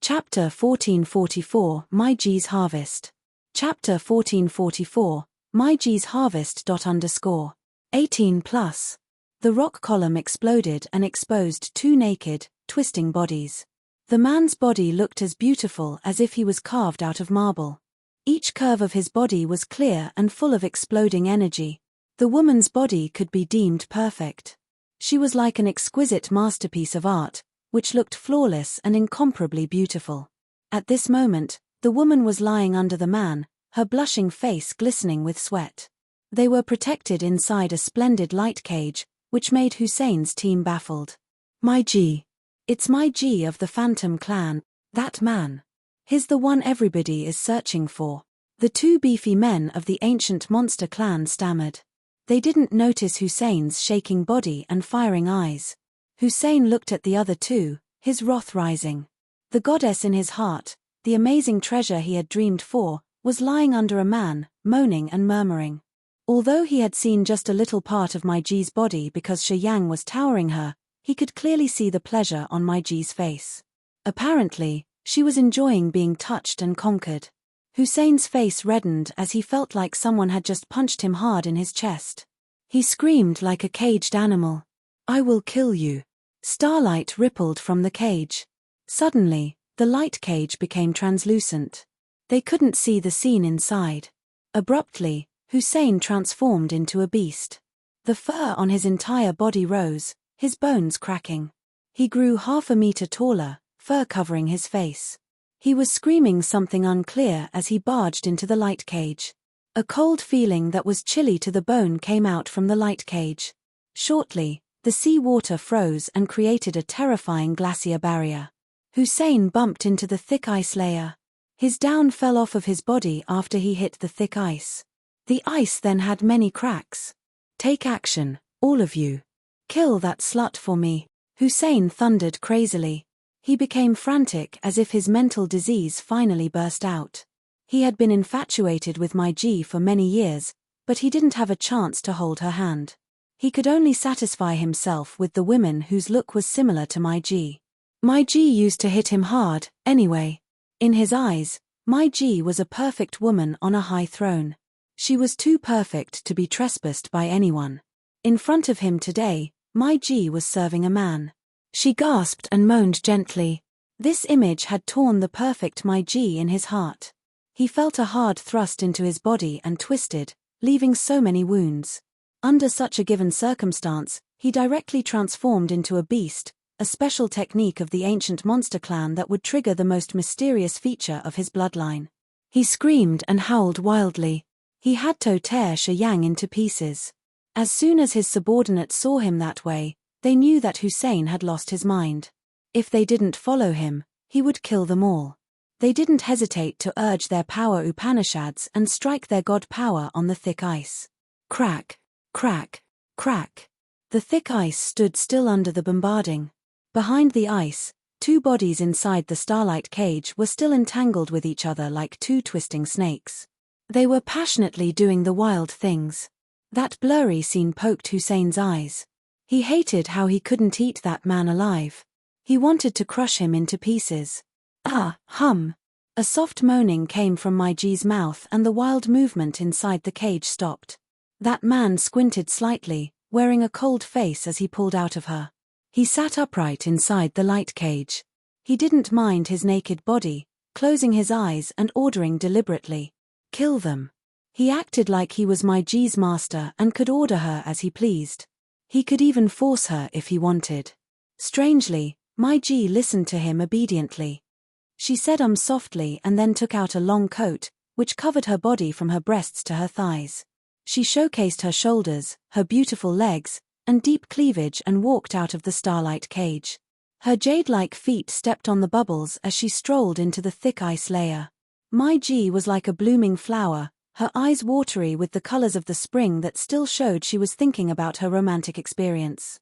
Chapter 1444, My G's Harvest. Chapter 1444, My G's Harvest. 18+. The rock column exploded and exposed two naked, twisting bodies. The man's body looked as beautiful as if he was carved out of marble. Each curve of his body was clear and full of exploding energy. The woman's body could be deemed perfect. She was like an exquisite masterpiece of art, which looked flawless and incomparably beautiful. At this moment, the woman was lying under the man, her blushing face glistening with sweat. They were protected inside a splendid light cage, which made Hussein's team baffled. My G. It's my G of the Phantom clan, that man. He's the one everybody is searching for. The two beefy men of the ancient monster clan stammered. They didn't notice Hussein's shaking body and firing eyes. Hussein looked at the other two, his wrath rising. The goddess in his heart, the amazing treasure he had dreamed for, was lying under a man, moaning and murmuring. Although he had seen just a little part of my G's body because Shi Yang was towering her, he could clearly see the pleasure on my G's face. Apparently, she was enjoying being touched and conquered. Hussein's face reddened as he felt like someone had just punched him hard in his chest. He screamed like a caged animal. I will kill you. Starlight rippled from the cage. Suddenly, the light cage became translucent. They couldn't see the scene inside. Abruptly, Hussein transformed into a beast. The fur on his entire body rose, his bones cracking. He grew half a meter taller, fur covering his face. He was screaming something unclear as he barged into the light cage. A cold feeling that was chilly to the bone came out from the light cage. Shortly, the sea water froze and created a terrifying glacier barrier. Hussein bumped into the thick ice layer. His down fell off of his body after he hit the thick ice. The ice then had many cracks. Take action, all of you. Kill that slut for me, Hussein thundered crazily. He became frantic as if his mental disease finally burst out. He had been infatuated with my G for many years, but he didn't have a chance to hold her hand. He could only satisfy himself with the women whose look was similar to my G. My G used to hit him hard, anyway. In his eyes, my G was a perfect woman on a high throne. She was too perfect to be trespassed by anyone. In front of him today, my G was serving a man. She gasped and moaned gently. This image had torn the perfect my G in his heart. He felt a hard thrust into his body and twisted, leaving so many wounds. Under such a given circumstance, he directly transformed into a beast, a special technique of the ancient monster clan that would trigger the most mysterious feature of his bloodline. He screamed and howled wildly. He had to tear Shi Yang into pieces. As soon as his subordinates saw him that way, they knew that Hussein had lost his mind. If they didn't follow him, he would kill them all. They didn't hesitate to urge their power Upanishads and strike their god power on the thick ice. Crack, crack, crack. The thick ice stood still under the bombarding. Behind the ice, two bodies inside the starlight cage were still entangled with each other like two twisting snakes. They were passionately doing the wild things. That blurry scene poked Hussein's eyes. He hated how he couldn't eat that man alive. He wanted to crush him into pieces. Ah, hum. A soft moaning came from my G's mouth and the wild movement inside the cage stopped. That man squinted slightly, wearing a cold face as he pulled out of her. He sat upright inside the light cage. He didn't mind his naked body, closing his eyes and ordering deliberately. Kill them. He acted like he was my G's master and could order her as he pleased. He could even force her if he wanted. Strangely, my G listened to him obediently. She said softly and then took out a long coat, which covered her body from her breasts to her thighs. She showcased her shoulders, her beautiful legs, and deep cleavage and walked out of the starlight cage. Her jade-like feet stepped on the bubbles as she strolled into the thick ice layer. My G was like a blooming flower, her eyes watery with the colors of the spring that still showed she was thinking about her romantic experience.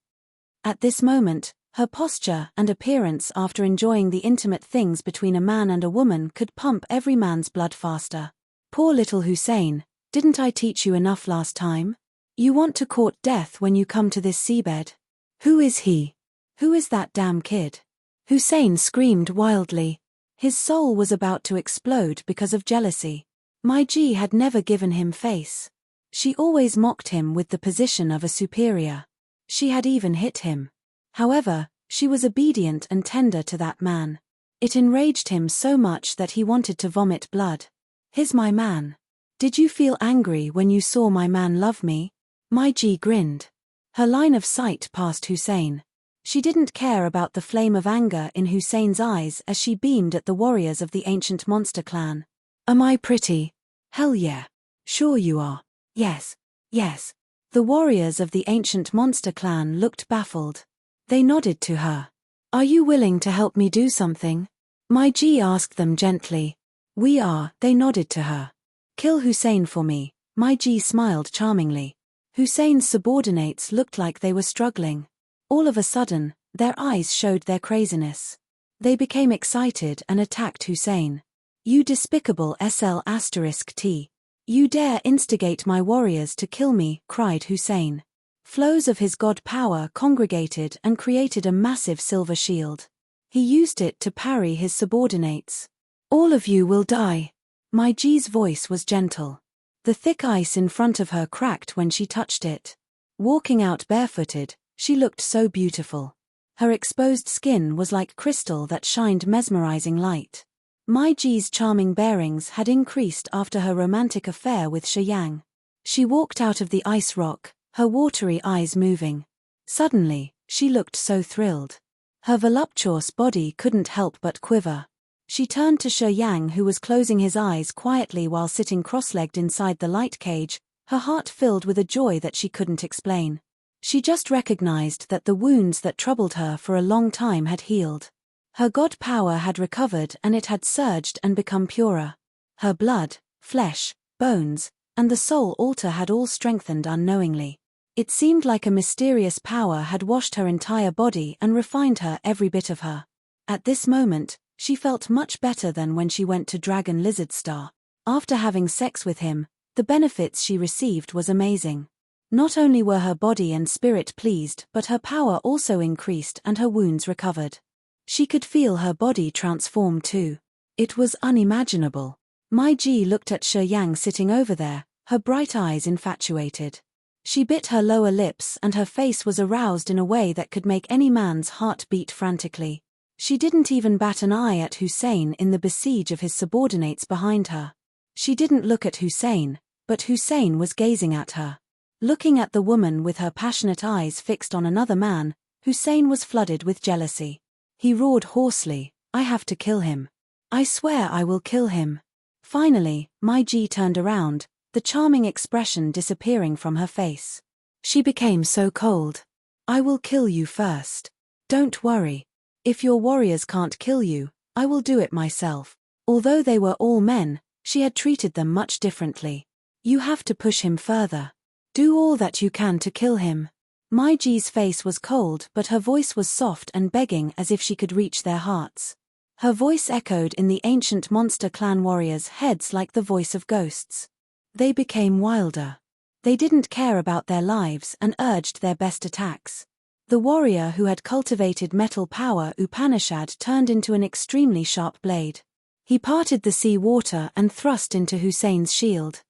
At this moment, her posture and appearance after enjoying the intimate things between a man and a woman could pump every man's blood faster. Poor little Hussein, didn't I teach you enough last time? You want to court death when you come to this seabed. Who is he? Who is that damn kid? Hussein screamed wildly. His soul was about to explode because of jealousy. My Ji had never given him face. She always mocked him with the position of a superior. She had even hit him. However, she was obedient and tender to that man. It enraged him so much that he wanted to vomit blood. "He's my man. Did you feel angry when you saw my man love me?" My Ji grinned. Her line of sight passed Hussein. She didn't care about the flame of anger in Hussein's eyes as she beamed at the warriors of the ancient monster clan. "Am I pretty?" "Hell yeah. Sure you are." "Yes. Yes." The warriors of the ancient monster clan looked baffled. They nodded to her. "Are you willing to help me do something?" My Ji asked them gently. "We are," they nodded to her. "Kill Hussein for me." My Ji smiled charmingly. Hussein's subordinates looked like they were struggling. All of a sudden, their eyes showed their craziness. They became excited and attacked Hussein. "You despicable SL*T. You dare instigate my warriors to kill me," cried Hussein. Flows of his god power congregated and created a massive silver shield. He used it to parry his subordinates. "All of you will die." My Ji's voice was gentle. The thick ice in front of her cracked when she touched it. Walking out barefooted, she looked so beautiful. Her exposed skin was like crystal that shined mesmerizing light. My Ji's charming bearings had increased after her romantic affair with Shiyang. She walked out of the ice rock, her watery eyes moving. Suddenly, she looked so thrilled. Her voluptuous body couldn't help but quiver. She turned to Shiyang, who was closing his eyes quietly while sitting cross-legged inside the light cage, her heart filled with a joy that she couldn't explain. She just recognized that the wounds that troubled her for a long time had healed. Her god power had recovered and it had surged and become purer. Her blood, flesh, bones, and the soul altar had all strengthened unknowingly. It seemed like a mysterious power had washed her entire body and refined her every bit of her. At this moment, she felt much better than when she went to Dragon Lizard Star. After having sex with him, the benefits she received was amazing. Not only were her body and spirit pleased, but her power also increased and her wounds recovered. She could feel her body transform too. It was unimaginable. My Ji looked at Shiyang sitting over there, her bright eyes infatuated. She bit her lower lips and her face was aroused in a way that could make any man's heart beat frantically. She didn't even bat an eye at Hussein in the besiege of his subordinates behind her. She didn't look at Hussein, but Hussein was gazing at her. Looking at the woman with her passionate eyes fixed on another man, Hussein was flooded with jealousy. He roared hoarsely, "I have to kill him. I swear I will kill him." Finally, My Ji turned around, the charming expression disappearing from her face. She became so cold. "I will kill you first. Don't worry. If your warriors can't kill you, I will do it myself." Although they were all men, she had treated them much differently. "You have to push him further. Do all that you can to kill him." My Ji's face was cold but her voice was soft and begging as if she could reach their hearts. Her voice echoed in the ancient monster clan warriors' heads like the voice of ghosts. They became wilder. They didn't care about their lives and urged their best attacks. The warrior who had cultivated metal power Upanishad turned into an extremely sharp blade. He parted the sea water and thrust into Hussein's shield.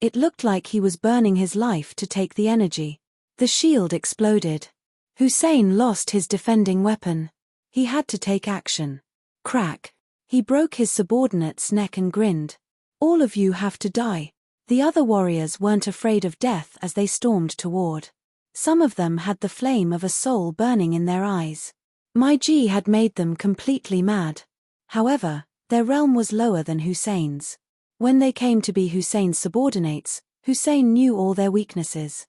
It looked like he was burning his life to take the energy. The shield exploded. Hussein lost his defending weapon. He had to take action. Crack. He broke his subordinate's neck and grinned. "All of you have to die." The other warriors weren't afraid of death as they stormed toward. Some of them had the flame of a soul burning in their eyes. My Ji had made them completely mad. However, their realm was lower than Hussein's. When they came to be Hussein's subordinates, Hussein knew all their weaknesses.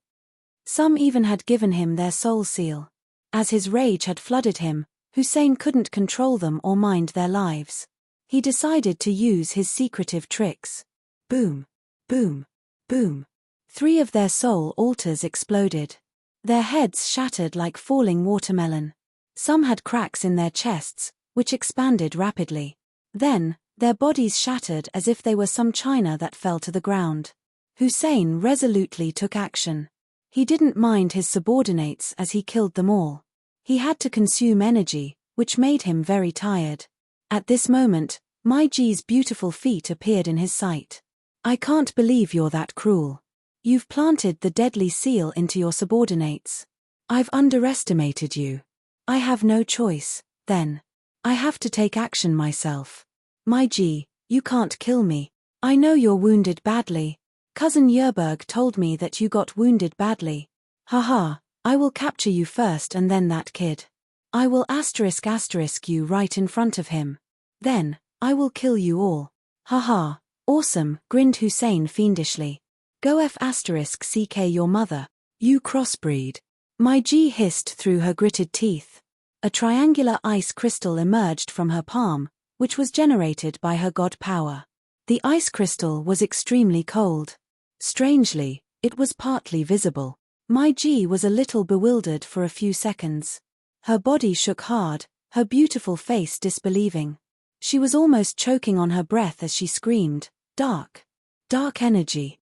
Some even had given him their soul seal. As his rage had flooded him, Hussein couldn't control them or mind their lives. He decided to use his secretive tricks. Boom, boom, boom. 3 of their soul altars exploded. Their heads shattered like falling watermelon. Some had cracks in their chests, which expanded rapidly. Then, their bodies shattered as if they were some china that fell to the ground. Hussein resolutely took action. He didn't mind his subordinates as he killed them all. He had to consume energy, which made him very tired. At this moment, Mai Ji's beautiful feet appeared in his sight. I can't believe you're that cruel. You've planted the deadly seal into your subordinates. I've underestimated you. I have no choice, then. I have to take action myself. Mai Ji, you can't kill me. I know you're wounded badly. Cousin Yerberg told me that you got wounded badly. Haha, I will capture you first and then that kid. I will *** you right in front of him. Then, I will kill you all. Haha, awesome, grinned Hussein fiendishly. Go ***ck your mother, you crossbreed. Mai Ji hissed through her gritted teeth. A triangular ice crystal emerged from her palm, which was generated by her god power. The ice crystal was extremely cold. Strangely, it was partly visible. Mai Ji was a little bewildered for a few seconds. Her body shook hard, her beautiful face disbelieving. She was almost choking on her breath as she screamed, "Dark! Dark energy!"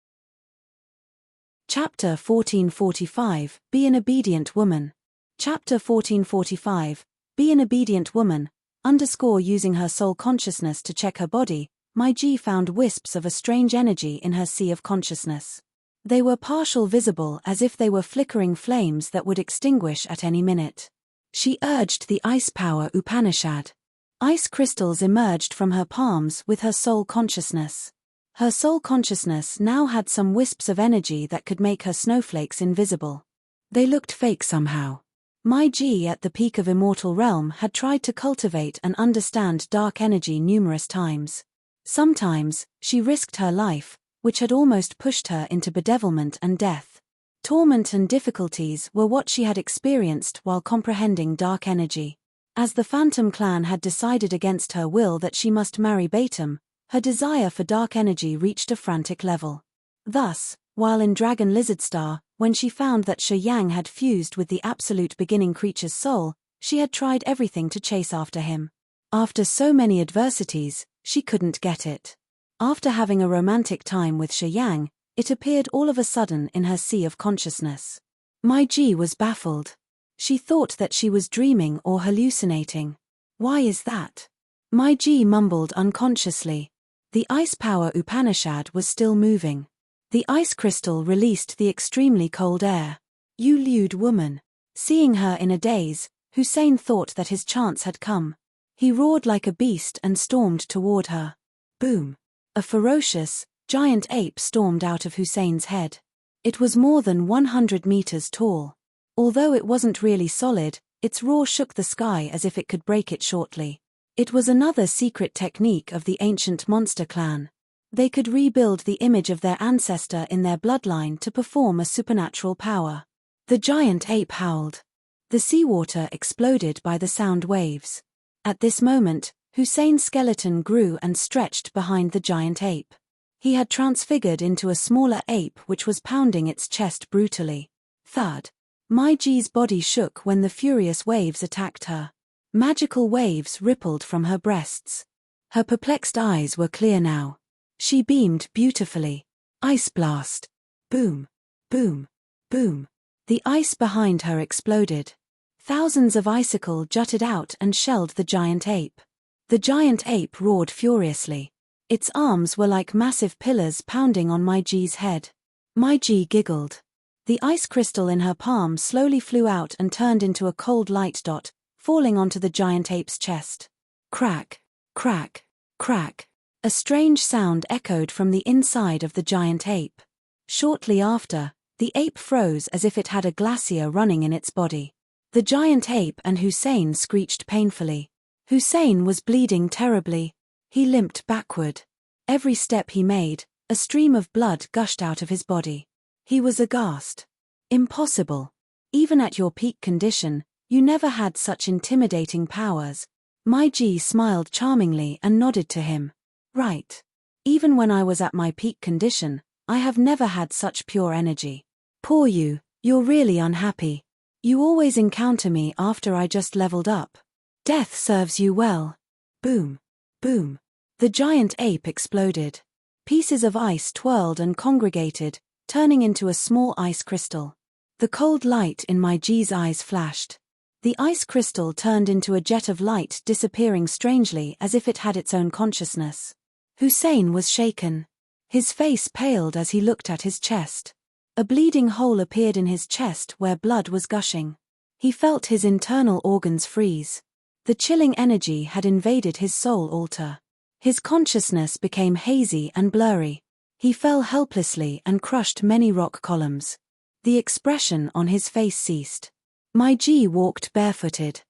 Chapter 1445, Be an Obedient Woman. Chapter 1445, Be an Obedient Woman, Using her soul consciousness to check her body, Mai Ji found wisps of a strange energy in her sea of consciousness. They were partial visible as if they were flickering flames that would extinguish at any minute. She urged the ice power Upanishad. Ice crystals emerged from her palms with her soul consciousness. Her soul consciousness now had some wisps of energy that could make her snowflakes invisible. They looked fake somehow. Mai Ji at the peak of Immortal Realm had tried to cultivate and understand dark energy numerous times. Sometimes, she risked her life, which had almost pushed her into bedevilment and death. Torment and difficulties were what she had experienced while comprehending dark energy. As the Phantom clan had decided against her will that she must marry Batum, her desire for dark energy reached a frantic level. Thus, while in Dragon Lizard Star, when she found that Shi Yang had fused with the absolute beginning creature's soul, she had tried everything to chase after him. After so many adversities, she couldn't get it. After having a romantic time with Shi Yang, it appeared all of a sudden in her sea of consciousness. Mai Ji was baffled. She thought that she was dreaming or hallucinating. Why is that? Mai Ji mumbled unconsciously. The ice power Upanishad was still moving. The ice crystal released the extremely cold air. You lewd woman. Seeing her in a daze, Hussein thought that his chance had come. He roared like a beast and stormed toward her. Boom. A ferocious, giant ape stormed out of Hussein's head. It was more than 100 meters tall. Although it wasn't really solid, its roar shook the sky as if it could break it shortly. It was another secret technique of the ancient monster clan. They could rebuild the image of their ancestor in their bloodline to perform a supernatural power. The giant ape howled. The seawater exploded by the sound waves. At this moment, Hussein's skeleton grew and stretched behind the giant ape. He had transfigured into a smaller ape which was pounding its chest brutally. Thud. Mai Ji's body shook when the furious waves attacked her. Magical waves rippled from her breasts. Her perplexed eyes were clear now. She beamed beautifully. Ice blast. Boom. Boom. Boom. The ice behind her exploded. Thousands of icicle jutted out and shelled the giant ape. The giant ape roared furiously. Its arms were like massive pillars pounding on Mai Ji's head. Mai Ji giggled. The ice crystal in her palm slowly flew out and turned into a cold light dot, falling onto the giant ape's chest. Crack, crack, crack. A strange sound echoed from the inside of the giant ape. Shortly after, the ape froze as if it had a glacier running in its body. The giant ape and Hussein screeched painfully. Hussein was bleeding terribly. He limped backward. Every step he made, a stream of blood gushed out of his body. He was aghast. Impossible. Even at your peak condition, you never had such intimidating powers. Mai Ji smiled charmingly and nodded to him. Right. Even when I was at my peak condition, I have never had such pure energy. Poor you, you're really unhappy. You always encounter me after I just leveled up. Death serves you well. Boom. Boom. The giant ape exploded. Pieces of ice twirled and congregated, turning into a small ice crystal. The cold light in Mai Ji's eyes flashed. The ice crystal turned into a jet of light, disappearing strangely as if it had its own consciousness. Hussein was shaken. His face paled as he looked at his chest. A bleeding hole appeared in his chest where blood was gushing. He felt his internal organs freeze. The chilling energy had invaded his soul altar. His consciousness became hazy and blurry. He fell helplessly and crushed many rock columns. The expression on his face ceased. My Ji walked barefooted.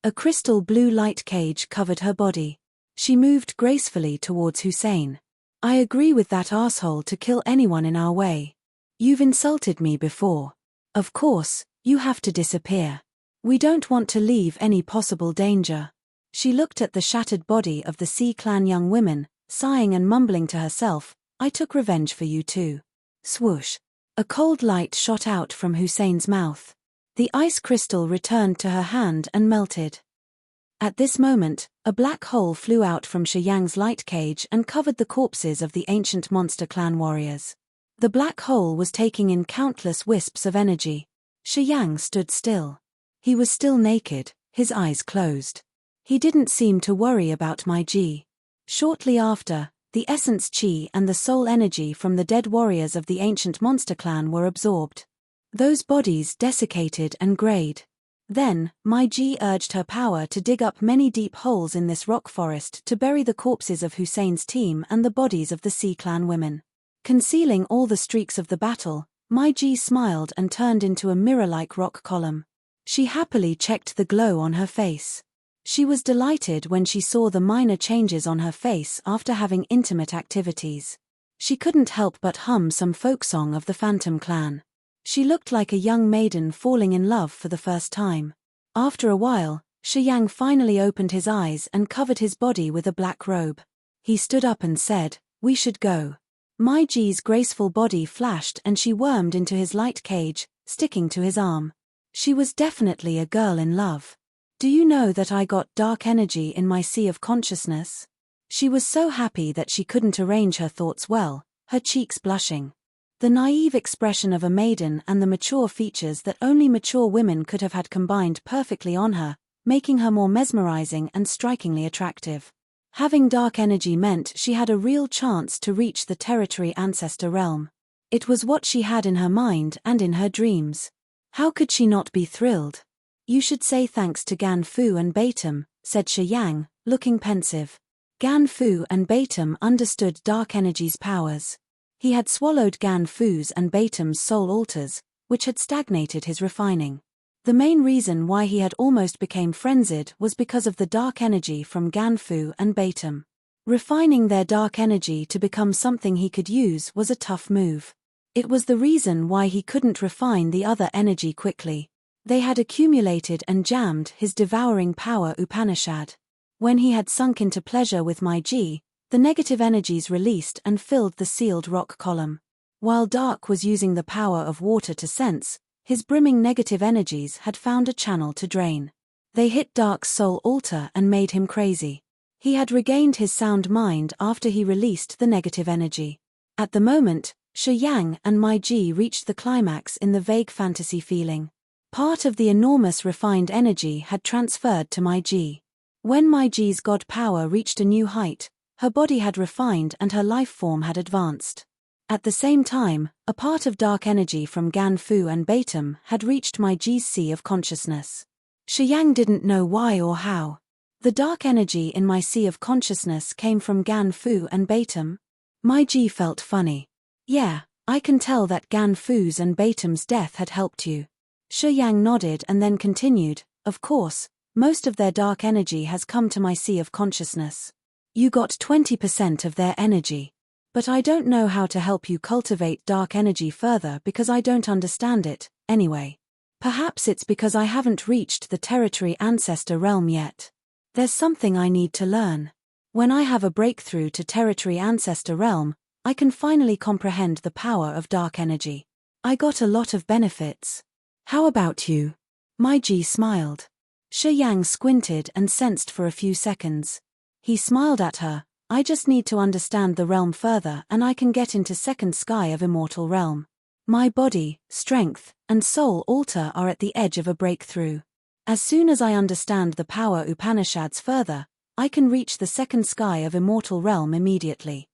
A crystal blue light cage covered her body. She moved gracefully towards Hussein. I agree with that asshole to kill anyone in our way. You've insulted me before. Of course, you have to disappear. We don't want to leave any possible danger. She looked at the shattered body of the Sea Clan young women, sighing and mumbling to herself, I took revenge for you too. Swoosh. A cold light shot out from Hussein's mouth. The ice crystal returned to her hand and melted. At this moment, a black hole flew out from Shiyang's light cage and covered the corpses of the ancient monster clan warriors. The black hole was taking in countless wisps of energy. Shiyang stood still. He was still naked, his eyes closed. He didn't seem to worry about my Ji. Shortly after, the essence chi and the soul energy from the dead warriors of the ancient monster clan were absorbed. Those bodies desiccated and grayed. Then, Mai Ji urged her power to dig up many deep holes in this rock forest to bury the corpses of Hussein's team and the bodies of the Sea Clan women. Concealing all the streaks of the battle, Mai Ji smiled and turned into a mirror-like rock column. She happily checked the glow on her face. She was delighted when she saw the minor changes on her face after having intimate activities. She couldn't help but hum some folk song of the Phantom Clan. She looked like a young maiden falling in love for the first time. After a while, Shiyang finally opened his eyes and covered his body with a black robe. He stood up and said, "We should go." Mai Ji's graceful body flashed and she wormed into his light cage, sticking to his arm. She was definitely a girl in love. Do you know that I got dark energy in my sea of consciousness? She was so happy that she couldn't arrange her thoughts well, her cheeks blushing. The naive expression of a maiden and the mature features that only mature women could have had combined perfectly on her, making her more mesmerizing and strikingly attractive. Having dark energy meant she had a real chance to reach the territory ancestor realm. It was what she had in her mind and in her dreams. How could she not be thrilled? You should say thanks to Gan Fu and Baitum, said Shiyang, looking pensive. Gan Fu and Baitum understood dark energy's powers. He had swallowed Gan Fu's and Baitum's soul altars, which had stagnated his refining. The main reason why he had almost became frenzied was because of the dark energy from Gan Fu and Baitum. Refining their dark energy to become something he could use was a tough move. It was the reason why he couldn't refine the other energy quickly. They had accumulated and jammed his devouring power Upanishad. When he had sunk into pleasure with Mai Ji, the negative energies released and filled the sealed rock column. While Dark was using the power of water to sense, his brimming negative energies had found a channel to drain. They hit Dark's soul altar and made him crazy. He had regained his sound mind after he released the negative energy. At the moment, Shiyang and Mai Ji reached the climax in the vague fantasy feeling. Part of the enormous refined energy had transferred to Mai Ji. When Mai Ji's god power reached a new height, her body had refined and her life form had advanced. At the same time, a part of dark energy from Gan Fu and Baitum had reached Mai Ji's sea of consciousness. Shiyang didn't know why or how. The dark energy in my sea of consciousness came from Gan Fu and Baitum. Mai Ji felt funny. Yeah, I can tell that Gan Fu's and Baitum's death had helped you. Shiyang nodded and then continued, of course, most of their dark energy has come to my sea of consciousness. You got 20% of their energy. But I don't know how to help you cultivate dark energy further because I don't understand it, anyway. Perhaps it's because I haven't reached the territory ancestor realm yet. There's something I need to learn. When I have a breakthrough to territory ancestor realm, I can finally comprehend the power of dark energy. I got a lot of benefits. How about you? Mai Ji smiled. Shiyang squinted and sensed for a few seconds. He smiled at her. I just need to understand the realm further and I can get into second sky of immortal realm. My body, strength, and soul altar are at the edge of a breakthrough. As soon as I understand the power Upanishads further, I can reach the second sky of immortal realm immediately.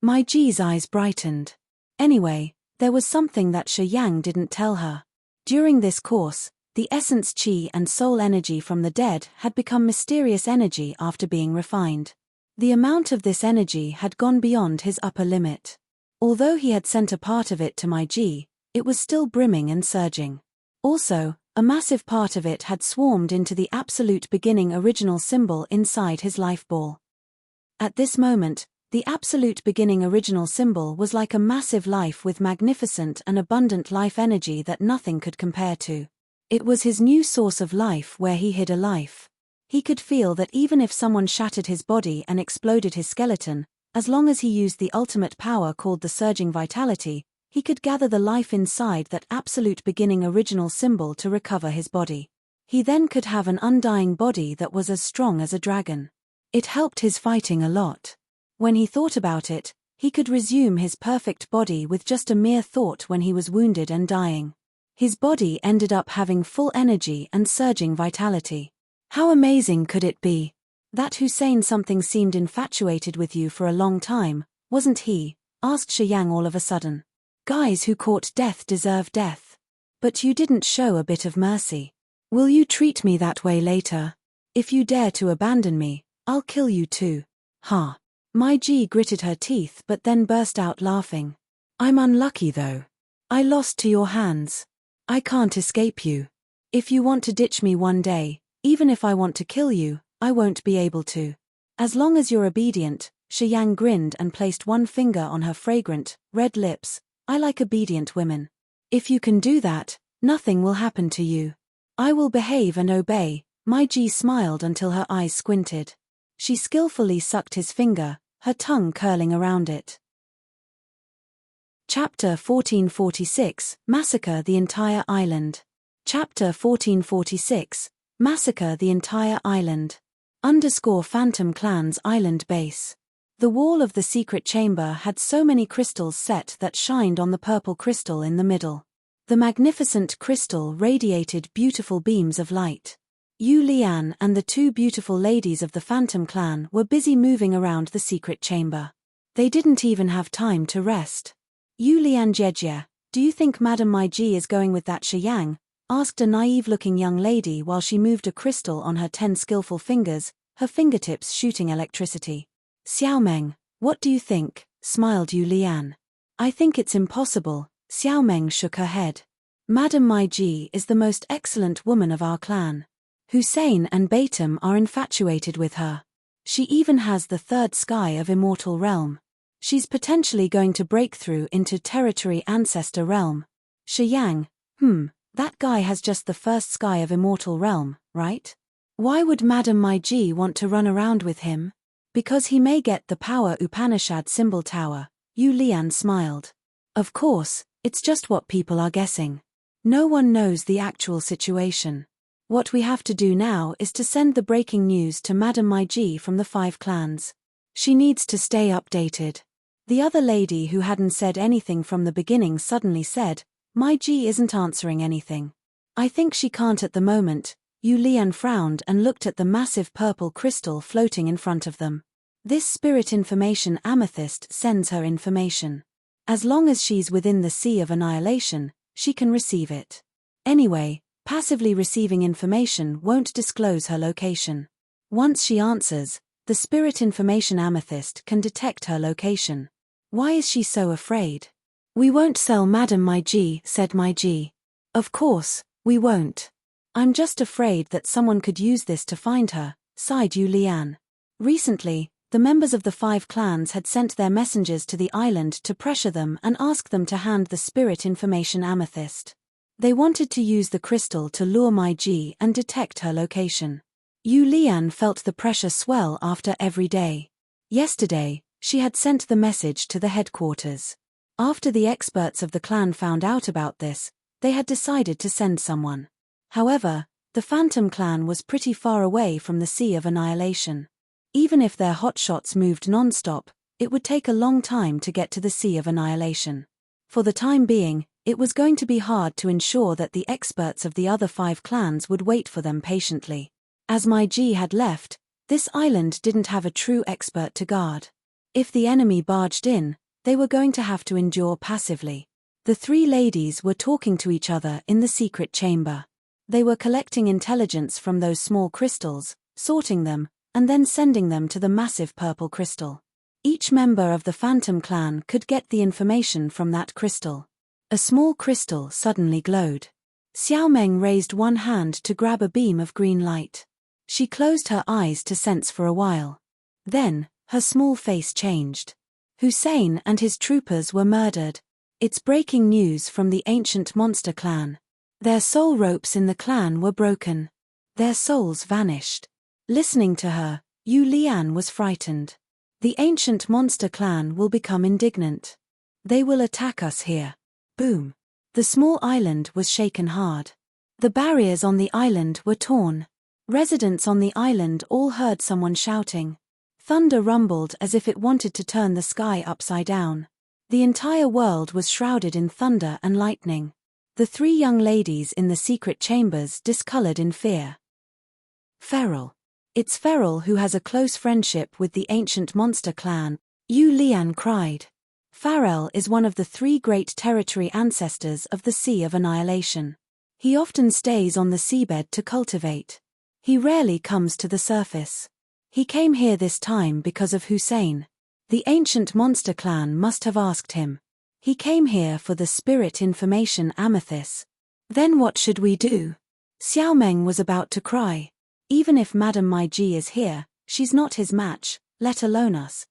My Ji's eyes brightened. Anyway, there was something that Shi Yang didn't tell her. During this course, the essence qi and soul energy from the dead had become mysterious energy after being refined. The amount of this energy had gone beyond his upper limit. Although he had sent a part of it to my Ji, it was still brimming and surging. Also, a massive part of it had swarmed into the absolute beginning original symbol inside his life ball. At this moment, the absolute beginning original symbol was like a massive life with magnificent and abundant life energy that nothing could compare to. It was his new source of life where he hid a life. He could feel that even if someone shattered his body and exploded his skeleton, as long as he used the ultimate power called the surging vitality, he could gather the life inside that absolute beginning original symbol to recover his body. He then could have an undying body that was as strong as a dragon. It helped his fighting a lot. When he thought about it, he could resume his perfect body with just a mere thought when he was wounded and dying. His body ended up having full energy and surging vitality. How amazing could it be? That Hussein something seemed infatuated with you for a long time, wasn't he? Asked Shi Yang all of a sudden. Guys who caught death deserve death. But you didn't show a bit of mercy. Will you treat me that way later? If you dare to abandon me, I'll kill you too. Ha. My Ji gritted her teeth but then burst out laughing. I'm unlucky though. I lost to your hands. I can't escape you. If you want to ditch me one day, even if I want to kill you, I won't be able to. As long as you're obedient, Shi Yang grinned and placed one finger on her fragrant, red lips. I like obedient women. If you can do that, nothing will happen to you. I will behave and obey. My Ji smiled until her eyes squinted. She skillfully sucked his finger, her tongue curling around it. Chapter 1446, Massacre the Entire Island. Chapter 1446, Massacre the Entire Island. Phantom Clan's island base. The wall of the secret chamber had so many crystals set that shined on the purple crystal in the middle. The magnificent crystal radiated beautiful beams of light. Yu Lian and the two beautiful ladies of the Phantom Clan were busy moving around the secret chamber. They didn't even have time to rest. Yu Lian Jejie, do you think Madame Mai Ji is going with that Shi Yang? Asked a naive-looking young lady while she moved a crystal on her 10 skillful fingers, her fingertips shooting electricity. Xiaomeng, what do you think? Smiled Yu Lian. I think it's impossible. Xiaomeng shook her head. Madame Mai Ji is the most excellent woman of our clan. Hussein and Baitam are infatuated with her. She even has the third sky of immortal realm. She's potentially going to break through into territory ancestor realm. Shi Yang, that guy has just the first sky of immortal realm, right? Why would Madame Mai Ji want to run around with him? Because he may get the power Upanishad symbol tower. Yu Lian smiled. Of course, it's just what people are guessing. No one knows the actual situation. What we have to do now is to send the breaking news to Madame Mai Ji from the 5 clans. She needs to stay updated. The other lady who hadn't said anything from the beginning suddenly said, Mai Ji isn't answering anything. I think she can't at the moment. Yu Lian frowned and looked at the massive purple crystal floating in front of them. This spirit information amethyst sends her information. As long as she's within the sea of annihilation, she can receive it. Anyway, passively receiving information won't disclose her location. Once she answers, the spirit information amethyst can detect her location. Why is she so afraid? We won't sell Madame Mai Ji, said Mai Ji. Of course, we won't. I'm just afraid that someone could use this to find her, sighed Yu Lian. Recently, the members of the 5 clans had sent their messengers to the island to pressure them and ask them to hand the spirit information amethyst. They wanted to use the crystal to lure Mai Ji and detect her location. Yu Lian felt the pressure swell after every day. Yesterday, she had sent the message to the headquarters. After the experts of the clan found out about this, they had decided to send someone. However, the Phantom Clan was pretty far away from the Sea of Annihilation. Even if their hotshots moved non-stop, it would take a long time to get to the Sea of Annihilation. For the time being, It was going to be hard to ensure that the experts of the other 5 clans would wait for them patiently. As my G had left, this island didn't have a true expert to guard. If the enemy barged in, they were going to have to endure passively. The 3 ladies were talking to each other in the secret chamber. They were collecting intelligence from those small crystals, sorting them, and then sending them to the massive purple crystal. Each member of the Phantom clan could get the information from that crystal. A small crystal suddenly glowed. Xiao Meng raised one hand to grab a beam of green light. She closed her eyes to sense for a while. Then, her small face changed. Hussein and his troopers were murdered. It's breaking news from the ancient monster clan. Their soul ropes in the clan were broken. Their souls vanished. Listening to her, Yu Lian was frightened. The ancient monster clan will become indignant. They will attack us here. Boom. The small island was shaken hard. The barriers on the island were torn. Residents on the island all heard someone shouting. Thunder rumbled as if it wanted to turn the sky upside down. The entire world was shrouded in thunder and lightning. The 3 young ladies in the secret chambers discolored in fear. Feral. It's Feral who has a close friendship with the ancient monster clan, Yu Lian cried. Farel is one of the 3 great territory ancestors of the Sea of Annihilation. He often stays on the seabed to cultivate. He rarely comes to the surface. He came here this time because of Hussein. The ancient monster clan must have asked him. He came here for the spirit information amethyst. Then what should we do? Xiao Meng was about to cry. Even if Madame Mai Ji is here, she's not his match, let alone us.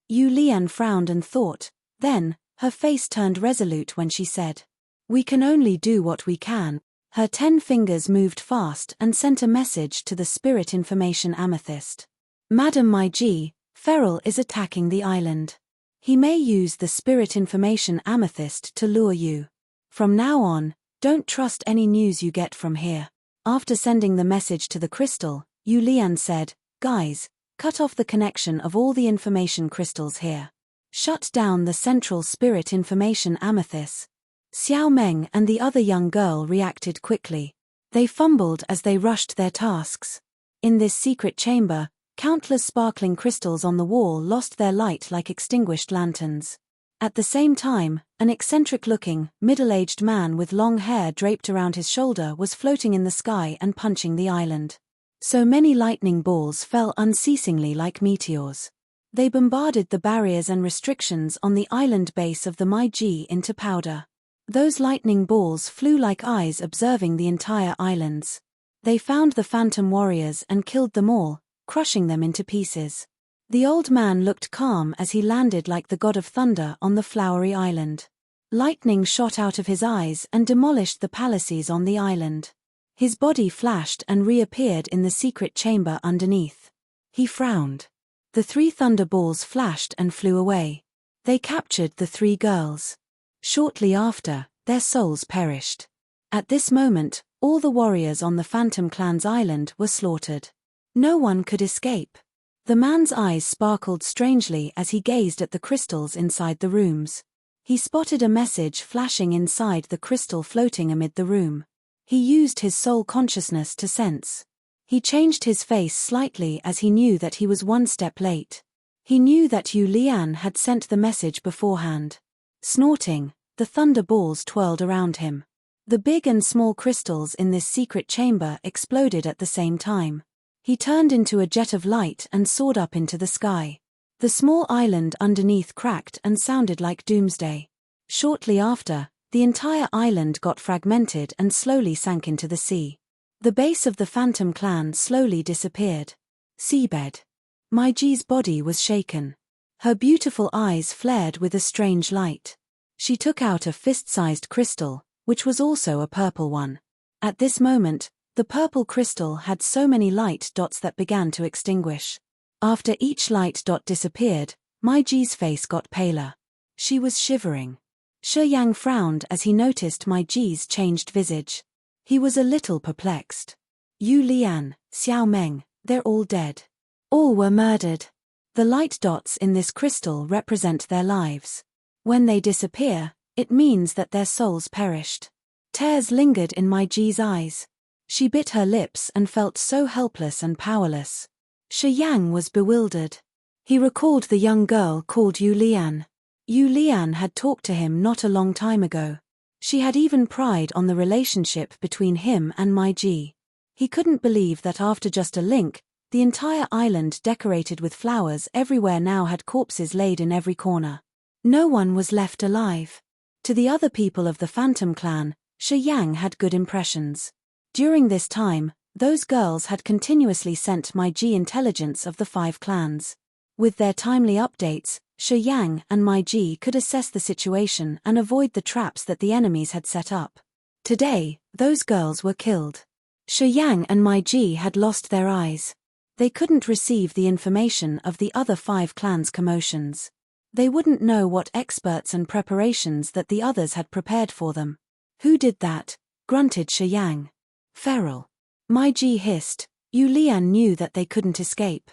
Yu Lian frowned and thought. Then, her face turned resolute when she said, "We can only do what we can." Her 10 fingers moved fast and sent a message to the spirit information amethyst. Madame Mai Ji, Feral is attacking the island. He may use the spirit information amethyst to lure you. From now on, don't trust any news you get from here. After sending the message to the crystal, Yu Lian said, "Guys, cut off the connection of all the information crystals here. Shut down the central spirit information amethyst." Xiao Meng and the other young girl reacted quickly. They fumbled as they rushed their tasks. In this secret chamber, countless sparkling crystals on the wall lost their light like extinguished lanterns. At the same time, an eccentric-looking, middle-aged man with long hair draped around his shoulder was floating in the sky and punching the island. So many lightning balls fell unceasingly like meteors. They bombarded the barriers and restrictions on the island base of the Mai Ji into powder. Those lightning balls flew like eyes observing the entire islands. They found the phantom warriors and killed them all, crushing them into pieces. The old man looked calm as he landed like the god of thunder on the flowery island. Lightning shot out of his eyes and demolished the palaces on the island. His body flashed and reappeared in the secret chamber underneath. He frowned. The 3 thunderballs flashed and flew away. They captured the 3 girls. Shortly after, their souls perished. At this moment, all the warriors on the Phantom clan's island were slaughtered. No one could escape. The man's eyes sparkled strangely as he gazed at the crystals inside the rooms. He spotted a message flashing inside the crystal floating amid the room. He used his soul consciousness to sense. He changed his face slightly as he knew that he was 1 step late. He knew that Yu Lian had sent the message beforehand. Snorting, the thunder balls twirled around him. The big and small crystals in this secret chamber exploded at the same time. He turned into a jet of light and soared up into the sky. The small island underneath cracked and sounded like doomsday. Shortly after, the entire island got fragmented and slowly sank into the sea. The base of the Phantom clan slowly disappeared. Seabed. Mai Ji's body was shaken. Her beautiful eyes flared with a strange light. She took out a fist-sized crystal, which was also a purple one. At this moment, the purple crystal had so many light dots that began to extinguish. After each light dot disappeared, Mai Ji's face got paler. She was shivering. Shi Yang frowned as he noticed Mai Ji's changed visage. He was a little perplexed. Yu Lian, Xiao Meng, they're all dead. All were murdered. The light dots in this crystal represent their lives. When they disappear, It means that their souls perished. Tears lingered in my Ji's eyes. She bit her lips and felt so helpless and powerless. Shi Yang was bewildered. He recalled the young girl called Yu Lian. Yu Lian had talked to him not a long time ago. She had even pried on the relationship between him and my Ji. He couldn't believe that after just a link, the entire island decorated with flowers everywhere now had corpses laid in every corner. No one was left alive. To the other people of the Phantom clan, Shi Yang had good impressions. During this time, those girls had continuously sent my Ji intelligence of the 5 clans. With their timely updates, Shi Yang and my Ji could assess the situation and avoid the traps that the enemies had set up. Today, those girls were killed. Shi Yang and my Ji had lost their eyes. They couldn't receive the information of the other 5 clans' commotions. They wouldn't know what experts and preparations that the others had prepared for them. Who did that? Grunted Shi Yang. Feral. My Ji hissed. Yu Lian knew that they couldn't escape.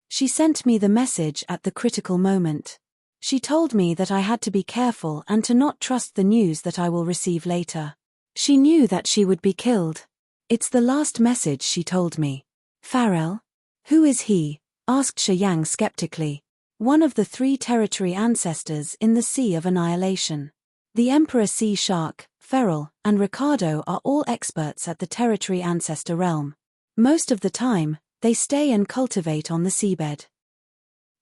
She sent me the message at the critical moment. She told me that I had to be careful and to not trust the news that I will receive later. She knew that she would be killed. It's the last message she told me. Farrell? Who is he? Asked Shi Yang skeptically. One of the 3 territory ancestors in the Sea of Annihilation. The Emperor Sea Shark, Feral, and Ricardo are all experts at the territory ancestor realm. Most of the time, they stay and cultivate on the seabed.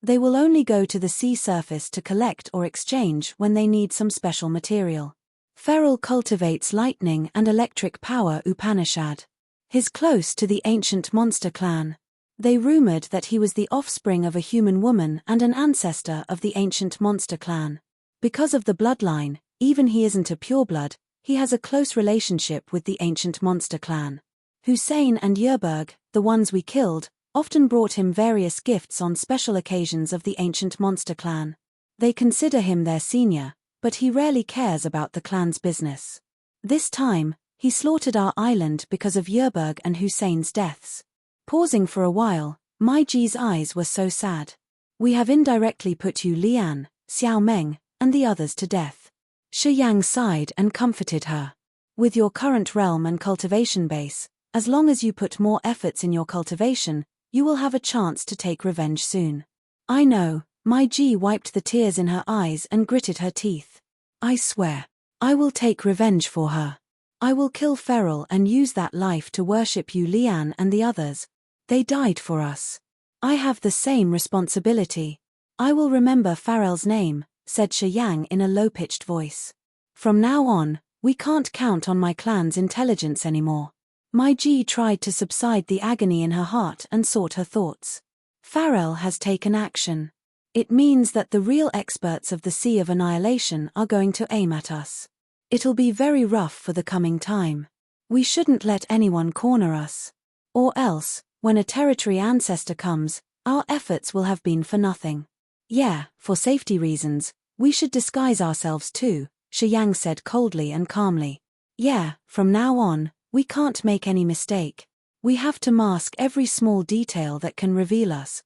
They will only go to the sea surface to collect or exchange when they need some special material. Feral cultivates lightning and electric power Upanishad. He's close to the ancient monster clan. They rumored that he was the offspring of a human woman and an ancestor of the ancient monster clan. Because of the bloodline, even he isn't a pureblood, he has a close relationship with the ancient monster clan. Hussein and Yerberg, the ones we killed, often brought him various gifts on special occasions of the ancient monster clan. They consider him their senior, but he rarely cares about the clan's business. This time, he slaughtered our island because of Yerberg and Hussein's deaths. Pausing for a while, my Ji's eyes were so sad. We have indirectly put Yu Lian, Xiao Meng, and the others to death. Shi Yang sighed and comforted her. With your current realm and cultivation base, as long as you put more efforts in your cultivation, you will have a chance to take revenge soon. I know. My Ji wiped the tears in her eyes and gritted her teeth. I swear. I will take revenge for her. I will kill Feral and use that life to worship Yu Lian and the others. They died for us. I have the same responsibility. I will remember Farrell's name, said Shi Yang in a low-pitched voice. From now on, we can't count on my clan's intelligence anymore. My Ji tried to subside the agony in her heart and sought her thoughts. Farrell has taken action. It means that the real experts of the Sea of Annihilation are going to aim at us. It'll be very rough for the coming time. We shouldn't let anyone corner us. Or else, when a territory ancestor comes, our efforts will have been for nothing. Yeah, for safety reasons, we should disguise ourselves too, Shi Yang said coldly and calmly. Yeah, from now on, we can't make any mistake. We have to mask every small detail that can reveal us.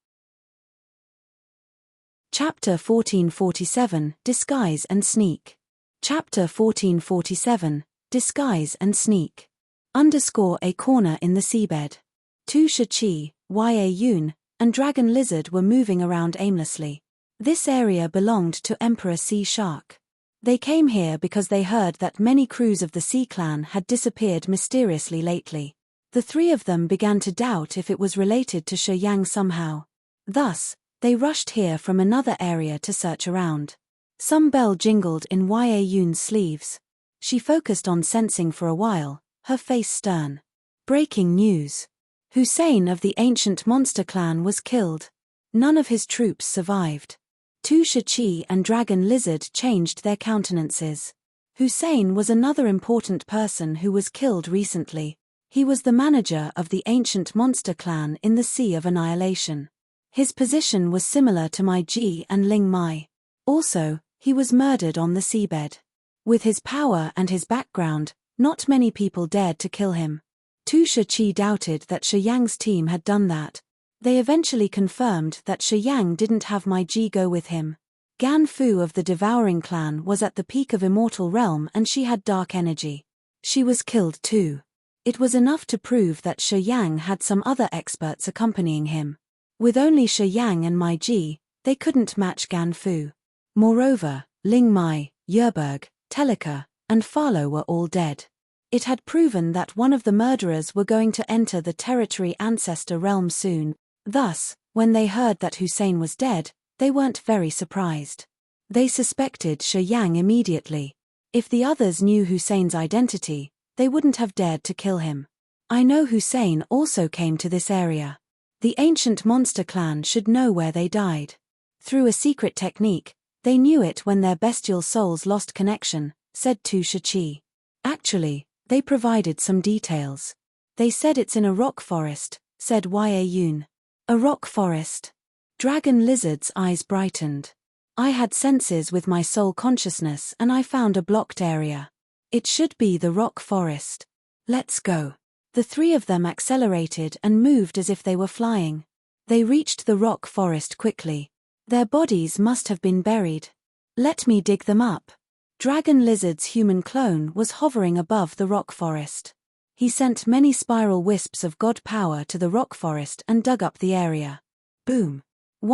Chapter 1447, Disguise and Sneak. Chapter 1447, Disguise and Sneak. A corner in the seabed. Tu Shiqi, Ya Yun, and Dragon Lizard were moving around aimlessly. This area belonged to Emperor Sea Shark. They came here because they heard that many crews of the Sea Clan had disappeared mysteriously lately. The 3 of them began to doubt if it was related to Shi Yang somehow. Thus, they rushed here from another area to search around. Some bell jingled in Ya Yun's sleeves. She focused on sensing for a while, her face stern. Breaking news. Hussein of the ancient monster clan was killed. None of his troops survived. Tu Shiqi and Dragon Lizard changed their countenances. Hussein was another important person who was killed recently. He was the manager of the ancient monster clan in the Sea of Annihilation. His position was similar to my Ji and Ling Mai. Also, he was murdered on the seabed. With his power and his background, not many people dared to kill him. Tu Shiqi doubted that Shi Yang's team had done that. They eventually confirmed that Shi Yang didn't have my Ji go with him. Gan Fu of the Devouring clan was at the peak of Immortal Realm and she had dark energy. She was killed too. It was enough to prove that Shi Yang had some other experts accompanying him. With only Shi Yang and Mai Ji, they couldn't match Gan Fu. Moreover, Ling Mai, Yerberg, Telika, and Falo were all dead. It had proven that one of the murderers were going to enter the territory ancestor realm soon. Thus, when they heard that Hussein was dead, they weren't very surprised. They suspected Shi Yang immediately. If the others knew Hussein's identity, they wouldn't have dared to kill him. I know Hussein also came to this area. The ancient monster clan should know where they died. Through a secret technique, they knew it when their bestial souls lost connection, said Tu Shiqi. Actually, they provided some details. They said it's in a rock forest, said Yun. A rock forest? Dragon Lizard's eyes brightened. I had senses with my soul consciousness and I found a blocked area. It should be the rock forest. Let's go. The three of them accelerated and moved as if they were flying. They reached the rock forest quickly. Their bodies must have been buried. Let me dig them up. Dragon Lizard's human clone was hovering above the rock forest. He sent many spiral wisps of god power to the rock forest and dug up the area. Boom.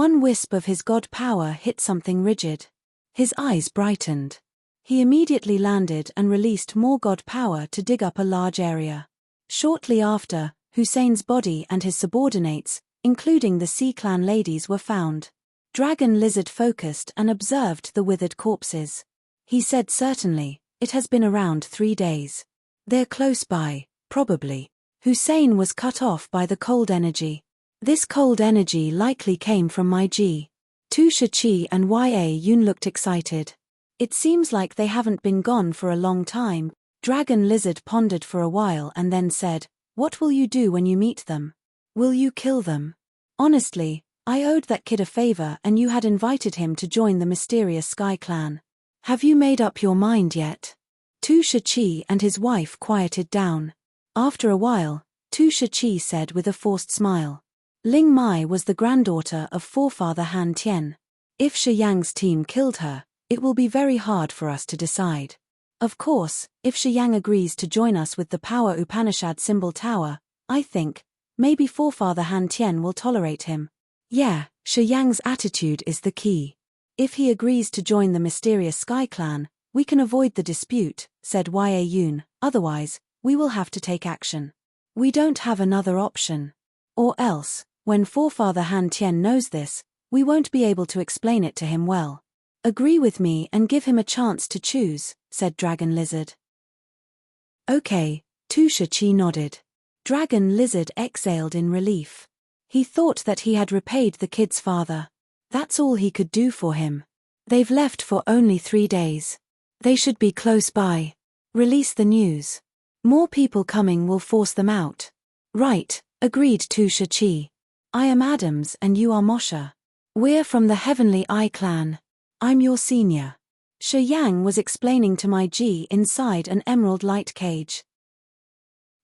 One wisp of his god power hit something rigid. His eyes brightened. He immediately landed and released more god power to dig up a large area. Shortly after, Hussein's body and his subordinates, including the Sea Clan ladies, were found. Dragon Lizard focused and observed the withered corpses. He said certainly, it has been around 3 days. They're close by, probably. Hussein was cut off by the cold energy. This cold energy likely came from Mai Ji. Tu Shiqi and Yun looked excited. It seems like they haven't been gone for a long time. Dragon Lizard pondered for a while and then said, "What will you do when you meet them? Will you kill them?" Honestly, I owed that kid a favor and you had invited him to join the mysterious Sky Clan. Have you made up your mind yet? Tu Shiqi and his wife quieted down. After a while, Tu Shiqi said with a forced smile. Ling Mai was the granddaughter of forefather Han Tian. If Shi Yang's team killed her, it will be very hard for us to decide. Of course, if Shi Yang agrees to join us with the Power Upanishad symbol tower, I think, maybe forefather Han Tian will tolerate him. Yeah, Shi Yang's attitude is the key. If he agrees to join the mysterious Sky Clan, we can avoid the dispute, said Yun, otherwise, we will have to take action. We don't have another option. Or else, when forefather Han Tian knows this, we won't be able to explain it to him well. Agree with me and give him a chance to choose, said Dragon Lizard. Okay, Tu Shiqi nodded. Dragon Lizard exhaled in relief. He thought that he had repaid the kid's father. That's all he could do for him. They've left for only 3 days. They should be close by. Release the news. More people coming will force them out. Right, agreed Tu Shiqi. I am Adams and you are Moshe. We're from the Heavenly Eye Clan. I'm your senior. Shi Yang was explaining to Mai Ji inside an emerald light cage.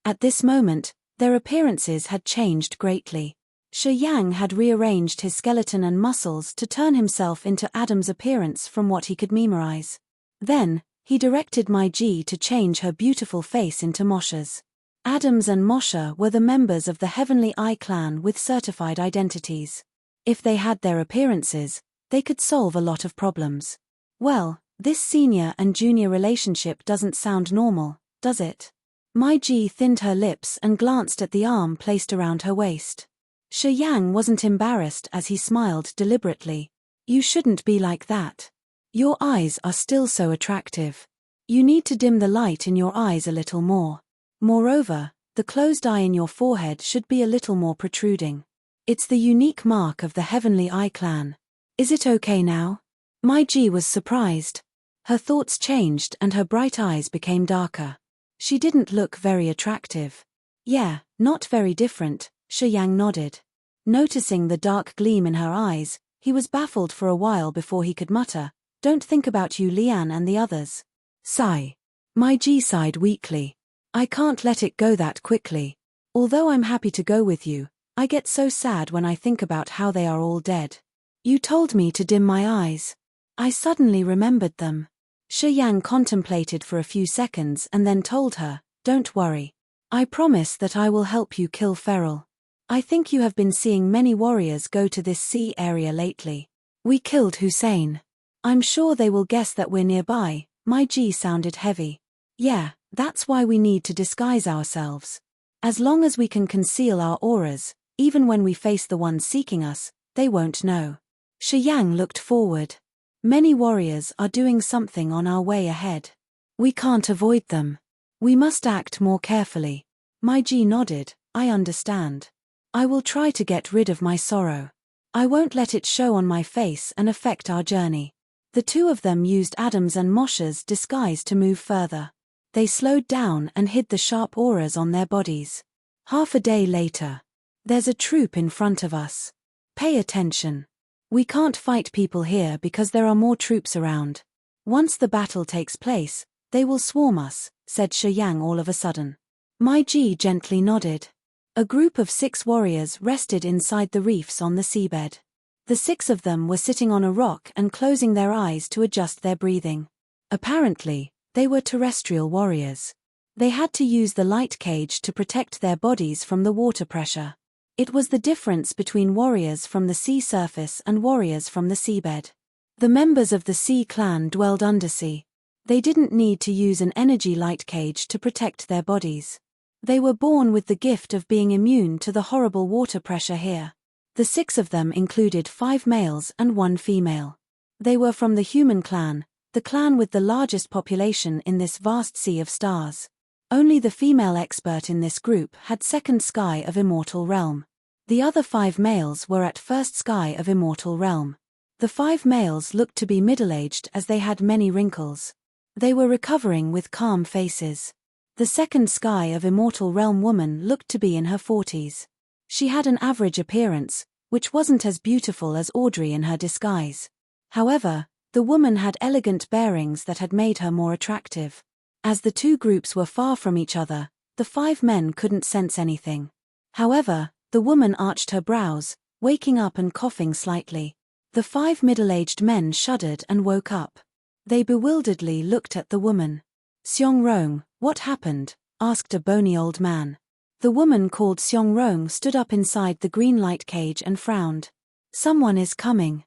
At this moment, their appearances had changed greatly. Shi Yang had rearranged his skeleton and muscles to turn himself into Adam's appearance from what he could memorize. Then, he directed Mai Ji to change her beautiful face into Moshe's. Adams and Moshe were the members of the Heavenly Eye Clan with certified identities. If they had their appearances, they could solve a lot of problems. Well, this senior and junior relationship doesn't sound normal, does it? Mai Ji thinned her lips and glanced at the arm placed around her waist. Shi Yang wasn't embarrassed as he smiled deliberately. You shouldn't be like that. Your eyes are still so attractive. You need to dim the light in your eyes a little more. Moreover, the closed eye in your forehead should be a little more protruding. It's the unique mark of the Heavenly Eye Clan. Is it okay now? Mai Ji was surprised. Her thoughts changed and her bright eyes became darker. She didn't look very attractive. Yeah, not very different, Shi Yang nodded. Noticing the dark gleam in her eyes, he was baffled for a while before he could mutter, "Don't think about you, Lian and the others." Sigh. Mai Ji sighed weakly. I can't let it go that quickly. Although I'm happy to go with you, I get so sad when I think about how they are all dead. You told me to dim my eyes. I suddenly remembered them. Shi Yang contemplated for a few seconds and then told her, "Don't worry. I promise that I will help you kill Feral. I think you have been seeing many warriors go to this sea area lately. We killed Hussein. I'm sure they will guess that we're nearby." My G sounded heavy. "Yeah, that's why we need to disguise ourselves. As long as we can conceal our auras, even when we face the ones seeking us, they won't know." Shi Yang looked forward. "Many warriors are doing something on our way ahead. We can't avoid them. We must act more carefully." My G nodded. "I understand. I will try to get rid of my sorrow. I won't let it show on my face and affect our journey." The two of them used Adam's and Moshe's disguise to move further. They slowed down and hid the sharp auras on their bodies. Half a day later. "There's a troop in front of us. Pay attention. We can't fight people here because there are more troops around. Once the battle takes place, they will swarm us," said Shi Yang all of a sudden. My G gently nodded. A group of 6 warriors rested inside the reefs on the seabed. The 6 of them were sitting on a rock and closing their eyes to adjust their breathing. Apparently, they were terrestrial warriors. They had to use the light cage to protect their bodies from the water pressure. It was the difference between warriors from the sea surface and warriors from the seabed. The members of the Sea clan dwelled undersea. They didn't need to use an energy light cage to protect their bodies. They were born with the gift of being immune to the horrible water pressure here. The 6 of them included 5 males and 1 female. They were from the human clan, the clan with the largest population in this vast sea of stars. Only the female expert in this group had second sky of Immortal Realm. The other 5 males were at first sky of Immortal Realm. The 5 males looked to be middle-aged as they had many wrinkles. They were recovering with calm faces. The second sky of Immortal Realm woman looked to be in her 40s. She had an average appearance, which wasn't as beautiful as Audrey in her disguise. However, the woman had elegant bearings that had made her more attractive. As the 2 groups were far from each other, the 5 men couldn't sense anything. However, the woman arched her brows, waking up and coughing slightly. The 5 middle-aged men shuddered and woke up. They bewilderedly looked at the woman. "Seong Rong, what happened?" asked a bony old man. The woman called Seong Rong stood up inside the green light cage and frowned. "Someone is coming."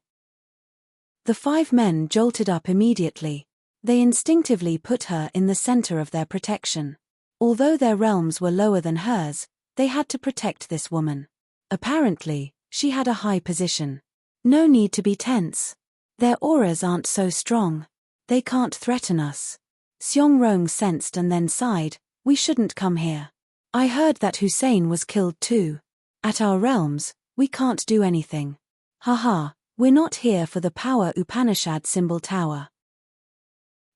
The 5 men jolted up immediately. They instinctively put her in the center of their protection. Although their realms were lower than hers, they had to protect this woman. Apparently, she had a high position. No need to be tense. Their auras aren't so strong. They can't threaten us. Seong Rong sensed and then sighed, "We shouldn't come here. I heard that Hussein was killed too. At our realms, we can't do anything. Haha, we're not here for the power Upanishad symbol tower.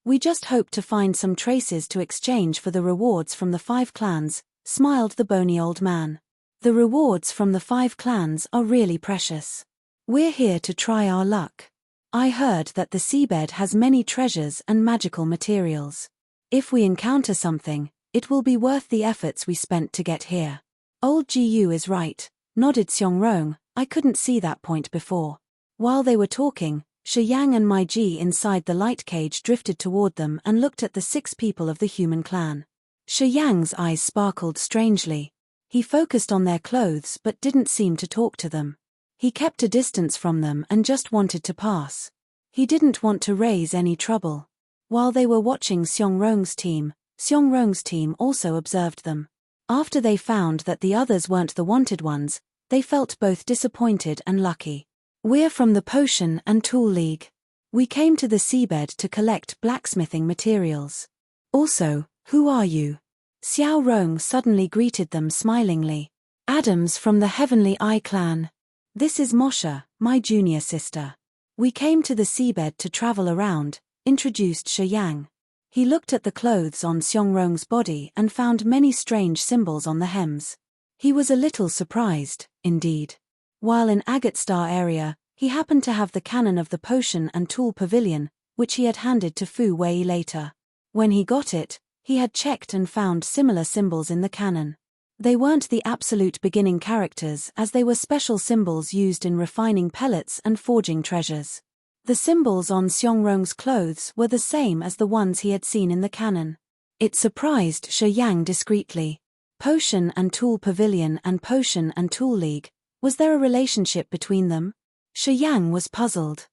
We just hope to find some traces to exchange for the rewards from the 5 clans," smiled the bony old man. "The rewards from the 5 clans are really precious. We're here to try our luck. I heard that the seabed has many treasures and magical materials. If we encounter something, it will be worth the efforts we spent to get here." "Old Gu is right," nodded Seong Rong. "I couldn't see that point before." While they were talking, Shi Yang and My Ji inside the light cage drifted toward them and looked at the 6 people of the human clan. Shi Yang's eyes sparkled strangely. He focused on their clothes but didn't seem to talk to them. He kept a distance from them and just wanted to pass. He didn't want to raise any trouble. While they were watching Seong Rong's team also observed them. After they found that the others weren't the wanted ones, they felt both disappointed and lucky. "We're from the Potion and Tool League. We came to the seabed to collect blacksmithing materials." "Also, who are you?" Xiao Rong suddenly greeted them smilingly. "Adams from the Heavenly Eye clan. This is Moshe, my junior sister. We came to the seabed to travel around," introduced Shi Yang. He looked at the clothes on Seong Rong's body and found many strange symbols on the hems. He was a little surprised, indeed. While in Agate Star area, he happened to have the cannon of the Potion and Tool Pavilion, which he had handed to Fu Wei later. When he got it, he had checked and found similar symbols in the cannon. They weren't the absolute beginning characters as they were special symbols used in refining pellets and forging treasures. The symbols on Xiangrong's clothes were the same as the ones he had seen in the canon. It surprised Shi Yang discreetly. Potion and Tool Pavilion and Potion and Tool League, was there a relationship between them? Shi Yang was puzzled.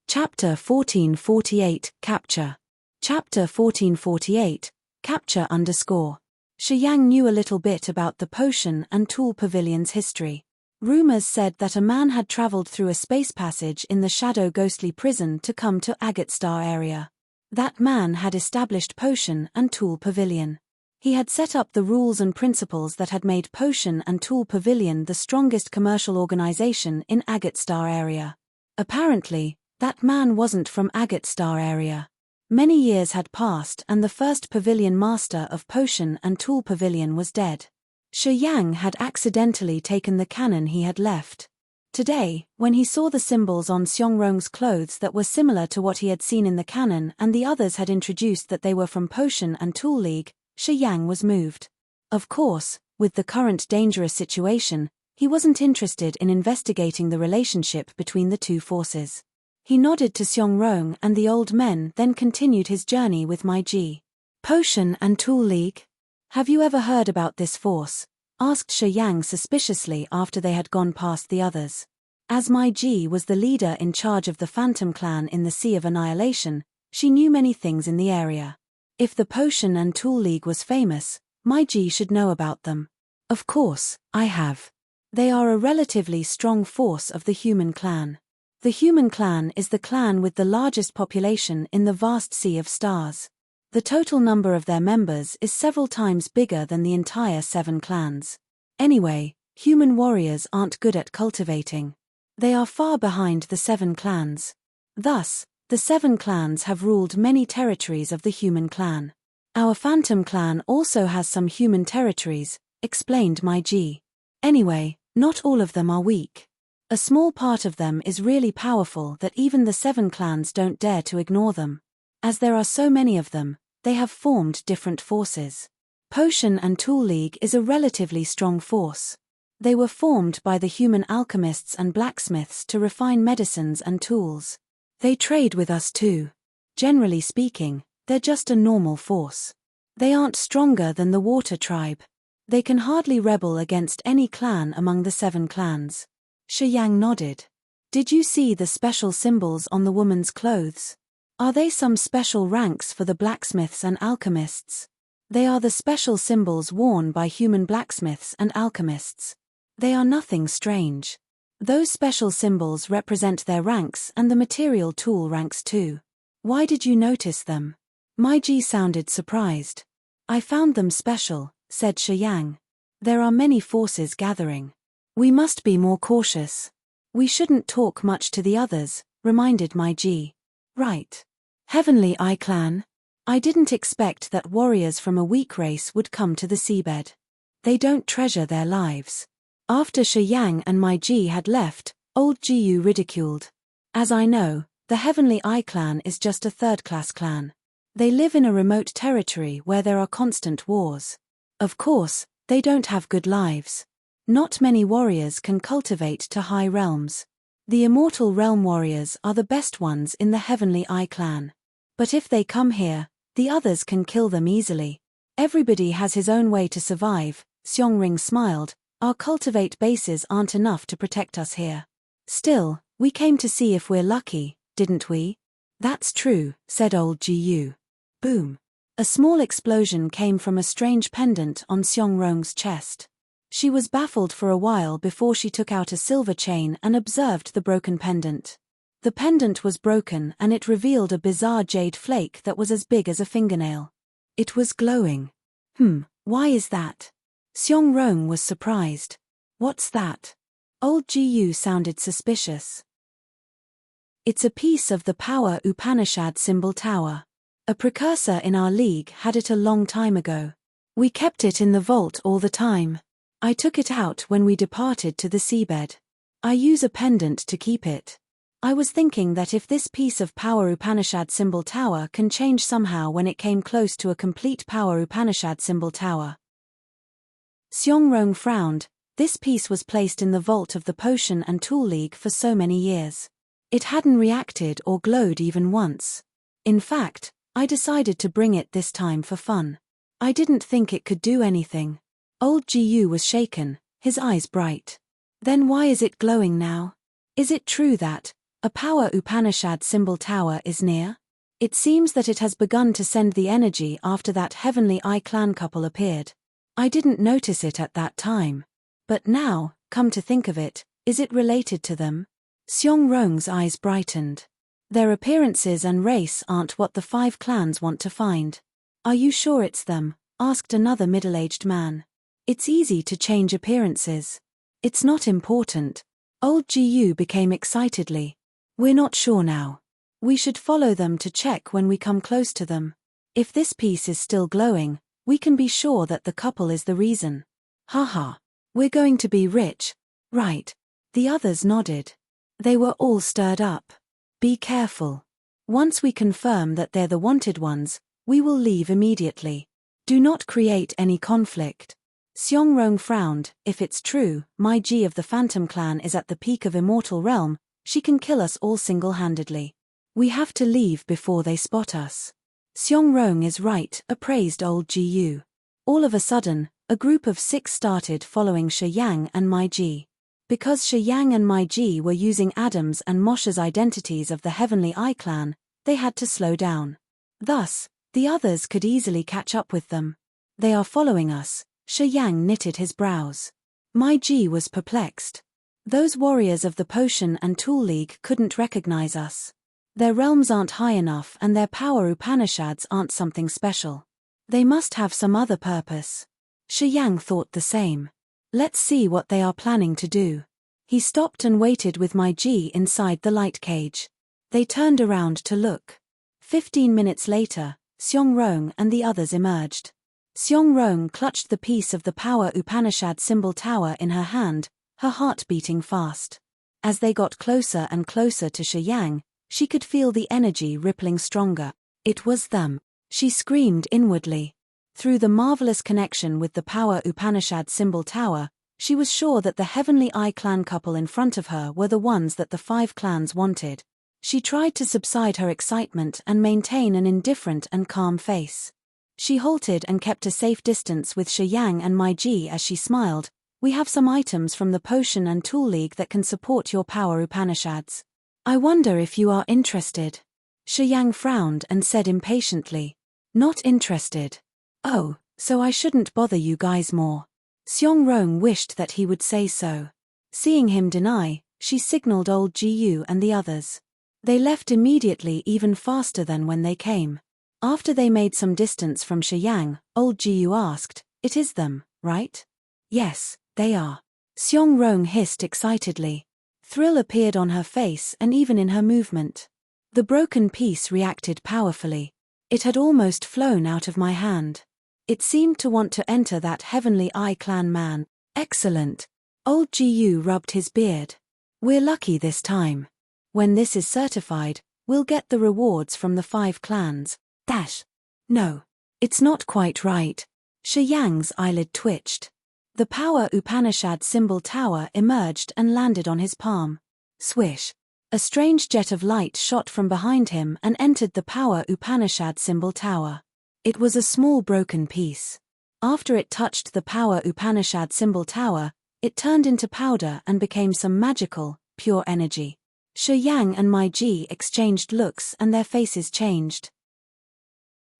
Chapter 1448, Capture. Chapter 1448, Capture _ Shi Yang knew a little bit about the Potion and Tool Pavilion's history. Rumors said that a man had traveled through a space passage in the shadow ghostly prison to come to Agate Star area. That man had established Potion and Tool Pavilion. He had set up the rules and principles that had made Potion and Tool Pavilion the strongest commercial organization in Agate Star area. Apparently, that man wasn't from Agate Star area. Many years had passed and the first pavilion master of Potion and Tool Pavilion was dead. Shi Yang had accidentally taken the canon he had left. Today, when he saw the symbols on Xiangrong's clothes that were similar to what he had seen in the canon and the others had introduced that they were from Potion and Tool League, Shi Yang was moved. Of course, with the current dangerous situation, he wasn't interested in investigating the relationship between the two forces. He nodded to Xiangrong and the old men, then continued his journey with Mai Ji. Potion and Tool League? Have you ever heard about this force? Asked Shi Yang suspiciously after they had gone past the others. As Mai Ji was the leader in charge of the Phantom Clan in the Sea of Annihilation, she knew many things in the area. If the Potion and Tool League was famous, Mai Ji should know about them. Of course, I have. They are a relatively strong force of the human clan. The human clan is the clan with the largest population in the vast sea of stars. The total number of their members is several times bigger than the entire 7 clans. Anyway, human warriors aren't good at cultivating. They are far behind the 7 clans. Thus, the 7 clans have ruled many territories of the human clan. Our Phantom Clan also has some human territories, explained Mai Ji. Anyway, not all of them are weak. A small part of them is really powerful that even the 7 clans don't dare to ignore them. As there are so many of them, they have formed different forces. Potion and Tool League is a relatively strong force. They were formed by the human alchemists and blacksmiths to refine medicines and tools. They trade with us too. Generally speaking, they're just a normal force. They aren't stronger than the Water Tribe. They can hardly rebel against any clan among the 7 clans. Shi Yang nodded. Did you see the special symbols on the woman's clothes? Are they some special ranks for the blacksmiths and alchemists? They are the special symbols worn by human blacksmiths and alchemists. They are nothing strange. Those special symbols represent their ranks and the material tool ranks too. Why did you notice them? Mai Ji sounded surprised. I found them special, said Shi Yang. There are many forces gathering. We must be more cautious. We shouldn't talk much to the others, reminded Mai Ji. Right. Heavenly Eye Clan? I didn't expect that warriors from a weak race would come to the seabed. They don't treasure their lives. After Shi Yang and Mai Ji had left, old Jiyu ridiculed. As I know, the Heavenly Eye Clan is just a third-class clan. They live in a remote territory where there are constant wars. Of course, they don't have good lives. Not many warriors can cultivate to high realms. The immortal realm warriors are the best ones in the Heavenly Eye Clan. But if they come here, the others can kill them easily. Everybody has his own way to survive, Xiongring smiled. Our cultivate bases aren't enough to protect us here. Still, we came to see if we're lucky, didn't we? That's true, said old Jiyu. Boom. A small explosion came from a strange pendant on Xiangrong's chest. She was baffled for a while before she took out a silver chain and observed the broken pendant. The pendant was broken and it revealed a bizarre jade flake that was as big as a fingernail. It was glowing. Why is that? Xiangrong was surprised. What's that? Old Jiyu sounded suspicious. It's a piece of the Power Upanishad symbol tower. A precursor in our league had it a long time ago. We kept it in the vault all the time. I took it out when we departed to the seabed. I use a pendant to keep it. I was thinking that if this piece of Power Upanishad symbol tower can change somehow when it came close to a complete Power Upanishad symbol tower. Xiangrong frowned. This piece was placed in the vault of the Potion and Tool League for so many years. It hadn't reacted or glowed even once. In fact, I decided to bring it this time for fun. I didn't think it could do anything. Old Gu was shaken, his eyes bright. Then why is it glowing now? Is it true that a power Upanishad symbol tower is near? It seems that it has begun to send the energy after that Heavenly Eye clan couple appeared. I didn't notice it at that time. But now, come to think of it, is it related to them? Seong Rong's eyes brightened. Their appearances and race aren't what the 5 clans want to find. Are you sure it's them? Asked another middle-aged man. It's easy to change appearances. It's not important. Old Gu became excitedly. We're not sure now. We should follow them to check when we come close to them. If this piece is still glowing, we can be sure that the couple is the reason. Haha. We're going to be rich. Right. The others nodded. They were all stirred up. Be careful. Once we confirm that they're the wanted ones, we will leave immediately. Do not create any conflict. Seong Rong frowned. If it's true, my G of the Phantom Clan is at the peak of Immortal Realm, she can kill us all single-handedly. We have to leave before they spot us. Seong Rong is right, appraised old Gu. All of a sudden, a group of 6 started following Shi Yang and Mai Ji. Because Shi Yang and Mai Ji were using Adam's and Moshe's identities of the Heavenly Eye clan, they had to slow down. Thus, the others could easily catch up with them. They are following us. Shi Yang knitted his brows. Mai Ji was perplexed. Those warriors of the Potion and Tool League couldn't recognize us. Their realms aren't high enough and their power Upanishads aren't something special. They must have some other purpose. Shi Yang thought the same. Let's see what they are planning to do. He stopped and waited with Mai Ji inside the light cage. They turned around to look. 15 minutes later, Seong Rong and the others emerged. Seong Rong clutched the piece of the power Upanishad symbol tower in her hand, her heart beating fast. As they got closer and closer to Shi Yang, she could feel the energy rippling stronger. It was them. She screamed inwardly. Through the marvelous connection with the power Upanishad symbol tower, she was sure that the Heavenly Eye clan couple in front of her were the ones that the 5 clans wanted. She tried to subside her excitement and maintain an indifferent and calm face. She halted and kept a safe distance with Shi Yang and Mai Ji as she smiled. We have some items from the Potion and Tool League that can support your power Upanishads. I wonder if you are interested. Shi Yang frowned and said impatiently. Not interested. Oh, so I shouldn't bother you guys more. Seong Rong wished that he would say so. Seeing him deny, she signaled old Gu and the others. They left immediately, even faster than when they came. After they made some distance from Shi Yang, old Gu asked, "It is them, right?" "Yes, they are." Seong Rong hissed excitedly. Thrill appeared on her face and even in her movement. The broken piece reacted powerfully. It had almost flown out of my hand. It seemed to want to enter that Heavenly Eye clan man. Excellent. Old Gu rubbed his beard. We're lucky this time. When this is certified, we'll get the rewards from the 5 clans. No. It's not quite right. Shi Yang's eyelid twitched. The power Upanishad symbol tower emerged and landed on his palm. Swish. A strange jet of light shot from behind him and entered the power Upanishad symbol tower. It was a small broken piece. After it touched the power Upanishad symbol tower, it turned into powder and became some magical, pure energy. Shi Yang and Mai Ji exchanged looks and their faces changed.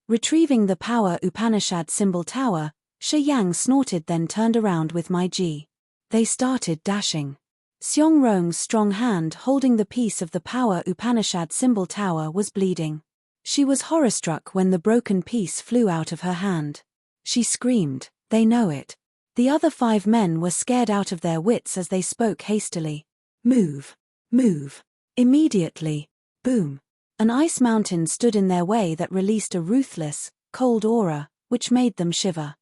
Retrieving the power Upanishad symbol tower, Shi Yang snorted, then turned around with Mai Ji. They started dashing. Seong Rong's strong hand holding the piece of the power Upanishad symbol tower was bleeding. She was horror-struck when the broken piece flew out of her hand. She screamed, "They know it." The other 5 men were scared out of their wits as they spoke hastily. Move. Move. Immediately. Boom. An ice mountain stood in their way that released a ruthless, cold aura, which made them shiver.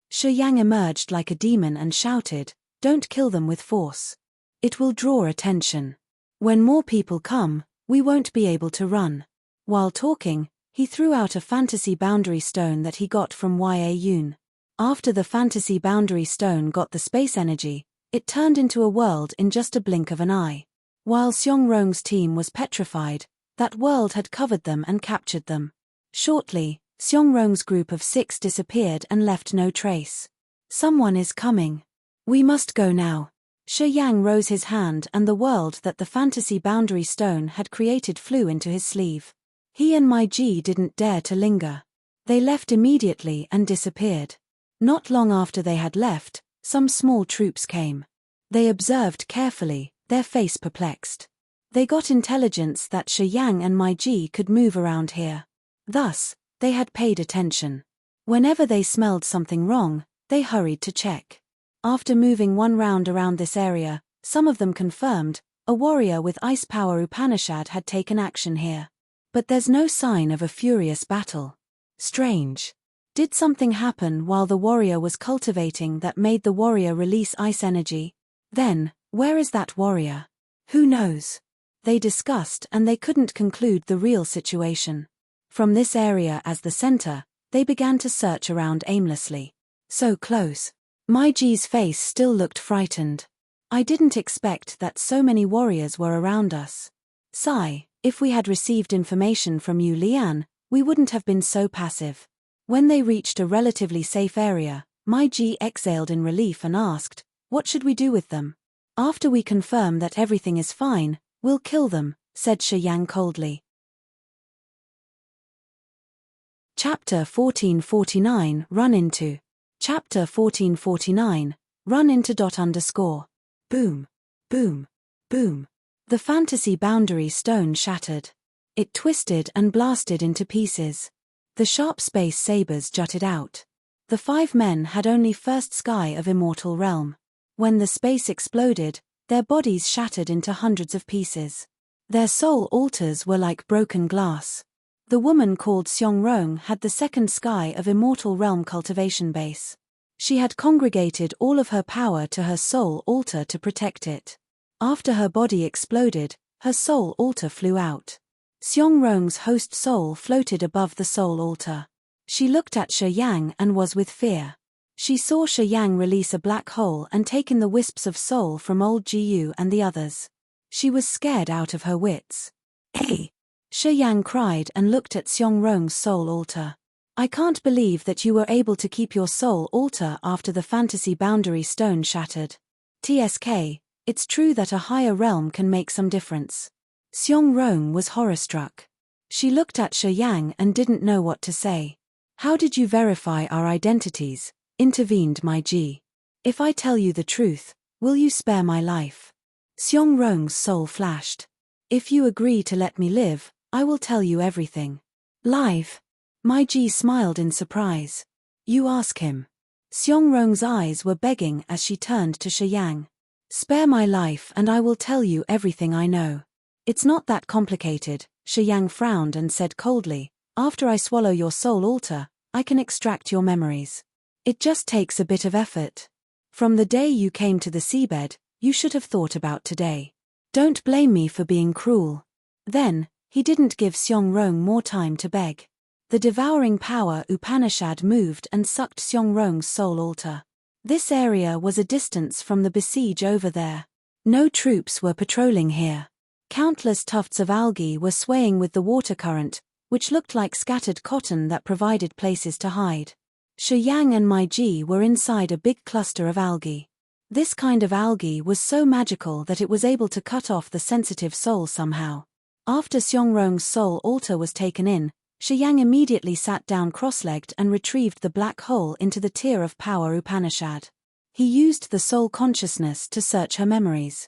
Shi Yang emerged like a demon and shouted, "Don't kill them with force. It will draw attention. When more people come, we won't be able to run." While talking, he threw out a fantasy boundary stone that he got from Ya Yun. After the fantasy boundary stone got the space energy, it turned into a world in just a blink of an eye. While Seongrong's team was petrified, that world had covered them and captured them. Shortly, Seongrong's group of 6 disappeared and left no trace. Someone is coming. We must go now. Shi Yang rose his hand and the world that the fantasy boundary stone had created flew into his sleeve. He and my Ji didn't dare to linger. They left immediately and disappeared. Not long after they had left, some small troops came. They observed carefully, their face perplexed. They got intelligence that Shi Yang and my Ji could move around here. Thus, they had paid attention. Whenever they smelled something wrong, they hurried to check. After moving one round around this area, some of them confirmed, a warrior with ice power Upanishad had taken action here. But there's no sign of a furious battle. Strange. Did something happen while the warrior was cultivating that made the warrior release ice energy? Then, where is that warrior? Who knows? They discussed and they couldn't conclude the real situation. From this area as the center, they began to search around aimlessly. So close. My Ji's face still looked frightened. I didn't expect that so many warriors were around us. Sigh, if we had received information from Yu Lian, we wouldn't have been so passive. When they reached a relatively safe area, my Ji exhaled in relief and asked, "What should we do with them?" "After we confirm that everything is fine, we'll kill them," said Shi Yang coldly. Chapter 1449 Run into. Chapter 1449 Run into. Boom. Boom. Boom. The fantasy boundary stone shattered. It twisted and blasted into pieces. The sharp space sabers jutted out. The 5 men had only first sky of immortal realm. When the space exploded, their bodies shattered into hundreds of pieces. Their soul altars were like broken glass. The woman called Seongrong had the second sky of immortal realm cultivation base. She had congregated all of her power to her soul altar to protect it. After her body exploded, her soul altar flew out. Seongrong's host soul floated above the soul altar. She looked at Shi Yang and was with fear. She saw Shi Yang release a black hole and take in the wisps of soul from old Jiu and the others. She was scared out of her wits. "Hey!" Shi Yang cried and looked at Seongrong's soul altar. "I can't believe that you were able to keep your soul altar after the fantasy boundary stone shattered. TSK, it's true that a higher realm can make some difference." Seongrong was horror-struck. She looked at Shi Yang and didn't know what to say. "How did you verify our identities?" intervened my Ji. "If I tell you the truth, will you spare my life?" Seongrong's soul flashed. "If you agree to let me live, I will tell you everything." "Live?" My Ji smiled in surprise. "You ask him." Seongrong's eyes were begging as she turned to Shi Yang. "Spare my life and I will tell you everything I know." "It's not that complicated," Shi Yang frowned and said coldly. "After I swallow your soul altar, I can extract your memories. It just takes a bit of effort. From the day you came to the seabed, you should have thought about today. Don't blame me for being cruel." Then, he didn't give Seongrong more time to beg. The devouring power Upanishad moved and sucked Seongrong's soul altar. This area was a distance from the besiege over there. No troops were patrolling here. Countless tufts of algae were swaying with the water current, which looked like scattered cotton that provided places to hide. Shi Yang and my Ji were inside a big cluster of algae. This kind of algae was so magical that it was able to cut off the sensitive soul somehow. After Seongrong's soul altar was taken in, Shi Yang immediately sat down cross-legged and retrieved the black hole into the tier of power Upanishad. He used the soul consciousness to search her memories.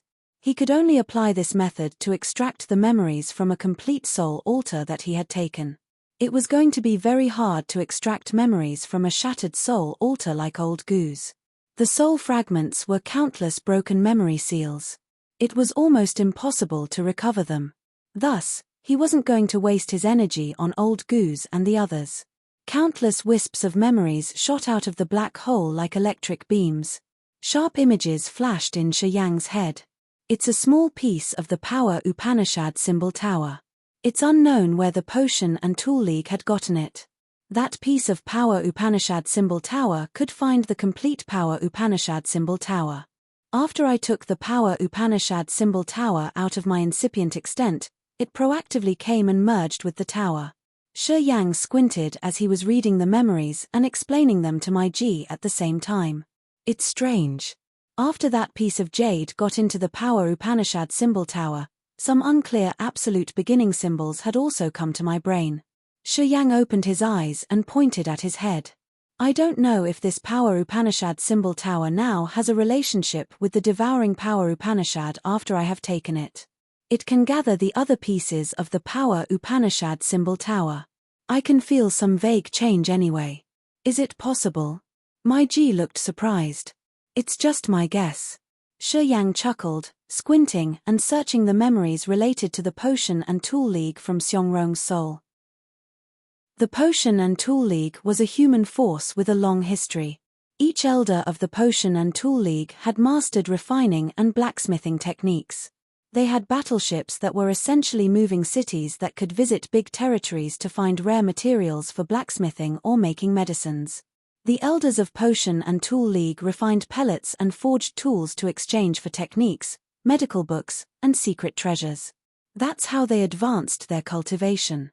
He could only apply this method to extract the memories from a complete soul altar that he had taken. It was going to be very hard to extract memories from a shattered soul altar like old Goose. The soul fragments were countless broken memory seals. It was almost impossible to recover them. Thus, he wasn't going to waste his energy on old Goose and the others. Countless wisps of memories shot out of the black hole like electric beams. Sharp images flashed in Shi Yang's head. It's a small piece of the power Upanishad symbol tower. It's unknown where the potion and tool league had gotten it. That piece of Power Upanishad symbol tower could find the complete Power Upanishad symbol tower. After I took the Power Upanishad symbol tower out of my incipient extent, it proactively came and merged with the tower. Shi Yang squinted as he was reading the memories and explaining them to my Ji at the same time. It's strange. After that piece of jade got into the Power Upanishad symbol tower, some unclear absolute beginning symbols had also come to my brain. Shi Yang opened his eyes and pointed at his head. I don't know if this Power Upanishad symbol tower now has a relationship with the devouring Power Upanishad after I have taken it. It can gather the other pieces of the Power Upanishad symbol tower. I can feel some vague change anyway. Is it possible? My Ji looked surprised. It's just my guess. Shi Yang chuckled, squinting and searching the memories related to the Potion and Tool League from Xiangrong's soul. The Potion and Tool League was a human force with a long history. Each elder of the Potion and Tool League had mastered refining and blacksmithing techniques. They had battleships that were essentially moving cities that could visit big territories to find rare materials for blacksmithing or making medicines. The elders of Potion and Tool League refined pellets and forged tools to exchange for techniques, medical books, and secret treasures. That's how they advanced their cultivation.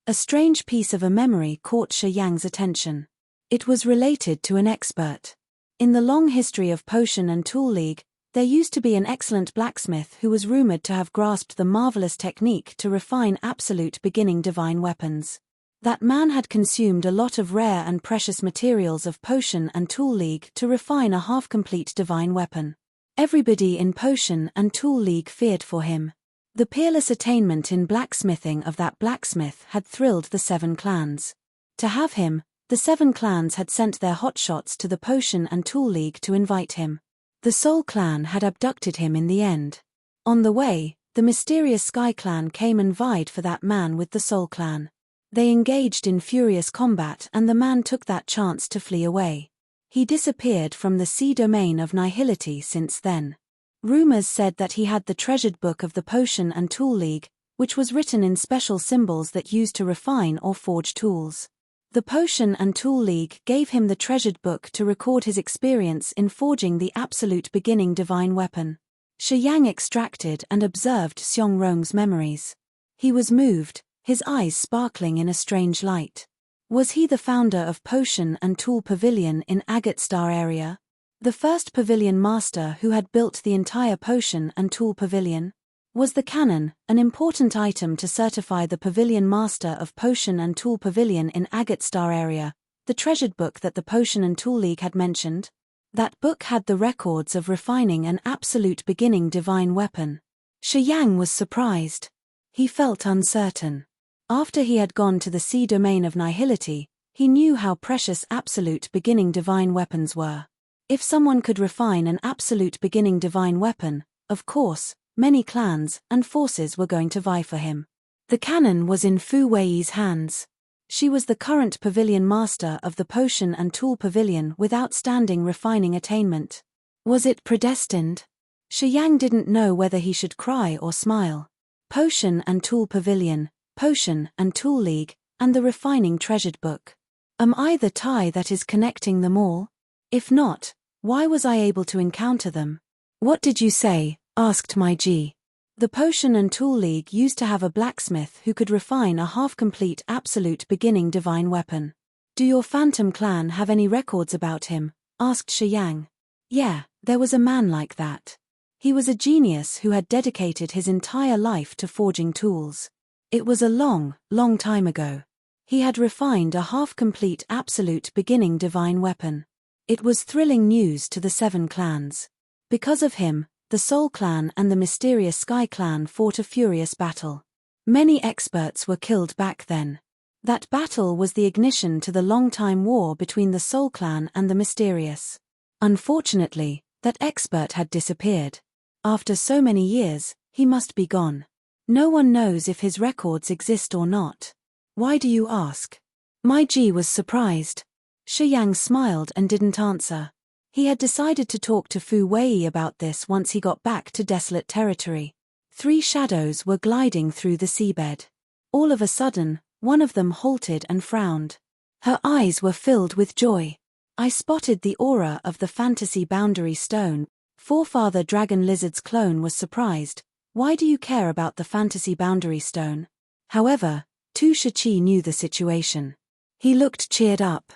A strange piece of a memory caught Shi Yang's attention. It was related to an expert. In the long history of Potion and Tool League, there used to be an excellent blacksmith who was rumored to have grasped the marvelous technique to refine absolute beginning divine weapons. That man had consumed a lot of rare and precious materials of Potion and Tool League to refine a half-complete divine weapon. Everybody in Potion and Tool League feared for him. The peerless attainment in blacksmithing of that blacksmith had thrilled the 7 clans. To have him, the 7 clans had sent their hotshots to the Potion and Tool League to invite him. The Soul Clan had abducted him in the end. On the way, the mysterious Sky Clan came and vied for that man with the Soul Clan. They engaged in furious combat and the man took that chance to flee away. He disappeared from the sea domain of nihility since then. Rumors said that he had the treasured book of the Potion and Tool League, which was written in special symbols that used to refine or forge tools. The Potion and Tool League gave him the treasured book to record his experience in forging the absolute beginning divine weapon. Shi Yang extracted and observed Xiangrong's memories. He was moved, his eyes sparkling in a strange light. Was he the founder of Potion and Tool Pavilion in Agate Star area? The first pavilion master who had built the entire Potion and Tool Pavilion? Was the cannon, an important item to certify the pavilion master of Potion and Tool Pavilion in Agate Star area, the treasured book that the Potion and Tool League had mentioned? That book had the records of refining an absolute beginning divine weapon. Shi Yang was surprised. He felt uncertain. After he had gone to the sea domain of nihility, he knew how precious absolute beginning divine weapons were. If someone could refine an absolute beginning divine weapon, of course, many clans and forces were going to vie for him. The cannon was in Fu Wei's hands. She was the current pavilion master of the Potion and Tool Pavilion with outstanding refining attainment. Was it predestined? Shi Yang didn't know whether he should cry or smile. Potion and Tool Pavilion, Potion and Tool League, and the refining treasured book. Am I the tie that is connecting them all? If not, why was I able to encounter them? What did you say? Asked my Ji. The Potion and Tool League used to have a blacksmith who could refine a half-complete absolute beginning divine weapon. Do your Phantom clan have any records about him? Asked Shi Yang. Yeah, there was a man like that. He was a genius who had dedicated his entire life to forging tools. It was a long, long time ago. He had refined a half-complete absolute beginning divine weapon. It was thrilling news to the 7 clans. Because of him, the Soul Clan and the mysterious Sky Clan fought a furious battle. Many experts were killed back then. That battle was the ignition to the long-time war between the Soul Clan and the mysterious. Unfortunately, that expert had disappeared. After so many years, he must be gone. No one knows if his records exist or not. Why do you ask? My Ji was surprised. Shi Yang smiled and didn't answer. He had decided to talk to Fu Wei about this once he got back to desolate territory. 3 shadows were gliding through the seabed. All of a sudden, One of them halted and frowned. Her eyes were filled with joy. I spotted the aura of the fantasy boundary stone. Forefather Dragon Lizard's clone was surprised. Why do you care about the fantasy boundary stone? However, Tu Shiqi knew the situation. He looked cheered up.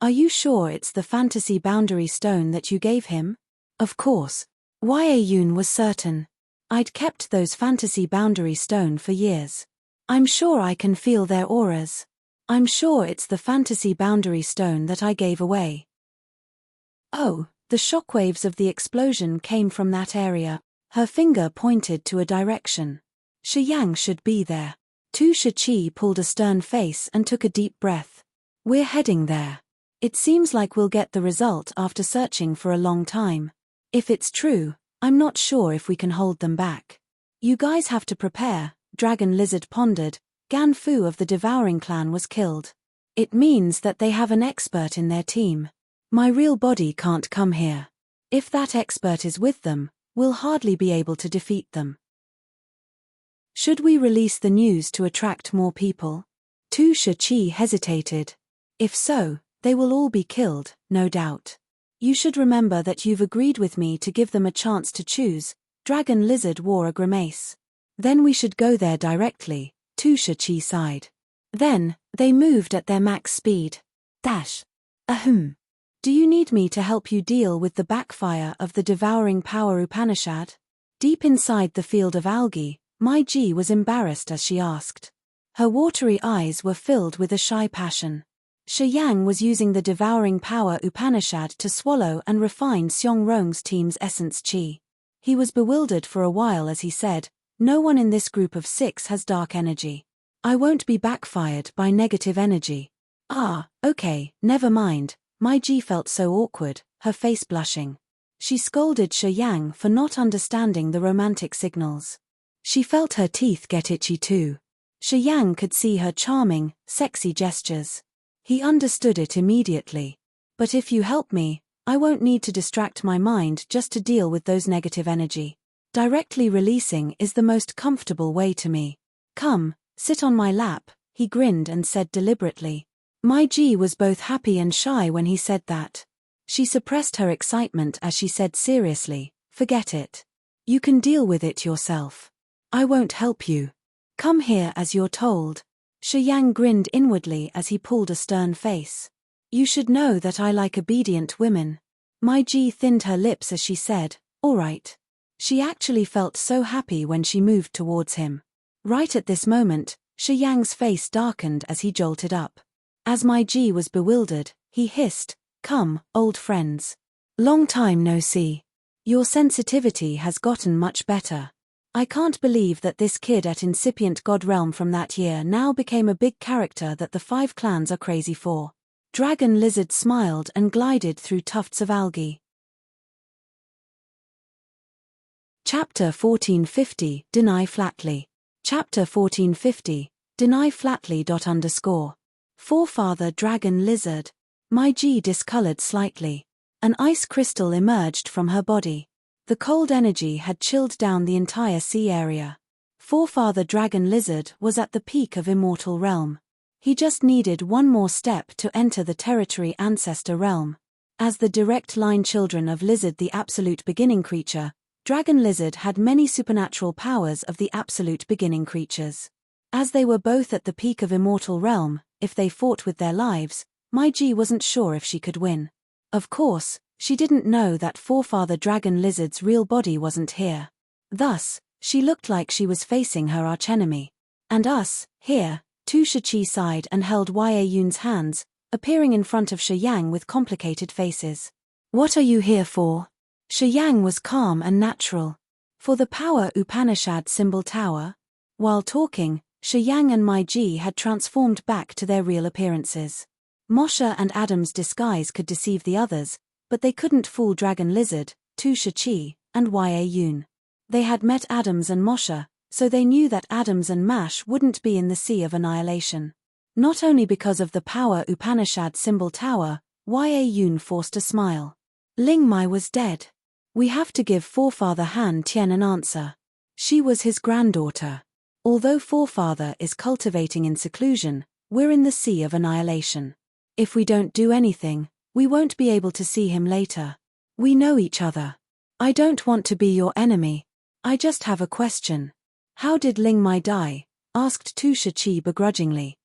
Are you sure it's the fantasy boundary stone that you gave him? Of course. Yun was certain. I'd kept those fantasy boundary stone for years. I'm sure I can feel their auras. I'm sure it's the fantasy boundary stone that I gave away. Oh, the shockwaves of the explosion came from that area. Her finger pointed to a direction. Shi Yang should be there. Tu Shiqi pulled a stern face and took a deep breath. We're heading there. It seems like we'll get the result after searching for a long time. If it's true, I'm not sure if we can hold them back. You guys have to prepare, Dragon Lizard pondered. Gan Fu of the Devouring Clan was killed. It means that they have an expert in their team. My real body can't come here. If that expert is with them, we'll hardly be able to defeat them. Should we release the news to attract more people? Tu Shiqi hesitated. If so, they will all be killed, no doubt. You should remember that you've agreed with me to give them a chance to choose. Dragon Lizard wore a grimace. Then we should go there directly, Tu Shiqi sighed. Then, they moved at their max speed. Dash. Ahem. Do you need me to help you deal with the backfire of the devouring power Upanishad? Deep inside the field of algae, Mai Ji was embarrassed as she asked. Her watery eyes were filled with a shy passion. Shi Yang was using the devouring power Upanishad to swallow and refine Xiong Rong's team's essence chi. He was bewildered for a while as he said, no one in this group of 6 has dark energy. I won't be backfired by negative energy. Ah, okay, never mind. Mai Ji felt so awkward, her face blushing. She scolded Shi Yang for not understanding the romantic signals. She felt her teeth get itchy too. Shi Yang could see her charming, sexy gestures. He understood it immediately. But if you help me, I won't need to distract my mind just to deal with those negative energy. Directly releasing is the most comfortable way to me. Come, sit on my lap, he grinned and said deliberately. Mai Ji was both happy and shy when he said that. She suppressed her excitement as she said seriously, forget it. You can deal with it yourself. I won't help you. Come here as you're told. Shi Yang grinned inwardly as he pulled a stern face. You should know that I like obedient women. Mai Ji thinned her lips as she said, all right. She actually felt so happy when she moved towards him. Right at this moment, Shi Yang's face darkened as he jolted up. As Mai Ji was bewildered, he hissed, come, old friends. Long time no see. Your sensitivity has gotten much better. I can't believe that this kid at Incipient God Realm from that year now became a big character that the 5 clans are crazy for. Dragon Lizard smiled and glided through tufts of algae. Chapter 1450, Deny Flatly. Chapter 1450, Deny Flatly. Forefather Dragon Lizard. Mai Ji discolored slightly. An ice crystal emerged from her body. The cold energy had chilled down the entire sea area. Forefather Dragon Lizard was at the peak of Immortal Realm. He just needed one more step to enter the territory Ancestor Realm. As the direct line children of Lizard, the absolute beginning creature, Dragon Lizard had many supernatural powers of the absolute beginning creatures. As they were both at the peak of Immortal Realm, if they fought with their lives, Mai Ji wasn't sure if she could win. Of course, she didn't know that Forefather Dragon Lizard's real body wasn't here. Thus, she looked like she was facing her archenemy. And us, here, Tu Shiqi sighed and held Yun's hands, appearing in front of Shi Yang with complicated faces. What are you here for? Shi Yang was calm and natural. For the power Upanishad symbol tower? While talking, Shi Yang and Mai Ji had transformed back to their real appearances. Moshe and Adam's disguise could deceive the others, but they couldn't fool Dragon Lizard, Tu Shiqi, and Yun. They had met Adams and Moshe, so they knew that Adams and Mash wouldn't be in the Sea of Annihilation. Not only because of the power Upanishad symbol tower, Yun forced a smile. Ling Mai was dead. We have to give Forefather Han Tian an answer. She was his granddaughter. Although Forefather is cultivating in seclusion, we're in the sea of annihilation. If we don't do anything, we won't be able to see him later. We know each other. I don't want to be your enemy. I just have a question. How did Ling Mai die? Asked Tu Shiqi begrudgingly.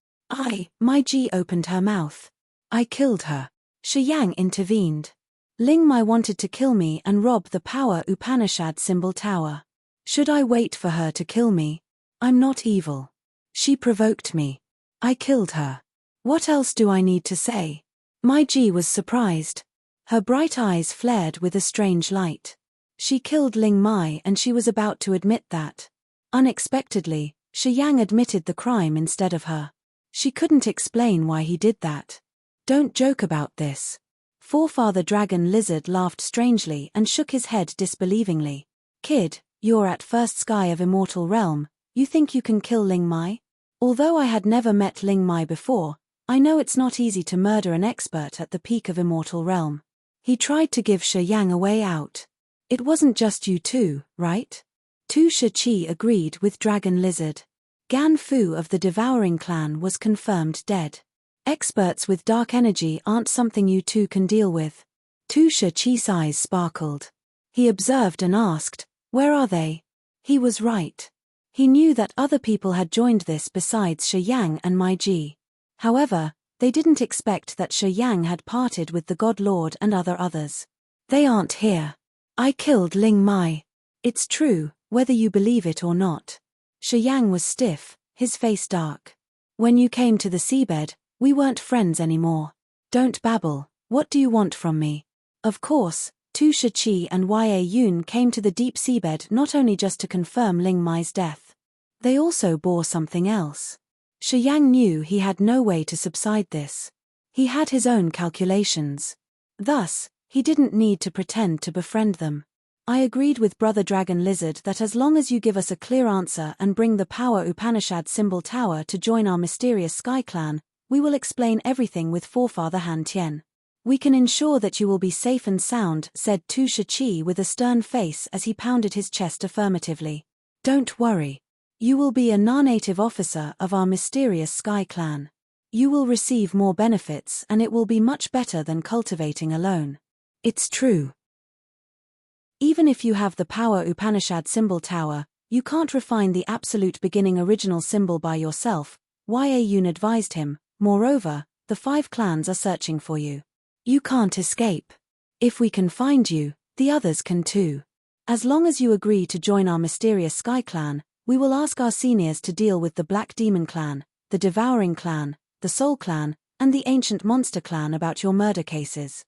My Ji opened her mouth. I killed her. Shi Yang intervened. Ling Mai wanted to kill me and rob the power Upanishad symbol tower. Should I wait for her to kill me? I'm not evil. She provoked me. I killed her. What else do I need to say? My Ji was surprised. Her bright eyes flared with a strange light. She killed Ling Mai and she was about to admit that. Unexpectedly, Shi Yang admitted the crime instead of her. She couldn't explain why he did that. Don't joke about this. Forefather Dragon Lizard laughed strangely and shook his head disbelievingly. Kid, you're at first sky of Immortal Realm, you think you can kill Ling Mai? Although I had never met Ling Mai before, I know it's not easy to murder an expert at the peak of Immortal Realm. He tried to give Shi Yang a way out. It wasn't just you two, right? Tu Shiqi agreed with Dragon Lizard. Gan Fu of the Devouring Clan was confirmed dead. Experts with dark energy aren't something you two can deal with. Tu Shiqi's eyes sparkled. He observed and asked, where are they? He was right. He knew that other people had joined this besides Shi Yang and Mai Ji. However, they didn't expect that Shi Yang had parted with the God Lord and others. They aren't here. I killed Ling Mai. It's true, whether you believe it or not. Shi Yang was stiff, his face dark. When you came to the seabed, we weren't friends anymore. Don't babble, what do you want from me? Of course, Tu Shiqi and Yun came to the deep seabed not only just to confirm Ling Mai's death. They also bore something else. Shi Yang knew he had no way to subside this. He had his own calculations. Thus, he didn't need to pretend to befriend them. I agreed with Brother Dragon Lizard that as long as you give us a clear answer and bring the power Upanishad symbol tower to join our mysterious Sky Clan, we will explain everything with Forefather Han Tien. We can ensure that you will be safe and sound, said Tu Shiqi with a stern face as he pounded his chest affirmatively. Don't worry. You will be a non-native officer of our mysterious Sky Clan. You will receive more benefits and it will be much better than cultivating alone. It's true. Even if you have the power Upanishad symbol tower, you can't refine the absolute beginning original symbol by yourself, Yun advised him. Moreover, the 5 clans are searching for you. You can't escape. If we can find you, the others can too. As long as you agree to join our mysterious Sky Clan, we will ask our seniors to deal with the Black Demon Clan, the Devouring Clan, the Soul Clan, and the Ancient Monster Clan about your murder cases.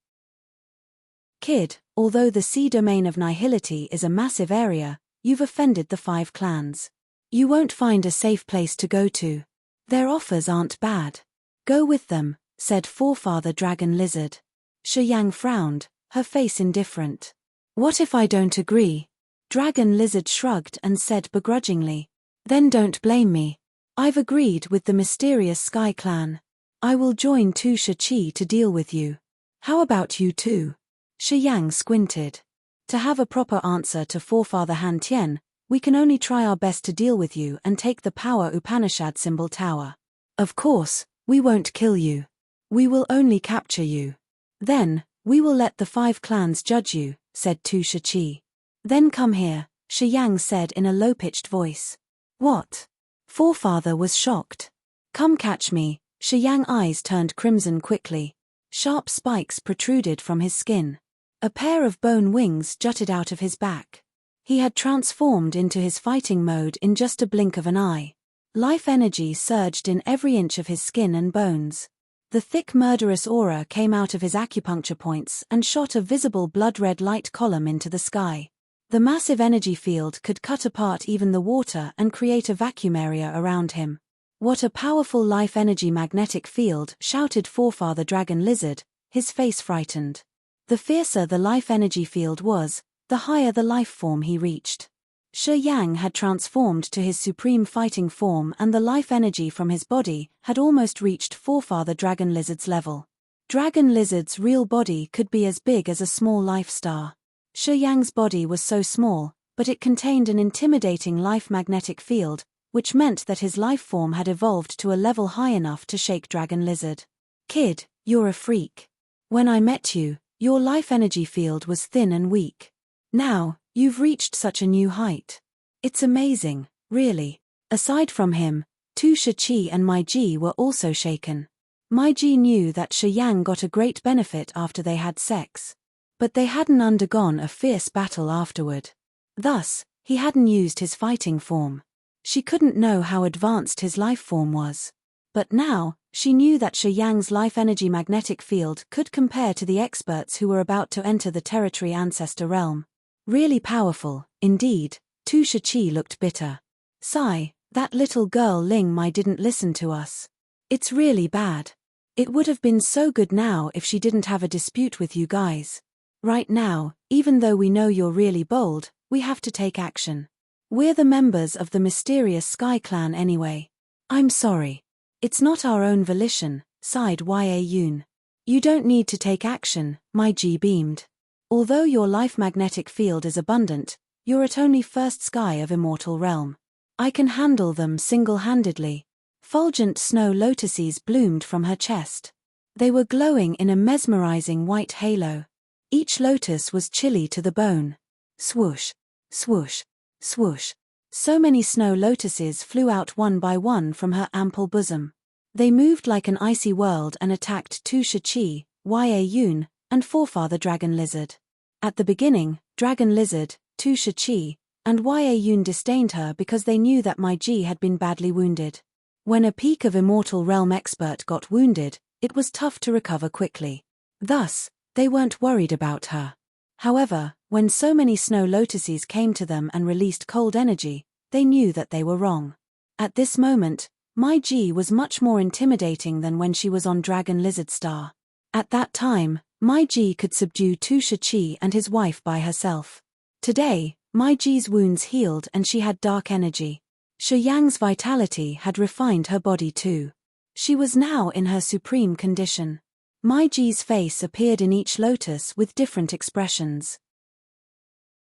Kid, although the sea domain of Nihility is a massive area, you've offended the 5 clans. You won't find a safe place to go to. Their offers aren't bad. Go with them, said Forefather Dragon Lizard. Shi Yang frowned, her face indifferent. What if I don't agree? Dragon Lizard shrugged and said begrudgingly. Then don't blame me. I've agreed with the mysterious Sky Clan. I will join Tu Shiqi to deal with you. How about you two? Shi Yang squinted. To have a proper answer to Forefather Han Tien, we can only try our best to deal with you and take the power Upanishad symbol tower. Of course, we won't kill you. We will only capture you. Then, we will let the 5 clans judge you, said Tu Shiqi. Then come here, Shi Yang said in a low-pitched voice. What? Forefather was shocked. Come catch me, Shi Yang eyes turned crimson quickly. Sharp spikes protruded from his skin. A pair of bone wings jutted out of his back. He had transformed into his fighting mode in just a blink of an eye. Life energy surged in every inch of his skin and bones. The thick murderous aura came out of his acupuncture points and shot a visible blood-red light column into the sky. The massive energy field could cut apart even the water and create a vacuum area around him. What a powerful life energy magnetic field, shouted Forefather Dragon Lizard, his face frightened. The fiercer the life energy field was, the higher the life form he reached. Shi Yang had transformed to his supreme fighting form and the life energy from his body had almost reached Forefather Dragon Lizard's level. Dragon Lizard's real body could be as big as a small life star. Shi Yang's body was so small, but it contained an intimidating life magnetic field, which meant that his life form had evolved to a level high enough to shake Dragon Lizard. Kid, you're a freak. When I met you, your life energy field was thin and weak. Now, you've reached such a new height. It's amazing, really. Aside from him, Tu Shi and Mai Ji were also shaken. Mai Ji knew that Shi Yang got a great benefit after they had sex. But they hadn't undergone a fierce battle afterward. Thus, he hadn't used his fighting form. She couldn't know how advanced his life form was. But now, she knew that Shi Yang's life energy magnetic field could compare to the experts who were about to enter the territory ancestor realm. Really powerful, indeed. Tu Shi looked bitter. Sigh, that little girl Ling Mai didn't listen to us. It's really bad. It would have been so good now if she didn't have a dispute with you guys. Right now, even though we know you're really bold, we have to take action. We're the members of the mysterious Sky Clan anyway. I'm sorry. It's not our own volition, sighed Yun. You don't need to take action, Mai Ji beamed. Although your life magnetic field is abundant, you're at only first sky of immortal realm. I can handle them single-handedly. Fulgent snow lotuses bloomed from her chest. They were glowing in a mesmerizing white halo. Each lotus was chilly to the bone. Swoosh, swoosh, swoosh. So many snow lotuses flew out one by one from her ample bosom. They moved like an icy world and attacked Tu Shi, Yun, and Forefather Dragon Lizard. At the beginning, Dragon Lizard, Tu Shi, and Yun disdained her because they knew that Mai Ji had been badly wounded. When a peak of Immortal Realm expert got wounded, it was tough to recover quickly. Thus, they weren't worried about her. However, when so many snow lotuses came to them and released cold energy, they knew that they were wrong. At this moment, Mai Ji was much more intimidating than when she was on Dragon Lizard Star. At that time, Mai Ji could subdue Tu Shi and his wife by herself. Today, Mai Ji's wounds healed and she had dark energy. Shi Yang's vitality had refined her body too. She was now in her supreme condition. Mai Ji's face appeared in each lotus with different expressions.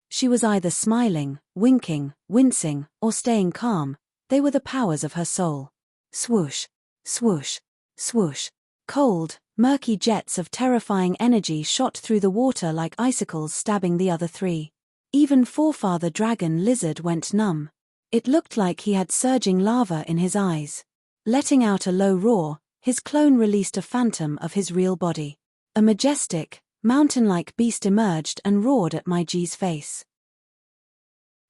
She was either smiling, winking, wincing, or staying calm. They were the powers of her soul. Swoosh, swoosh, swoosh. Cold, murky jets of terrifying energy shot through the water like icicles stabbing the other three. Even Forefather Dragon Lizard went numb. It looked like he had surging lava in his eyes. Letting out a low roar, his clone released a phantom of his real body. A majestic, mountain-like beast emerged and roared at Mai Ji's face.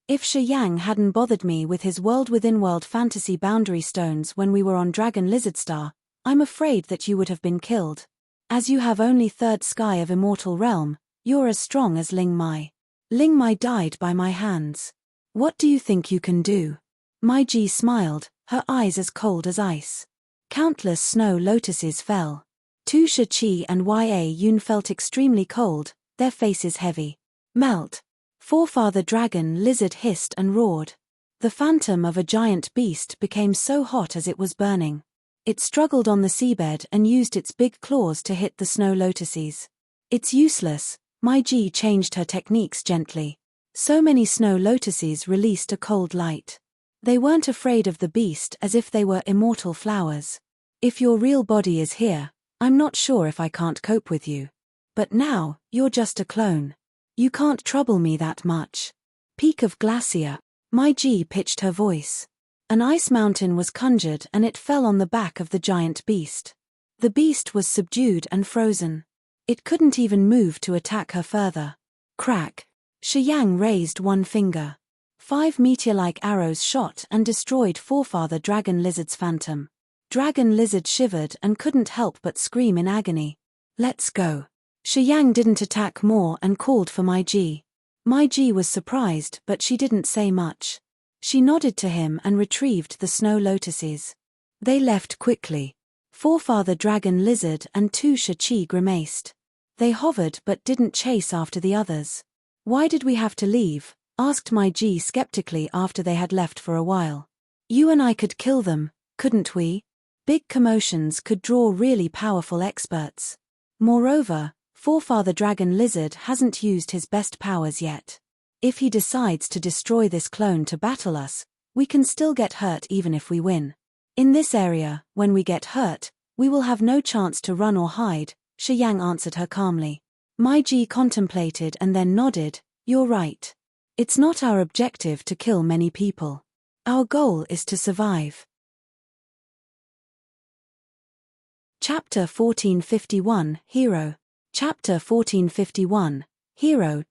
If Shi Yang hadn't bothered me with his world-within-world fantasy boundary stones when we were on Dragon Lizard Star, I'm afraid that you would have been killed. As you have only third sky of Immortal Realm, you're as strong as Ling Mai. Ling Mai died by my hands. What do you think you can do? Mai Ji smiled, her eyes as cold as ice. Countless snow lotuses fell. Tu Shi and Yun felt extremely cold, their faces heavy. Melt. Forefather Dragon Lizard hissed and roared. The phantom of a giant beast became so hot as it was burning. It struggled on the seabed and used its big claws to hit the snow lotuses. It's useless, Mai Ji changed her techniques gently. So many snow lotuses released a cold light. They weren't afraid of the beast as if they were immortal flowers. If your real body is here, I'm not sure if I can't cope with you. But now, you're just a clone. You can't trouble me that much. Peak of Glacier. Mai Ji pitched her voice. An ice mountain was conjured and it fell on the back of the giant beast. The beast was subdued and frozen. It couldn't even move to attack her further. Crack. Shi Yang raised one finger. 5 meteor-like arrows shot and destroyed Forefather Dragon Lizard's phantom. Dragon Lizard shivered and couldn't help but scream in agony. Let's go. Shi Yang didn't attack more and called for Mai Ji. Mai Ji was surprised but she didn't say much. She nodded to him and retrieved the snow lotuses. They left quickly. Forefather Dragon Lizard and Tu Shi grimaced. They hovered but didn't chase after the others. Why did we have to leave? Asked Mai Ji skeptically after they had left for a while. You and I could kill them, couldn't we? Big commotions could draw really powerful experts. Moreover, Forefather Dragon Lizard hasn't used his best powers yet. If he decides to destroy this clone to battle us, We can still get hurt even if we win. In this area, when we get hurt, we will have no chance to run or hide, Shi Yang answered her calmly. Mai Ji contemplated and then nodded. You're right. It's not our objective to kill many people. Our goal is to survive. Chapter 1451, Hero. Chapter 1451, Hero.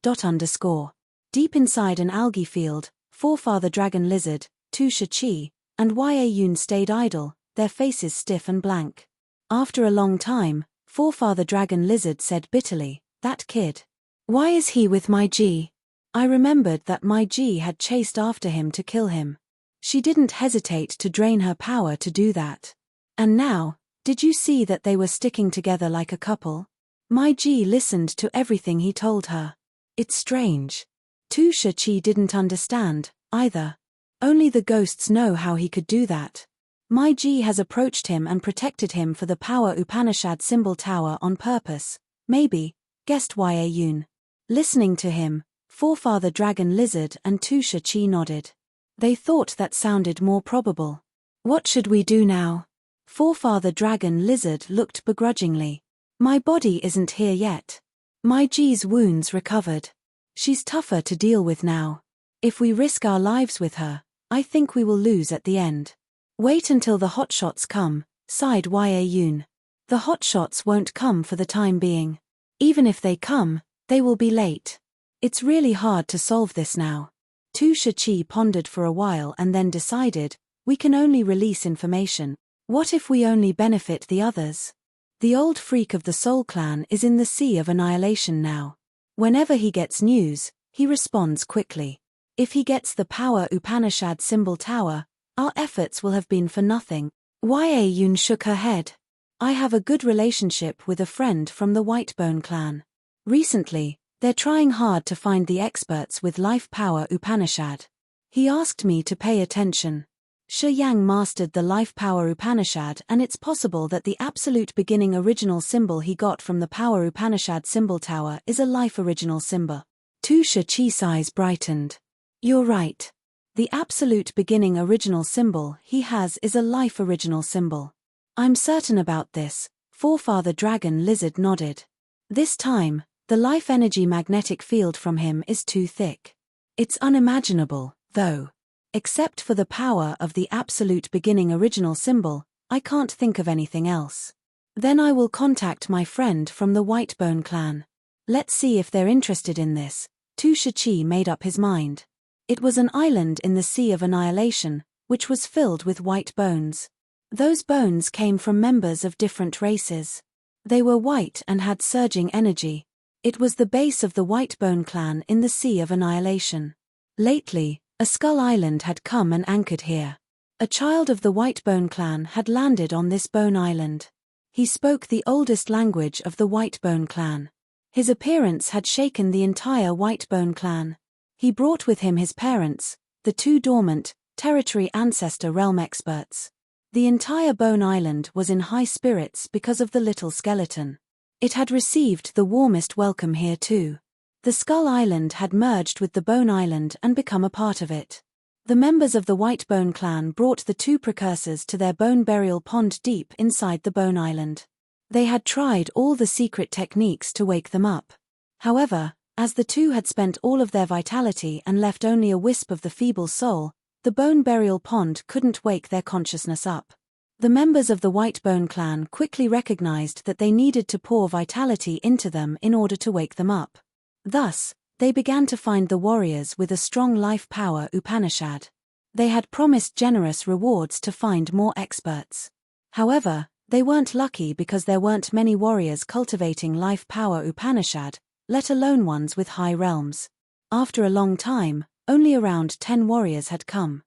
Deep inside an algae field, Forefather Dragon Lizard, Tu Shi, and Ya stayed idle, their faces stiff and blank. After a long time, Forefather Dragon Lizard said bitterly, That kid. Why is he with Mai Ji? I remembered that Mai Ji had chased after him to kill him. She didn't hesitate to drain her power to do that. And now, did you see that they were sticking together like a couple? Mai Ji listened to everything he told her. It's strange. Tu Shi didn't understand, either. Only the ghosts know how he could do that. Mai Ji has approached him and protected him for the Power Upanishad symbol tower on purpose, maybe, guessed Ya. Listening to him, Forefather Dragon Lizard and Tu Shi nodded. They thought that sounded more probable. What should we do now? Forefather Dragon Lizard looked begrudgingly. My body isn't here yet. Mai Ji's wounds recovered. She's tougher to deal with now. If we risk our lives with her, I think we will lose at the end. Wait until the hotshots come, sighed Ya. The hotshots won't come for the time being. Even if they come, they will be late. It's really hard to solve this now. Tu Shi pondered for a while and then decided, we can only release information. What if we only benefit the others? The old freak of the Soul Clan is in the Sea of Annihilation now. Whenever he gets news, he responds quickly. If he gets the Power Upanishad symbol tower, our efforts will have been for nothing. Ya shook her head. I have a good relationship with a friend from the Whitebone clan. Recently, they're trying hard to find the experts with Life Power Upanishad. He asked me to pay attention. Shi Yang mastered the Life Power Upanishad, and it's possible that the absolute beginning original symbol he got from the Power Upanishad symbol tower is a life original symbol. Tu Shi's eyes brightened. You're right. The absolute beginning original symbol he has is a life original symbol. I'm certain about this, Forefather Dragon Lizard nodded. This time, the life energy magnetic field from him is too thick. It's unimaginable, though. Except for the power of the absolute beginning original symbol, I can't think of anything else. Then I will contact my friend from the Whitebone clan. Let's see if they're interested in this. Tu Shi made up his mind. It was an island in the Sea of Annihilation, which was filled with white bones. Those bones came from members of different races. They were white and had surging energy. It was the base of the Whitebone clan in the Sea of Annihilation. Lately, a Skull Island had come and anchored here. A child of the Whitebone clan had landed on this bone island. He spoke the oldest language of the Whitebone clan. His appearance had shaken the entire Whitebone clan. He brought with him his parents, the two dormant, territory ancestor realm experts. The entire Bone Island was in high spirits because of the little skeleton. It had received the warmest welcome here too. The Skull Island had merged with the Bone Island and become a part of it. The members of the Whitebone clan brought the two precursors to their bone burial pond deep inside the Bone Island. They had tried all the secret techniques to wake them up. However, as the two had spent all of their vitality and left only a wisp of the feeble soul, the bone burial pond couldn't wake their consciousness up. The members of the Whitebone clan quickly recognized that they needed to pour vitality into them in order to wake them up. Thus, they began to find the warriors with a strong life power Upanishad. They had promised generous rewards to find more experts. However, they weren't lucky because there weren't many warriors cultivating life power Upanishad, let alone ones with high realms. After a long time, only around 10 warriors had come.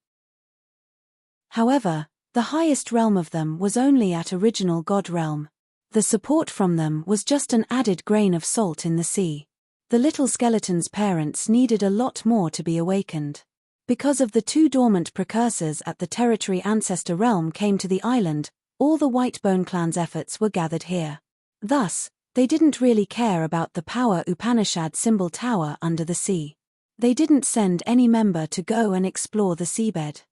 However, the highest realm of them was only at original God realm. The support from them was just an added grain of salt in the sea. The little skeleton's parents needed a lot more to be awakened. Because of the two dormant precursors at the territory ancestor realm came to the island, all the Whitebone clan's efforts were gathered here. Thus, they didn't really care about the Power Upanishad symbol tower under the sea. They didn't send any member to go and explore the seabed.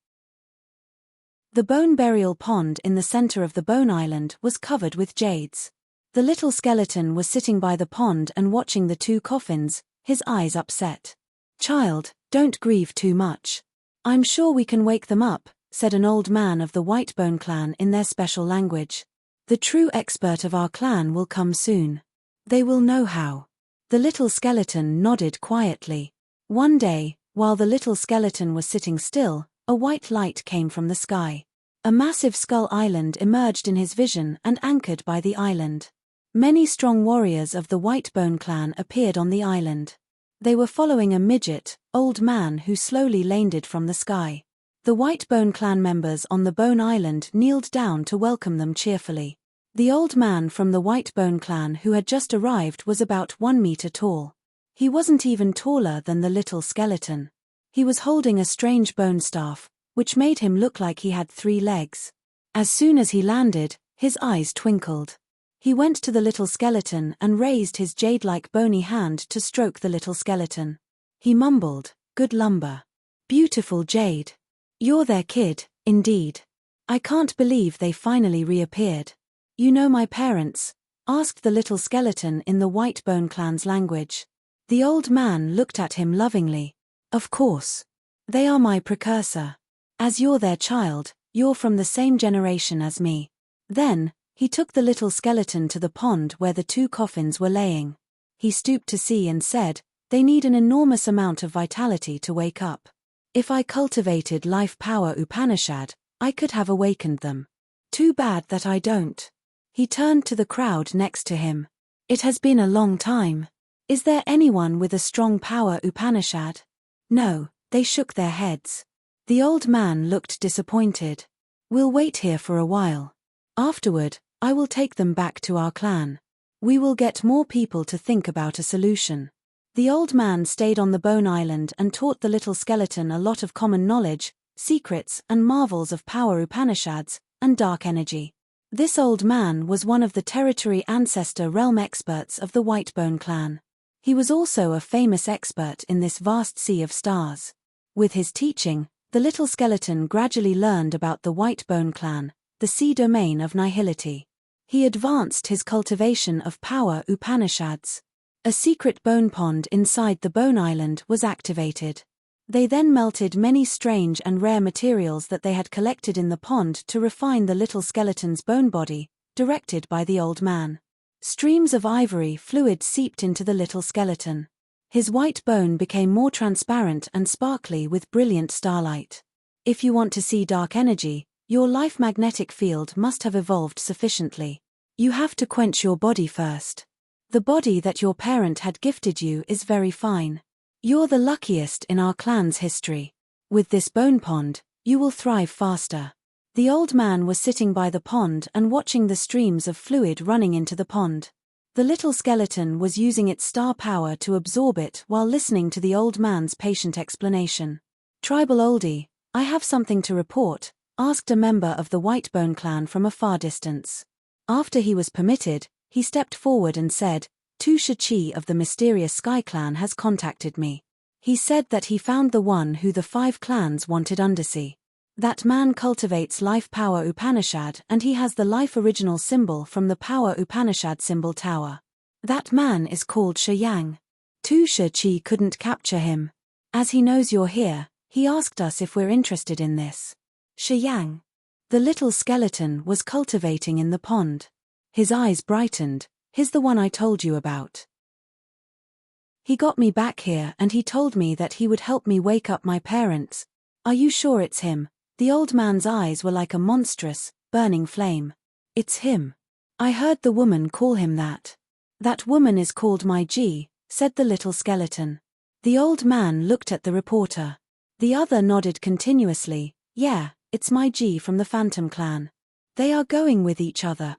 The bone burial pond in the center of the bone island was covered with jades. The little skeleton was sitting by the pond and watching the two coffins, his eyes upset. "Child, don't grieve too much. I'm sure we can wake them up," said an old man of the Whitebone clan in their special language. "The true expert of our clan will come soon. They will know how." The little skeleton nodded quietly. One day, while the little skeleton was sitting still, a white light came from the sky. A massive skull island emerged in his vision and anchored by the island. Many strong warriors of the Whitebone clan appeared on the island. They were following a midget, old man who slowly landed from the sky. The Whitebone clan members on the Bone Island kneeled down to welcome them cheerfully. The old man from the Whitebone clan who had just arrived was about 1 meter tall. He wasn't even taller than the little skeleton. He was holding a strange bone staff, which made him look like he had 3 legs. As soon as he landed, his eyes twinkled. He went to the little skeleton and raised his jade-like bony hand to stroke the little skeleton. He mumbled, "Good lumber. Beautiful jade. You're their kid, indeed. I can't believe they finally reappeared." "You know my parents?" asked the little skeleton in the Whitebone clan's language. The old man looked at him lovingly. "Of course. They are my precursor. As you're their child, you're from the same generation as me." Then, he took the little skeleton to the pond where the 2 coffins were laying. He stooped to see and said, "They need an enormous amount of vitality to wake up. If I cultivated life power Upanishad, I could have awakened them. Too bad that I don't." He turned to the crowd next to him. "It has been a long time. Is there anyone with a strong power Upanishad?" No, they shook their heads. The old man looked disappointed. "We'll wait here for a while. Afterward, I will take them back to our clan. We will get more people to think about a solution." The old man stayed on the Bone Island and taught the little skeleton a lot of common knowledge, secrets and marvels of power Upanishads, and dark energy. This old man was one of the territory ancestor realm experts of the Whitebone clan. He was also a famous expert in this vast sea of stars. With his teaching, the little skeleton gradually learned about the Whitebone clan, the sea domain of nihility. He advanced his cultivation of power Upanishads. A secret bone pond inside the Bone Island was activated. They then melted many strange and rare materials that they had collected in the pond to refine the little skeleton's bone body, directed by the old man. Streams of ivory fluid seeped into the little skeleton. His white bone became more transparent and sparkly with brilliant starlight. If you want to see dark energy, your life magnetic field must have evolved sufficiently. You have to quench your body first. The body that your parent had gifted you is very fine. You're the luckiest in our clan's history. With this bone pond, you will thrive faster. The old man was sitting by the pond and watching the streams of fluid running into the pond. The little skeleton was using its star power to absorb it while listening to the old man's patient explanation. "Tribal oldie, I have something to report," asked a member of the Whitebone clan from a far distance. After he was permitted, he stepped forward and said, "Tusha Chi of the mysterious Sky Clan has contacted me. He said that he found the one who the 5 clans wanted undersea. That man cultivates life power Upanishad and he has the life original symbol from the power Upanishad symbol tower. That man is called Shayang. Tusha Chi couldn't capture him. As he knows you're here, he asked us if we're interested in this." Shayang. The little skeleton was cultivating in the pond. His eyes brightened. "He's the one I told you about. He got me back here and he told me that he would help me wake up my parents." "Are you sure it's him?" The old man's eyes were like a monstrous, burning flame. "It's him. I heard the woman call him that." "That woman is called my G," said the little skeleton. The old man looked at the reporter. The other nodded continuously. "Yeah, it's my G from the Phantom clan. They are going with each other.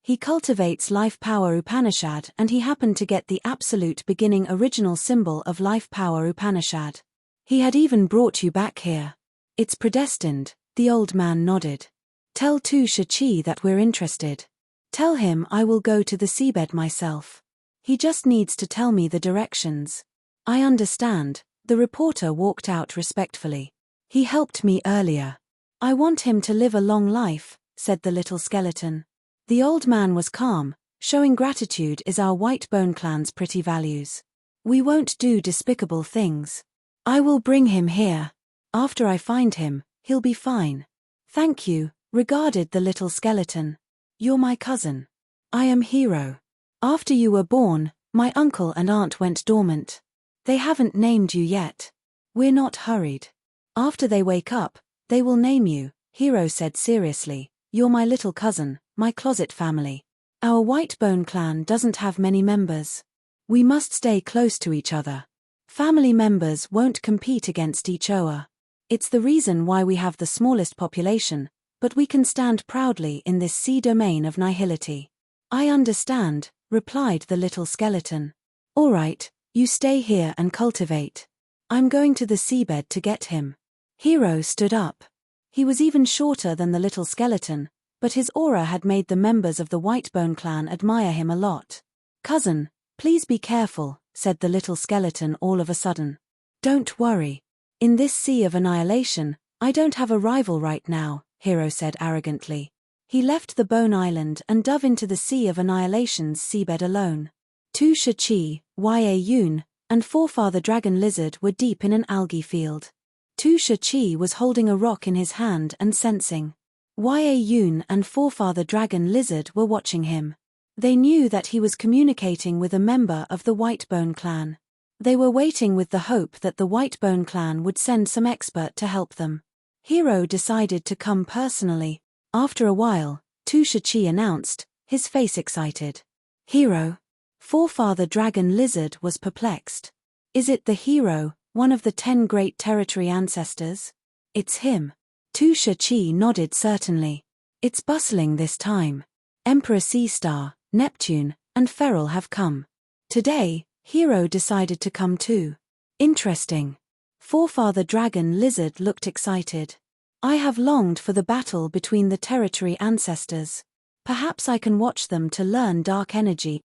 He cultivates life power Upanishad and he happened to get the absolute beginning original symbol of life power Upanishad. He had even brought you back here. It's predestined." The old man nodded. "Tell Tusha Chi that we're interested. Tell him I will go to the seabed myself. He just needs to tell me the directions." "I understand." The reporter walked out respectfully. "He helped me earlier. I want him to live a long life, said the little skeleton. The old man was calm. Showing gratitude is our White Bone clan's pretty values. We won't do despicable things. I will bring him here. After I find him, he'll be fine. Thank you, regarded the little skeleton. You're my cousin. I am Hero. After you were born, my uncle and aunt went dormant. They haven't named you yet. We're not hurried. After they wake up, they will name you, Hero said seriously. You're my little cousin, my closet family. Our White Bone clan doesn't have many members. We must stay close to each other. Family members won't compete against each other. It's the reason why we have the smallest population, but we can stand proudly in this sea domain of nihility. I understand, replied the little skeleton. All right, you stay here and cultivate. I'm going to the seabed to get him. Hero stood up. He was even shorter than the little skeleton, but his aura had made the members of the White Bone clan admire him a lot. Cousin, please be careful, said the little skeleton all of a sudden. Don't worry. In this sea of annihilation, I don't have a rival right now, Hero said arrogantly. He left the Bone Island and dove into the Sea of Annihilation's seabed alone. Tu Shi, Ya and Forefather Dragon Lizard were deep in an algae field. Tu Shi was holding a rock in his hand and sensing. Ya and Forefather Dragon Lizard were watching him. They knew that he was communicating with a member of the White Bone clan. They were waiting with the hope that the White Bone clan would send some expert to help them. Hero decided to come personally. After a while, Tu Shi announced, his face excited. Hero. Forefather Dragon Lizard was perplexed. Is it the Hero, one of the 10 great territory ancestors? It's him. Tu Shi nodded certainly. It's bustling this time. Emperor Sea Star, Neptune, and Feral have come. Today, Hero decided to come too. Interesting. Forefather Dragon Lizard looked excited. I have longed for the battle between the territory ancestors. Perhaps I can watch them to learn dark energy.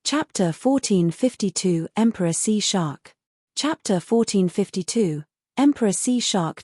Chapter 1452 Emperor Sea Shark. Chapter 1452 Emperor Sea Shark.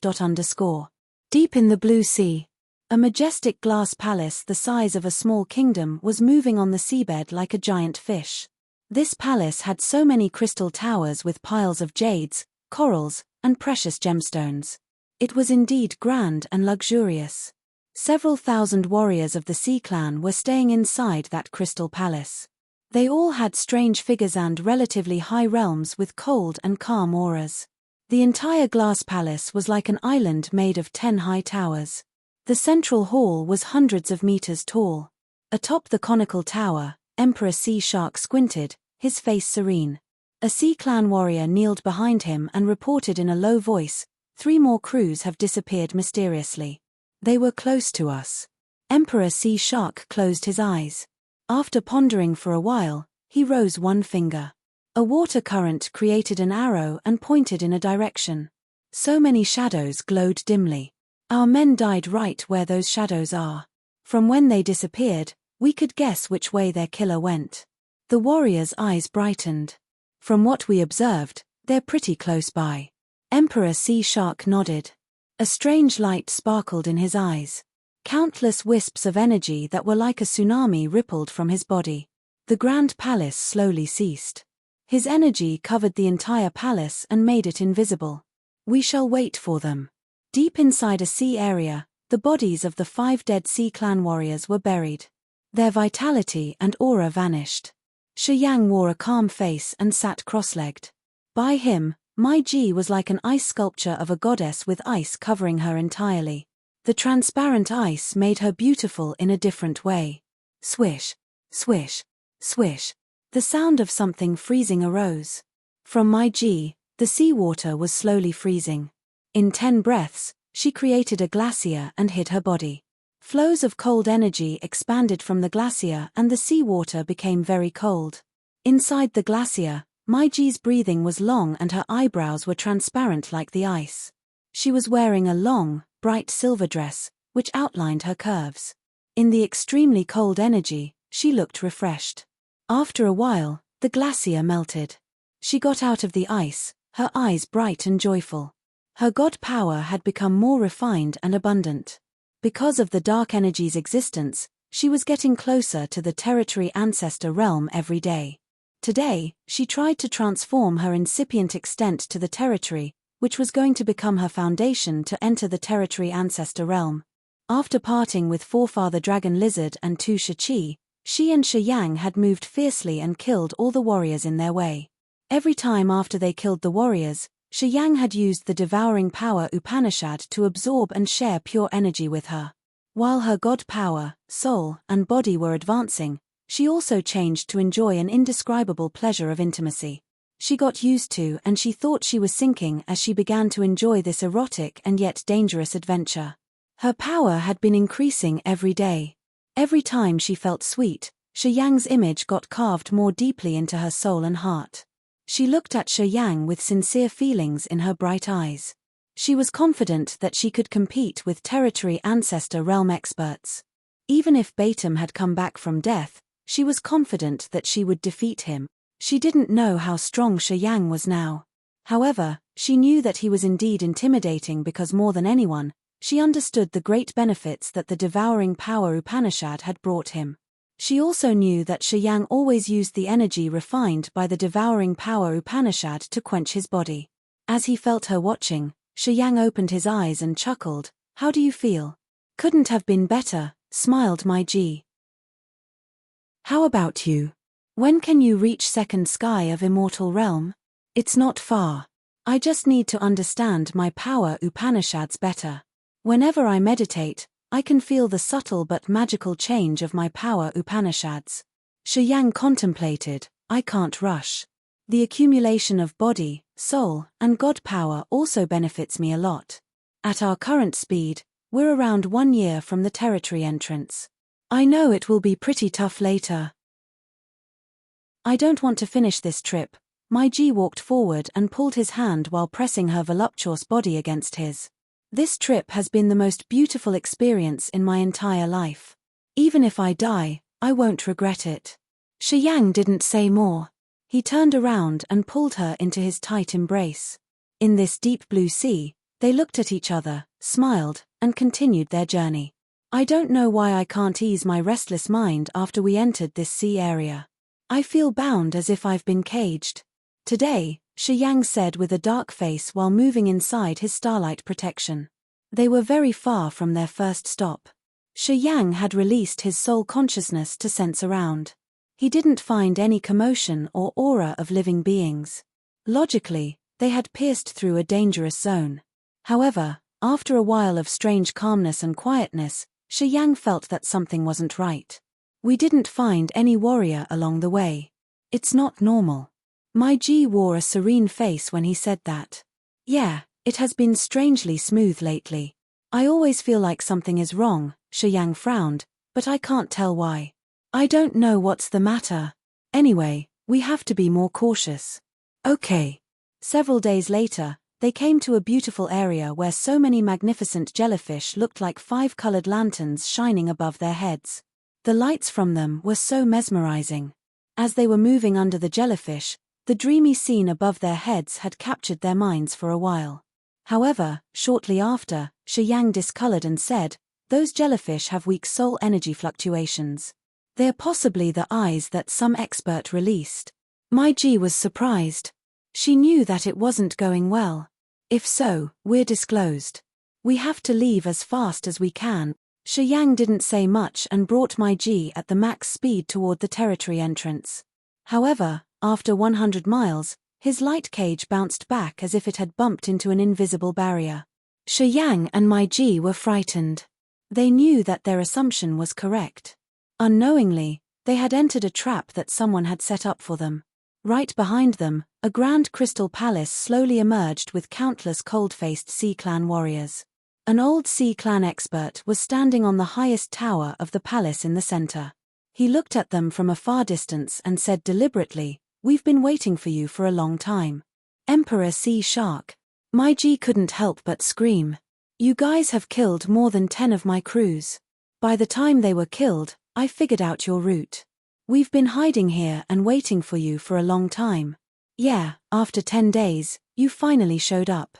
Deep in the blue sea, a majestic glass palace the size of a small kingdom was moving on the seabed like a giant fish. This palace had so many crystal towers with piles of jades, corals, and precious gemstones. It was indeed grand and luxurious. Several thousand warriors of the Sea Clan were staying inside that crystal palace. They all had strange figures and relatively high realms with cold and calm auras. The entire glass palace was like an island made of 10 high towers. The central hall was hundreds of meters tall. Atop the conical tower, Emperor Sea Shark squinted, his face serene. A Sea Clan warrior kneeled behind him and reported in a low voice, 3 more crews have disappeared mysteriously. They were close to us. Emperor Sea Shark closed his eyes. After pondering for a while, he rose one finger. A water current created an arrow and pointed in a direction. So many shadows glowed dimly. Our men died right where those shadows are. From when they disappeared, we could guess which way their killer went. The warrior's eyes brightened. From what we observed, they're pretty close by. Emperor Sea Shark nodded. A strange light sparkled in his eyes. Countless wisps of energy that were like a tsunami rippled from his body. The grand palace slowly ceased. His energy covered the entire palace and made it invisible. We shall wait for them. Deep inside a sea area, the bodies of the 5 dead Sea Clan warriors were buried. Their vitality and aura vanished. Shi Yang wore a calm face and sat cross-legged. By him, Mai Ji was like an ice sculpture of a goddess with ice covering her entirely. The transparent ice made her beautiful in a different way. Swish, swish, swish. The sound of something freezing arose. From Mai Ji, the seawater was slowly freezing. In 10 breaths, she created a glacier and hid her body. Flows of cold energy expanded from the glacier and the seawater became very cold. Inside the glacier, Mai Ji's breathing was long and her eyebrows were transparent like the ice. She was wearing a long, bright silver dress, which outlined her curves. In the extremely cold energy, she looked refreshed. After a while, the glacier melted. She got out of the ice, her eyes bright and joyful. Her god power had become more refined and abundant. Because of the dark energy's existence, she was getting closer to the territory ancestor realm every day. Today, she tried to transform her incipient extent to the territory, which was going to become her foundation to enter the territory ancestor realm. After parting with forefather Dragon Lizard and Tu Shiqi, she and Shi Yang had moved fiercely and killed all the warriors in their way. Every time after they killed the warriors, Shi Yang had used the devouring power Upanishad to absorb and share pure energy with her. While her god power, soul, and body were advancing, she also changed to enjoy an indescribable pleasure of intimacy. She got used to and she thought she was sinking as she began to enjoy this erotic and yet dangerous adventure. Her power had been increasing every day. Every time she felt sweet, Shi Yang's image got carved more deeply into her soul and heart. She looked at Shi Yang with sincere feelings in her bright eyes. She was confident that she could compete with territory ancestor realm experts. Even if Batum had come back from death, she was confident that she would defeat him. She didn't know how strong Shi Yang was now. However, she knew that he was indeed intimidating because more than anyone, she understood the great benefits that the devouring power Upanishad had brought him. She also knew that Shi Yang always used the energy refined by the devouring power Upanishad to quench his body. As he felt her watching, Shi Yang opened his eyes and chuckled. "How do you feel?" "Couldn't have been better," smiled my G. "How about you? When can you reach second sky of immortal realm?" "It's not far. I just need to understand my power Upanishads better. Whenever I meditate, I can feel the subtle but magical change of my power Upanishads." Shi Yang contemplated. "I can't rush. The accumulation of body, soul, and god power also benefits me a lot. At our current speed, we're around 1 year from the territory entrance. I know it will be pretty tough later. I don't want to finish this trip." My G walked forward and pulled his hand while pressing her voluptuous body against his. "This trip has been the most beautiful experience in my entire life. Even if I die, I won't regret it." Shi Yang didn't say more. He turned around and pulled her into his tight embrace. In this deep blue sea, they looked at each other, smiled, and continued their journey. "I don't know why I can't ease my restless mind after we entered this sea area. I feel bound as if I've been caged." "Today," Shi Yang said with a dark face while moving inside his starlight protection. They were very far from their first stop. Shi Yang had released his soul consciousness to sense around. He didn't find any commotion or aura of living beings. Logically, they had pierced through a dangerous zone. However, after a while of strange calmness and quietness, Shi Yang felt that something wasn't right. "We didn't find any warrior along the way. It's not normal." My G wore a serene face when he said that. "Yeah, it has been strangely smooth lately. I always feel like something is wrong," Shi Yang frowned, "but I can't tell why. I don't know what's the matter. Anyway, we have to be more cautious." "Okay." Several days later, they came to a beautiful area where so many magnificent jellyfish looked like 5-colored lanterns shining above their heads. The lights from them were so mesmerizing. As they were moving under the jellyfish, the dreamy scene above their heads had captured their minds for a while. However, shortly after, Shi Yang discolored and said, "Those jellyfish have weak soul energy fluctuations. They're possibly the eyes that some expert released." My G was surprised. She knew that it wasn't going well. "If so, we're disclosed. We have to leave as fast as we can." Shi Yang didn't say much and brought my G at the max speed toward the territory entrance. However, after 100 miles, his light cage bounced back as if it had bumped into an invisible barrier. Shi Yang and my G were frightened. They knew that their assumption was correct. Unknowingly, they had entered a trap that someone had set up for them. Right behind them, a grand crystal palace slowly emerged with countless cold-faced Sea Clan warriors. An old Sea Clan expert was standing on the highest tower of the palace in the center. He looked at them from a far distance and said deliberately, "We've been waiting for you for a long time." "Emperor Sea Shark." My G couldn't help but scream. "You guys have killed more than 10 of my crews. By the time they were killed, I figured out your route. We've been hiding here and waiting for you for a long time. Yeah, after 10 days, you finally showed up.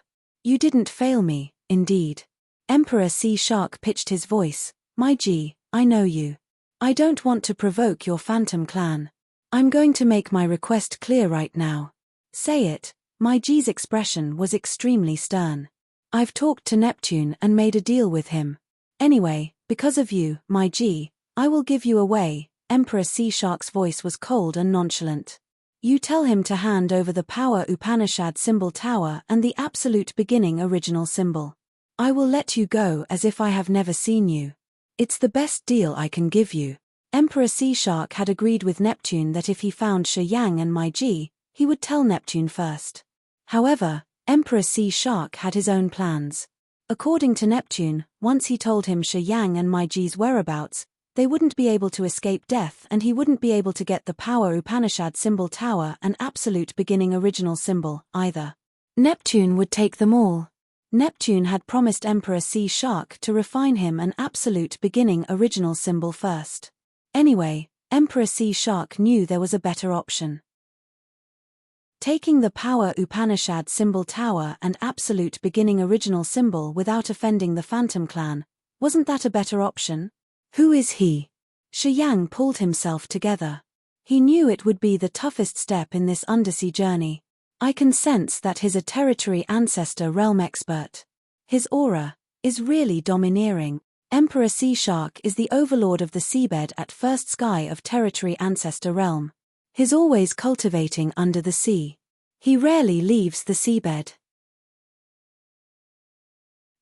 You didn't fail me, indeed. Emperor Sea Shark pitched his voice. My G, I know you. I don't want to provoke your phantom clan. I'm going to make my request clear right now. Say it. My G's expression was extremely stern. I've talked to Neptune and made a deal with him. Anyway, because of you, my G, I will give you away. Emperor Sea Shark's voice was cold and nonchalant. You tell him to hand over the Power Upanishad symbol tower and the absolute beginning original symbol. I will let you go as if I have never seen you. It's the best deal I can give you. Emperor Sea Shark had agreed with Neptune that if he found Shi Yang and my G, he would tell Neptune first. However, Emperor Sea Shark had his own plans. According to Neptune, once he told him Shi Yang and my G's whereabouts, they wouldn't be able to escape death and he wouldn't be able to get the Power Upanishad symbol tower and absolute beginning original symbol, either. Neptune would take them all. Neptune had promised Emperor Sea Shark to refine him an absolute beginning original symbol first. Anyway, Emperor Sea Shark knew there was a better option. Taking the Power Upanishad symbol tower and absolute beginning original symbol without offending the Phantom Clan, wasn't that a better option? Who is he? Shi Yang pulled himself together. He knew it would be the toughest step in this undersea journey. I can sense that he's a territory ancestor realm expert. His aura is really domineering. Emperor Sea Shark is the overlord of the seabed at first sky of territory ancestor realm. He's always cultivating under the sea. He rarely leaves the seabed.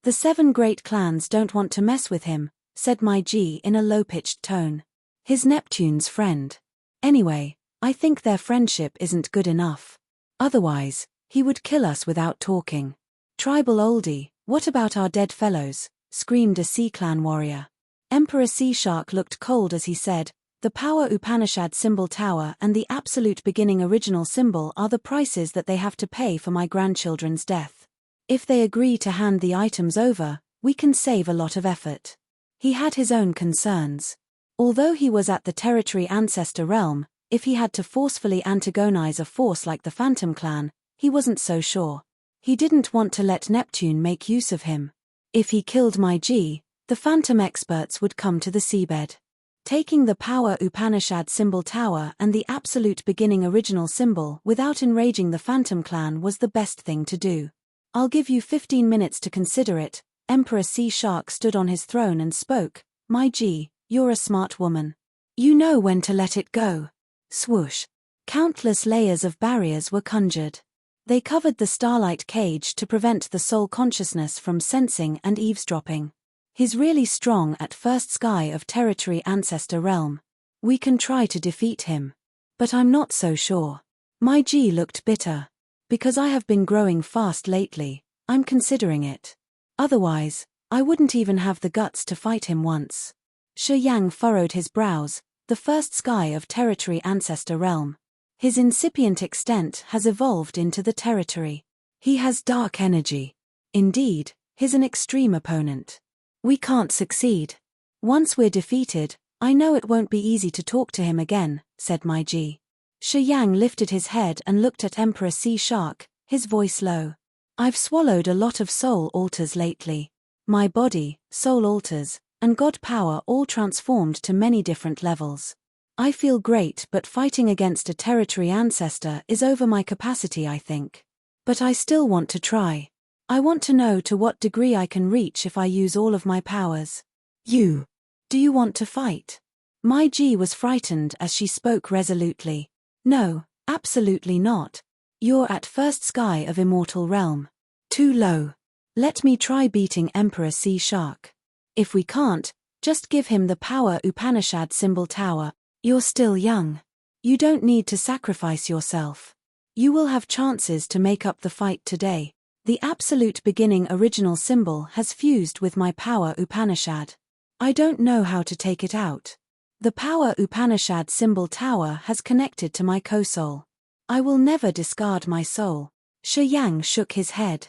The 7 great clans don't want to mess with him, said my G in a low-pitched tone. He's Neptune's friend. Anyway, I think their friendship isn't good enough. Otherwise, he would kill us without talking. Tribal oldie, what about our dead fellows? Screamed a Sea Clan warrior. Emperor Sea Shark looked cold as he said, the Power Upanishad symbol tower and the absolute beginning original symbol are the prices that they have to pay for my grandchildren's death. If they agree to hand the items over, we can save a lot of effort. He had his own concerns. Although he was at the territory ancestor realm, if he had to forcefully antagonize a force like the Phantom Clan, he wasn't so sure. He didn't want to let Neptune make use of him. If he killed my G, the Phantom experts would come to the seabed. Taking the Power Upanishad symbol tower and the absolute beginning original symbol without enraging the Phantom Clan was the best thing to do. I'll give you 15 minutes to consider it. Emperor Sea Shark stood on his throne and spoke. My G, you're a smart woman. You know when to let it go. Swoosh. Countless layers of barriers were conjured. They covered the starlight cage to prevent the soul consciousness from sensing and eavesdropping. He's really strong at first sky of territory ancestor realm. We can try to defeat him. But I'm not so sure. My G looked bitter. Because I have been growing fast lately, I'm considering it. Otherwise, I wouldn't even have the guts to fight him once. Shi Yang furrowed his brows. The first sky of territory ancestor realm. His incipient extent has evolved into the territory. He has dark energy. Indeed, he's an extreme opponent. We can't succeed. Once we're defeated, I know it won't be easy to talk to him again, said my G. Shi Yang lifted his head and looked at Emperor Sea Shark, his voice low. I've swallowed a lot of soul altars lately. My body, soul altars, and God power all transformed to many different levels. I feel great, but fighting against a territory ancestor is over my capacity, I think. But I still want to try. I want to know to what degree I can reach if I use all of my powers. Do you want to fight? My G was frightened as she spoke resolutely. No, absolutely not. You're at first sky of immortal realm. Too low. Let me try beating Emperor Sea Shark. If we can't, just give him the Power Upanishad symbol tower. You're still young. You don't need to sacrifice yourself. You will have chances to make up the fight today. The absolute beginning original symbol has fused with my Power Upanishad. I don't know how to take it out. The Power Upanishad symbol tower has connected to my co-soul. I will never discard my soul. Shi Yang shook his head.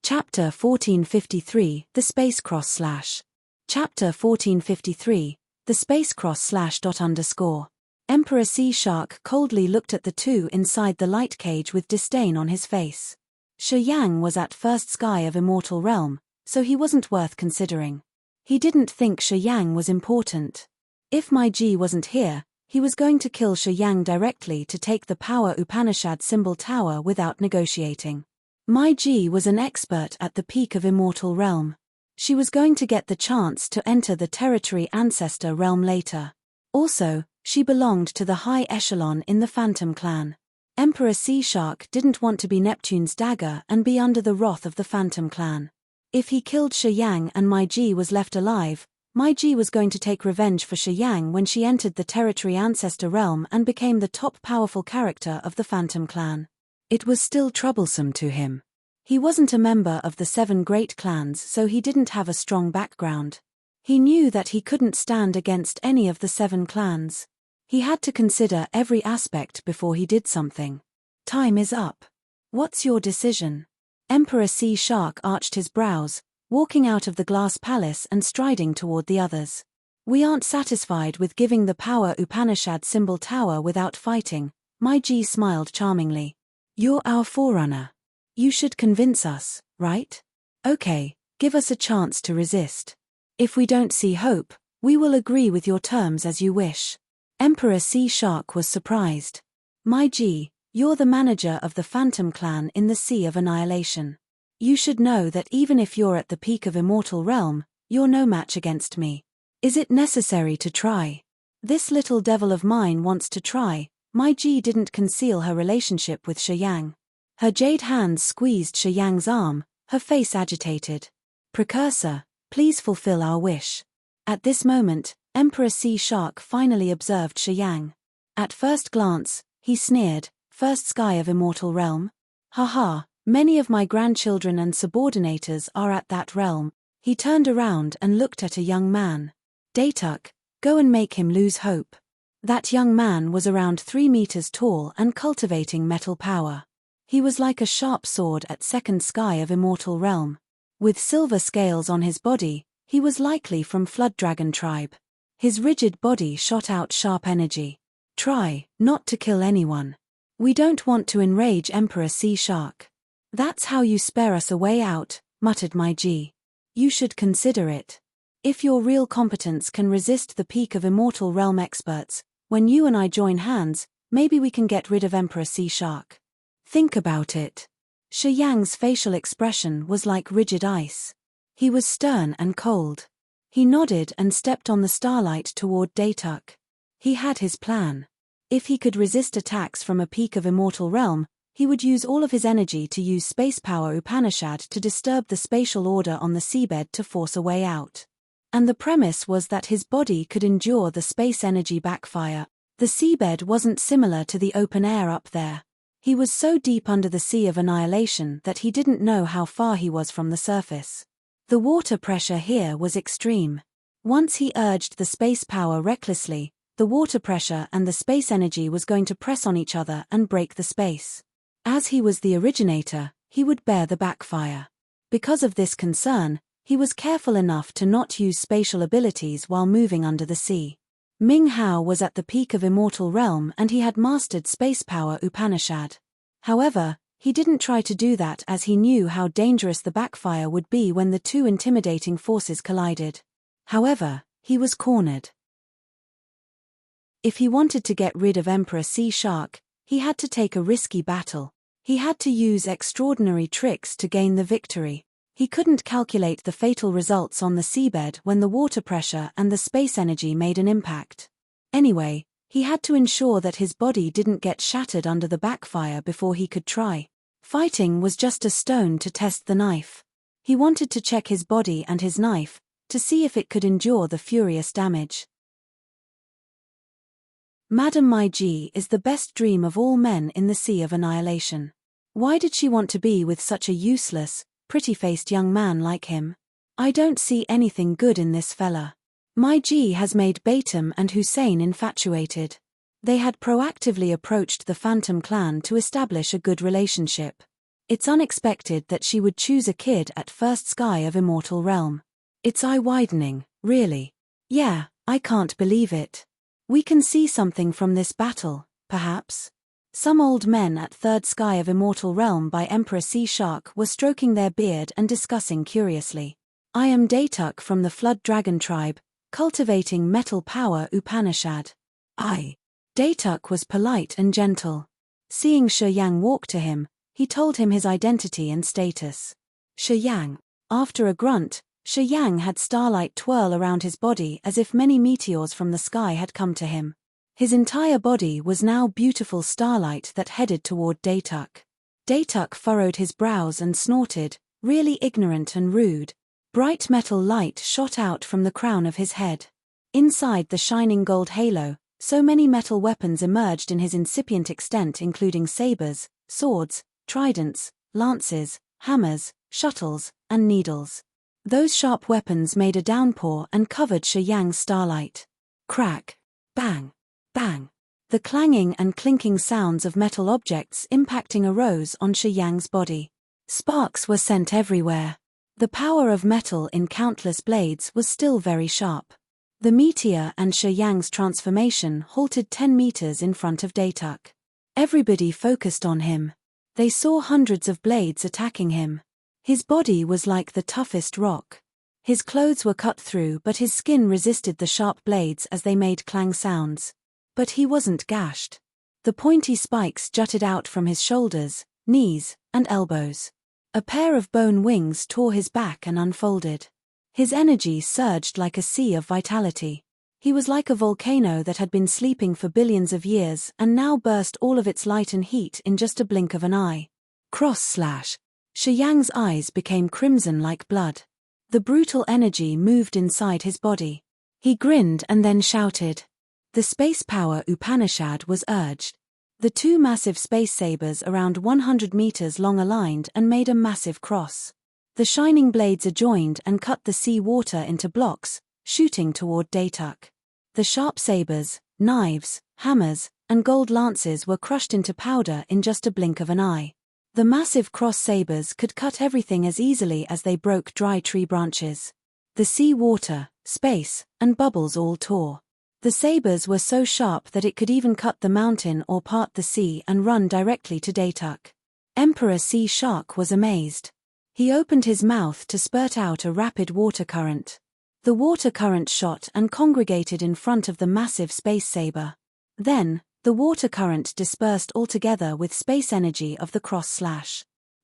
Chapter 1453, The Space Cross/. Chapter 1453, The Space Cross/. Emperor Sea Shark coldly looked at the two inside the light cage with disdain on his face. Shi Yang was at first sky of Immortal Realm, so he wasn't worth considering. He didn't think Shi Yang was important. If Mai Ji wasn't here, he was going to kill Shi Yang directly to take the Power Upanishad symbol tower without negotiating. Mai Ji was an expert at the peak of Immortal Realm. She was going to get the chance to enter the Territory Ancestor Realm later. Also, she belonged to the high echelon in the Phantom Clan. Emperor Sea Shark didn't want to be Neptune's dagger and be under the wrath of the Phantom Clan. If he killed Shi Yang and Mai Ji was left alive, Mai Ji was going to take revenge for Shi Yang when she entered the Territory Ancestor Realm and became the top powerful character of the Phantom Clan. It was still troublesome to him. He wasn't a member of the 7 great clans, so he didn't have a strong background. He knew that he couldn't stand against any of the 7 clans. He had to consider every aspect before he did something. Time is up. What's your decision? Emperor Sea Shark arched his brows, walking out of the glass palace and striding toward the others. We aren't satisfied with giving the Power Upanishad symbol tower without fighting, Mai Ji smiled charmingly. You're our forerunner. You should convince us, right? Okay, give us a chance to resist. If we don't see hope, we will agree with your terms as you wish. Emperor Sea Shark was surprised. Mai Ji, you're the manager of the Phantom Clan in the Sea of Annihilation. You should know that even if you're at the peak of Immortal Realm, you're no match against me. Is it necessary to try? This little devil of mine wants to try. Mai Ji didn't conceal her relationship with Shi Yang. Her jade hands squeezed Shi Yang's arm, her face agitated. Precursor, please fulfill our wish. At this moment, Emperor Sea Shark finally observed Shi Yang. At first glance, he sneered, "First sky of Immortal Realm? Haha, many of my grandchildren and subordinators are at that realm." He turned around and looked at a young man. "Datuk, go and make him lose hope." That young man was around 3 meters tall and cultivating metal power. He was like a sharp sword at second sky of Immortal Realm. With silver scales on his body, he was likely from Flood Dragon tribe. His rigid body shot out sharp energy. "Try not to kill anyone. We don't want to enrage Emperor Sea Shark." "That's how you spare us a way out," muttered Mai Ji. "You should consider it. If your real competence can resist the peak of Immortal Realm experts, when you and I join hands, maybe we can get rid of Emperor Sea Shark. Think about it." Shi Yang's facial expression was like rigid ice. He was stern and cold. He nodded and stepped on the starlight toward Datuk. He had his plan. If he could resist attacks from a peak of Immortal Realm, he would use all of his energy to use space power Upanishad to disturb the spatial order on the seabed to force a way out. And the premise was that his body could endure the space energy backfire. The seabed wasn't similar to the open air up there. He was so deep under the Sea of Annihilation that he didn't know how far he was from the surface. The water pressure here was extreme. Once he urged the space power recklessly, the water pressure and the space energy was going to press on each other and break the space. As he was the originator, he would bear the backfire. Because of this concern, he was careful enough to not use spatial abilities while moving under the sea. Ming Hao was at the peak of Immortal Realm and he had mastered space power Upanishad. However, he didn't try to do that as he knew how dangerous the backfire would be when the two intimidating forces collided. However, he was cornered. If he wanted to get rid of Emperor Sea Shark, he had to take a risky battle. He had to use extraordinary tricks to gain the victory. He couldn't calculate the fatal results on the seabed when the water pressure and the space energy made an impact. Anyway, he had to ensure that his body didn't get shattered under the backfire before he could try. Fighting was just a stone to test the knife. He wanted to check his body and his knife, to see if it could endure the furious damage. Madame Mai Ji is the best dream of all men in the Sea of Annihilation. Why did she want to be with such a useless, pretty-faced young man like him? I don't see anything good in this fella. Mai Ji has made Batum and Hussein infatuated. They had proactively approached the Phantom Clan to establish a good relationship. It's unexpected that she would choose a kid at first sky of Immortal Realm. It's eye-widening, really. Yeah, I can't believe it. We can see something from this battle, perhaps. Some old men at Third Sky of Immortal Realm by Emperor Sea Shark were stroking their beard and discussing curiously. I am Datuk from the Flood Dragon tribe, cultivating metal power Upanishad. Datuk was polite and gentle. Seeing Shi Yang walk to him, he told him his identity and status. Shi Yang. After a grunt, Shi Yang had starlight twirl around his body as if many meteors from the sky had come to him. His entire body was now beautiful starlight that headed toward Datuk. Datuk furrowed his brows and snorted, really ignorant and rude. Bright metal light shot out from the crown of his head. Inside the shining gold halo, so many metal weapons emerged in his incipient extent, including sabers, swords, tridents, lances, hammers, shuttles, and needles. Those sharp weapons made a downpour and covered Shi Yang's starlight. Crack. Bang. Bang. The clanging and clinking sounds of metal objects impacting arose on Shi Yang's body. Sparks were sent everywhere. The power of metal in countless blades was still very sharp. The meteor and Shi Yang's transformation halted 10 meters in front of Datuk. Everybody focused on him. They saw hundreds of blades attacking him. His body was like the toughest rock. His clothes were cut through, but his skin resisted the sharp blades as they made clang sounds. But he wasn't gashed. The pointy spikes jutted out from his shoulders, knees, and elbows. A pair of bone wings tore his back and unfolded. His energy surged like a sea of vitality. He was like a volcano that had been sleeping for billions of years and now burst all of its light and heat in just a blink of an eye. Cross/. Shi Yang's eyes became crimson like blood. The brutal energy moved inside his body. He grinned and then shouted. The space power Upanishad was urged. The two massive space sabers around 100 meters long aligned and made a massive cross. The shining blades adjoined and cut the sea water into blocks, shooting toward Datuk. The sharp sabers, knives, hammers, and gold lances were crushed into powder in just a blink of an eye. The massive cross sabers could cut everything as easily as they broke dry tree branches. The sea water, space, and bubbles all tore. The sabers were so sharp that it could even cut the mountain or part the sea and run directly to Datuk. Emperor Sea Shark was amazed. He opened his mouth to spurt out a rapid water current. The water current shot and congregated in front of the massive space saber. Then, the water current dispersed altogether with space energy of the cross/.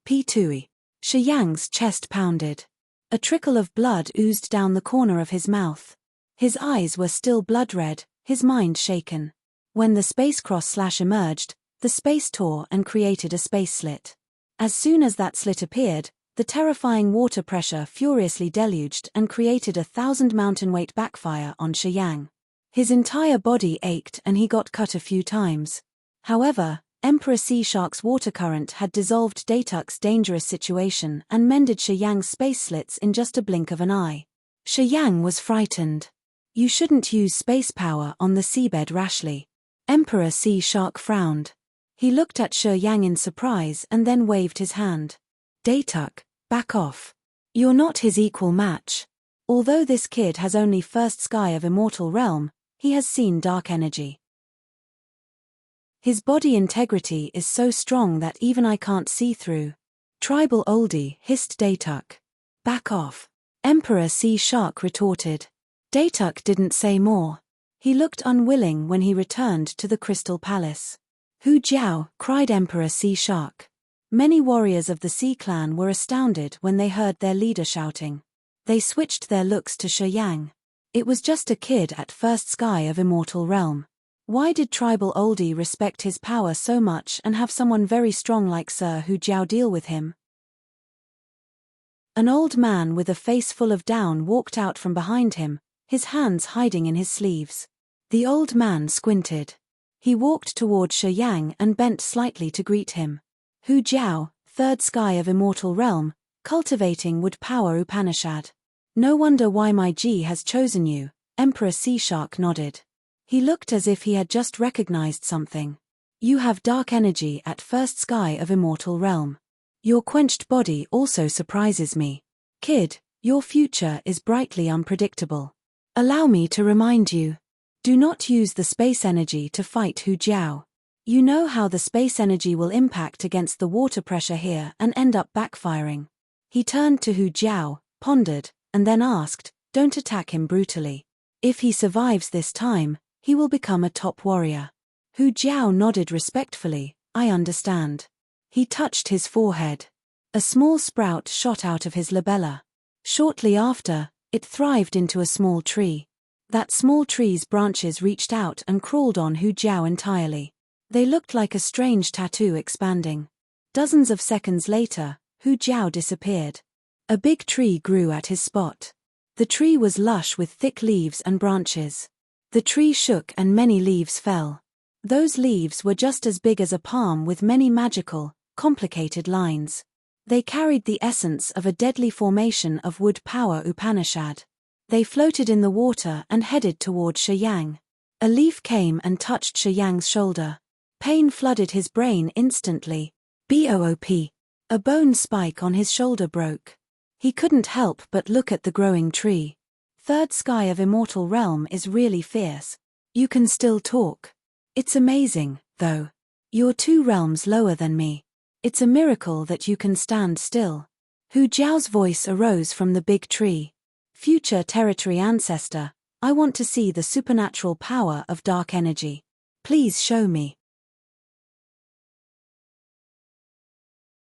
P2E. Shi Yang's chest pounded. A trickle of blood oozed down the corner of his mouth. His eyes were still blood-red, his mind shaken. When the space cross/ emerged, the space tore and created a space slit. As soon as that slit appeared, the terrifying water pressure furiously deluged and created a 1,000 mountain-weight backfire on Shi Yang. His entire body ached and he got cut a few times. However, Emperor Sea Shark's water current had dissolved Datuk's dangerous situation and mended Shi Yang's space slits in just a blink of an eye. Shi Yang was frightened. You shouldn't use space power on the seabed rashly. Emperor Sea Shark frowned. He looked at Shi Yang in surprise and then waved his hand. Datuk, back off. You're not his equal match. Although this kid has only first sky of Immortal Realm, he has seen dark energy. His body integrity is so strong that even I can't see through. Tribal oldie, hissed Datuk. Back off. Emperor Sea Shark retorted. Datuk didn't say more. He looked unwilling when he returned to the Crystal Palace. Hu Jiao, cried Emperor Sea Shark. Many warriors of the Sea Clan were astounded when they heard their leader shouting. They switched their looks to Shi Yang. It was just a kid at first sky of Immortal Realm. Why did tribal oldie respect his power so much and have someone very strong like Sir Hu Jiao deal with him? An old man with a face full of down walked out from behind him, his hands hiding in his sleeves. The old man squinted. He walked toward Shi Yang and bent slightly to greet him. Hu Jiao, third sky of Immortal Realm, cultivating wood power Upanishad. No wonder why my G has chosen you, Emperor Sea Shark nodded. He looked as if he had just recognized something. You have dark energy at first sky of Immortal Realm. Your quenched body also surprises me. Kid, your future is brightly unpredictable. Allow me to remind you. Do not use the space energy to fight Hu Jiao. You know how the space energy will impact against the water pressure here and end up backfiring. He turned to Hu Jiao, pondered, and then asked, don't attack him brutally. If he survives this time, he will become a top warrior. Hu Jiao nodded respectfully, I understand. He touched his forehead. A small sprout shot out of his labella. Shortly after, it thrived into a small tree. That small tree's branches reached out and crawled on Hu Jiao entirely. They looked like a strange tattoo expanding. Dozens of seconds later, Hu Jiao disappeared. A big tree grew at his spot. The tree was lush with thick leaves and branches. The tree shook and many leaves fell. Those leaves were just as big as a palm with many magical, complicated lines. They carried the essence of a deadly formation of wood power Upanishad. They floated in the water and headed toward Shiyang. A leaf came and touched Shiyang's shoulder. Pain flooded his brain instantly. Boop. A bone spike on his shoulder broke. He couldn't help but look at the growing tree. Third sky of Immortal Realm is really fierce. You can still talk. It's amazing, though. You're 2 realms lower than me. It's a miracle that you can stand still. Hu Jiao's voice arose from the big tree. Future territory ancestor, I want to see the supernatural power of dark energy. Please show me.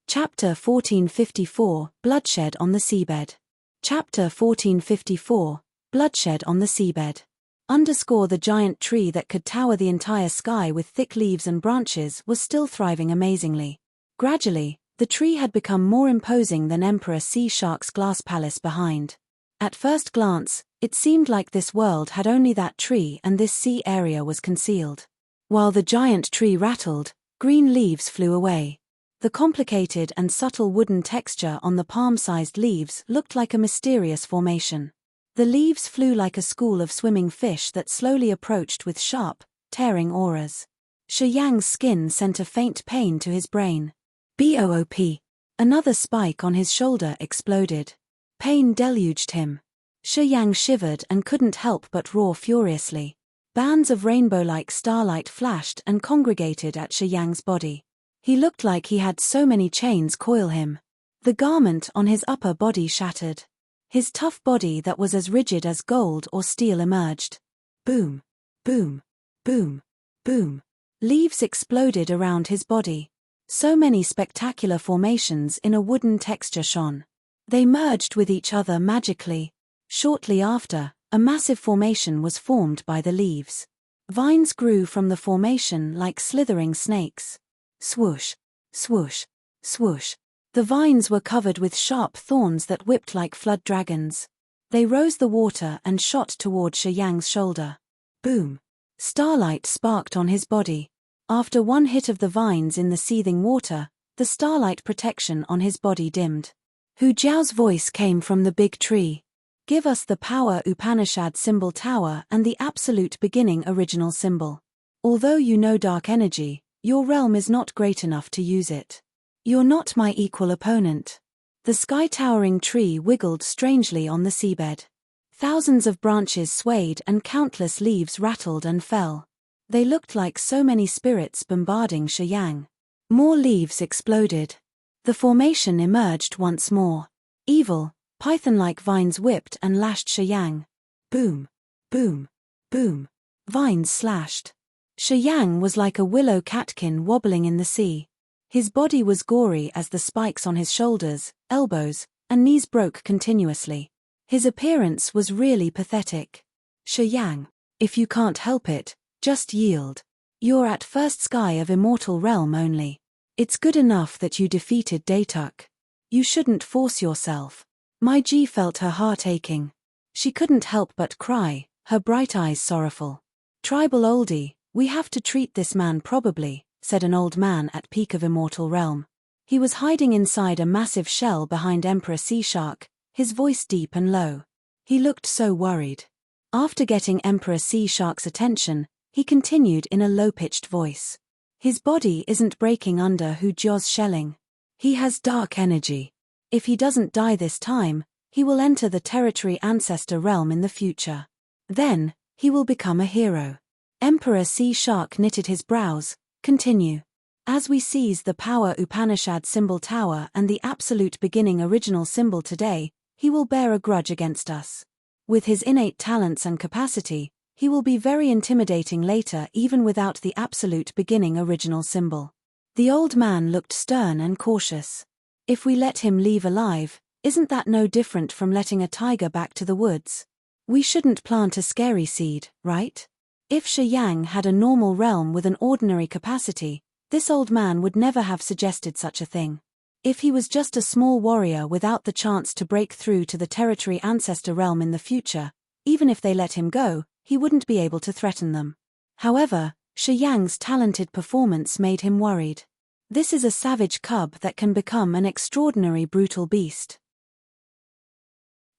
Chapter 1454, Bloodshed on the Seabed. Chapter 1454, Bloodshed on the Seabed. The giant tree that could tower the entire sky with thick leaves and branches was still thriving amazingly. Gradually, the tree had become more imposing than Emperor Sea Shark's glass palace behind. At first glance, it seemed like this world had only that tree and this sea area was concealed. While the giant tree rattled, green leaves flew away. The complicated and subtle wooden texture on the palm-sized leaves looked like a mysterious formation. The leaves flew like a school of swimming fish that slowly approached with sharp, tearing auras. Shiyang's skin sent a faint pain to his brain. Boop. Another spike on his shoulder exploded. Pain deluged him. Shiyang shivered and couldn't help but roar furiously. Bands of rainbow-like starlight flashed and congregated at Shiyang's body. He looked like he had so many chains coil him. The garment on his upper body shattered. His tough body that was as rigid as gold or steel emerged. Boom, boom, boom, boom. Leaves exploded around his body. So many spectacular formations in a wooden texture shone. They merged with each other magically. Shortly after, a massive formation was formed by the leaves. Vines grew from the formation like slithering snakes. Swoosh, swoosh, swoosh. The vines were covered with sharp thorns that whipped like flood dragons. They rose the water and shot toward Shiyang's shoulder. Boom. Starlight sparked on his body. After one hit of the vines in the seething water, the starlight protection on his body dimmed. Hu Jiao's voice came from the big tree. Give us the power Upanishad symbol tower and the absolute beginning original symbol. Although you know dark energy, your realm is not great enough to use it. You're not my equal opponent. The sky-towering tree wiggled strangely on the seabed. Thousands of branches swayed and countless leaves rattled and fell. They looked like so many spirits bombarding Shiyang. More leaves exploded. The formation emerged once more. Evil, python-like vines whipped and lashed Shiyang. Boom, boom, boom. Vines slashed. Shiyang was like a willow catkin wobbling in the sea. His body was gory as the spikes on his shoulders, elbows, and knees broke continuously. His appearance was really pathetic. Shiyang, if you can't help it, just yield. You're at first sky of Immortal Realm only. It's good enough that you defeated Datuk. You shouldn't force yourself. Mai Ji felt her heart aching. She couldn't help but cry, her bright eyes sorrowful. Tribal oldie, we have to treat this man probably, said an old man at peak of Immortal Realm. He was hiding inside a massive shell behind Emperor Sea Shark, his voice deep and low. He looked so worried. After getting Emperor Sea Shark's attention, he continued in a low-pitched voice. His body isn't breaking under Hu Jiao's shelling. He has dark energy. If he doesn't die this time, he will enter the territory ancestor realm in the future. Then, He will become a hero. Emperor Sea Shark knitted his brows. Continue. As we seize the power Upanishad symbol tower and the absolute beginning original symbol today, he will bear a grudge against us. With his innate talents and capacity, he will be very intimidating later even without the absolute beginning original symbol. The old man looked stern and cautious. If we let him leave alive, isn't that no different from letting a tiger back to the woods? We shouldn't plant a scary seed, right? If Shi Yang had a normal realm with an ordinary capacity, this old man would never have suggested such a thing. If he was just a small warrior without the chance to break through to the territory ancestor realm in the future, even if they let him go, he wouldn't be able to threaten them. However, Shi Yang's talented performance made him worried. This is a savage cub that can become an extraordinary brutal beast.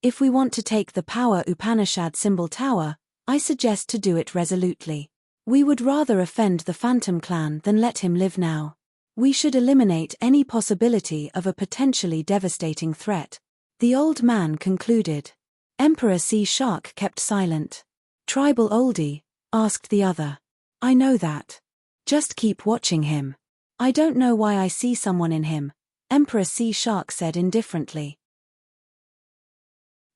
If we want to take the power Upanishad symbol tower, I suggest to do it resolutely. We would rather offend the Phantom Clan than let him live now. We should eliminate any possibility of a potentially devastating threat. The old man concluded. Emperor Sea Shark kept silent. Tribal oldie, asked the other. I know that. Just keep watching him. I don't know why I see someone in him, Emperor Sea Shark said indifferently.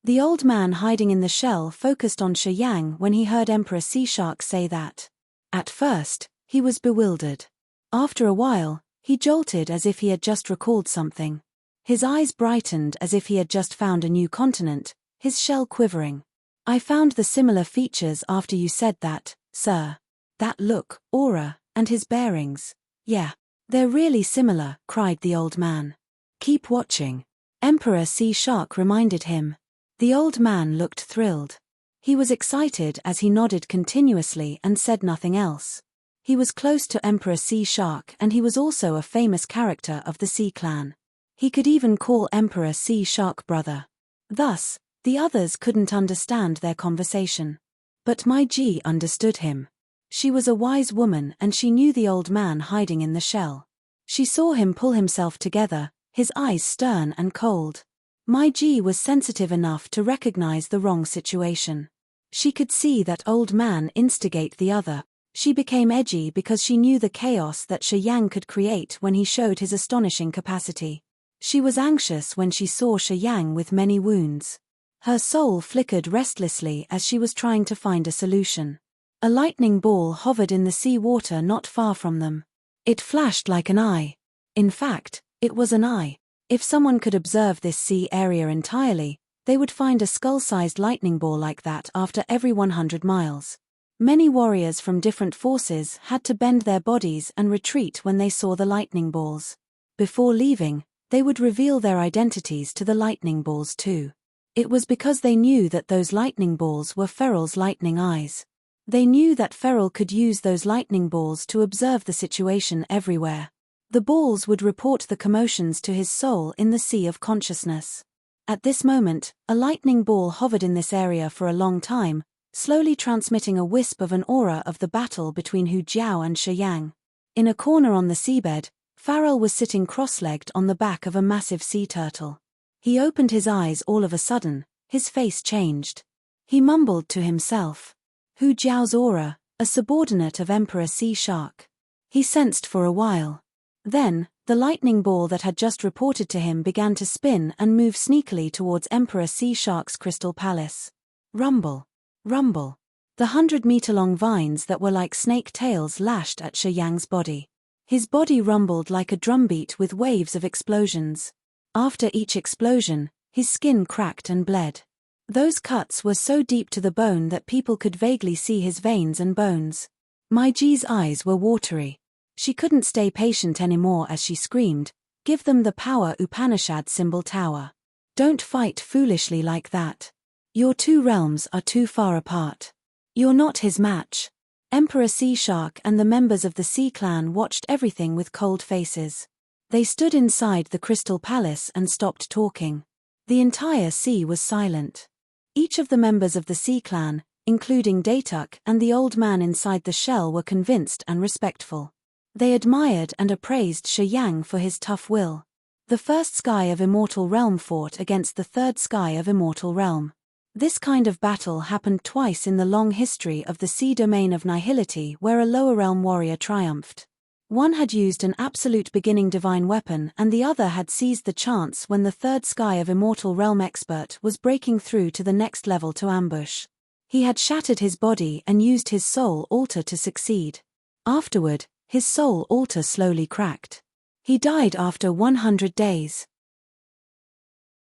The old man hiding in the shell focused on Shi Yang when he heard Emperor Sea Shark say that. At first, he was bewildered. After a while, he jolted as if he had just recalled something. His eyes brightened as if he had just found a new continent, his shell quivering. I found the similar features after you said that, sir. That look, aura, and his bearings. Yeah, they're really similar, cried the old man. Keep watching. Emperor Sea Shark reminded him. The old man looked thrilled. He was excited as he nodded continuously and said nothing else. He was close to Emperor Sea Shark and he was also a famous character of the Sea Clan. He could even call Emperor Sea Shark brother. Thus, the others couldn't understand their conversation. But Mai Ji understood him. She was a wise woman and she knew the old man hiding in the shell. She saw him pull himself together, his eyes stern and cold. Mai Ji was sensitive enough to recognize the wrong situation. She could see that old man instigate the other. She became edgy because she knew the chaos that Shi Yang could create when he showed his astonishing capacity. She was anxious when she saw Shi Yang with many wounds. Her soul flickered restlessly as she was trying to find a solution. A lightning ball hovered in the sea water not far from them. It flashed like an eye. In fact, it was an eye. If someone could observe this sea area entirely, they would find a skull-sized lightning ball like that after every 100 miles. Many warriors from different forces had to bend their bodies and retreat when they saw the lightning balls. Before leaving, they would reveal their identities to the lightning balls too. It was because they knew that those lightning balls were Feral's lightning eyes. They knew that Feral could use those lightning balls to observe the situation everywhere. The balls would report the commotions to his soul in the sea of consciousness. At this moment, a lightning ball hovered in this area for a long time, slowly transmitting a wisp of an aura of the battle between Hu Jiao and Shi Yang. In a corner on the seabed, Feral was sitting cross-legged on the back of a massive sea turtle. He opened his eyes all of a sudden, his face changed. He mumbled to himself. Hu Jiao's aura, a subordinate of Emperor Sea Shark. He sensed for a while. Then, the lightning ball that had just reported to him began to spin and move sneakily towards Emperor Sea Shark's crystal palace. Rumble. Rumble. The 100-meter-long vines that were like snake tails lashed at Shi Yang's body. His body rumbled like a drumbeat with waves of explosions. After each explosion, his skin cracked and bled. Those cuts were so deep to the bone that people could vaguely see his veins and bones. Mai Ji's eyes were watery. She couldn't stay patient anymore as she screamed, "Give them the power Upanishad symbol tower. Don't fight foolishly like that. Your two realms are too far apart. You're not his match." Emperor Sea Shark and the members of the Sea Clan watched everything with cold faces. They stood inside the crystal palace and stopped talking. The entire sea was silent. Each of the members of the Sea Clan, including Datuk and the old man inside the shell, were convinced and respectful. They admired and appraised Shi Yang for his tough will. The first sky of Immortal Realm fought against the third sky of Immortal Realm. This kind of battle happened twice in the long history of the sea domain of nihility where a lower realm warrior triumphed. One had used an absolute beginning divine weapon and the other had seized the chance when the third sky of immortal realm expert was breaking through to the next level to ambush. He had shattered his body and used his soul altar to succeed. Afterward, his soul altar slowly cracked. He died after 100 days.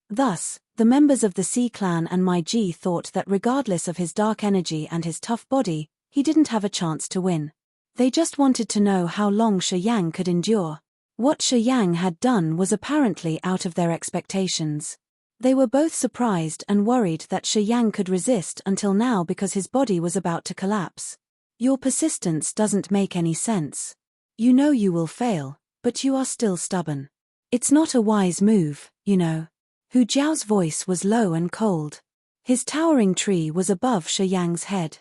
Thus, the members of the Sea Clan and Mai Ji thought that regardless of his dark energy and his tough body, he didn't have a chance to win. They just wanted to know how long Shi Yang could endure. What Shi Yang had done was apparently out of their expectations. They were both surprised and worried that Shi Yang could resist until now because his body was about to collapse. Your persistence doesn't make any sense. You know you will fail, but you are still stubborn. It's not a wise move, you know. Hu Jiao's voice was low and cold. His towering tree was above Shi Yang's head.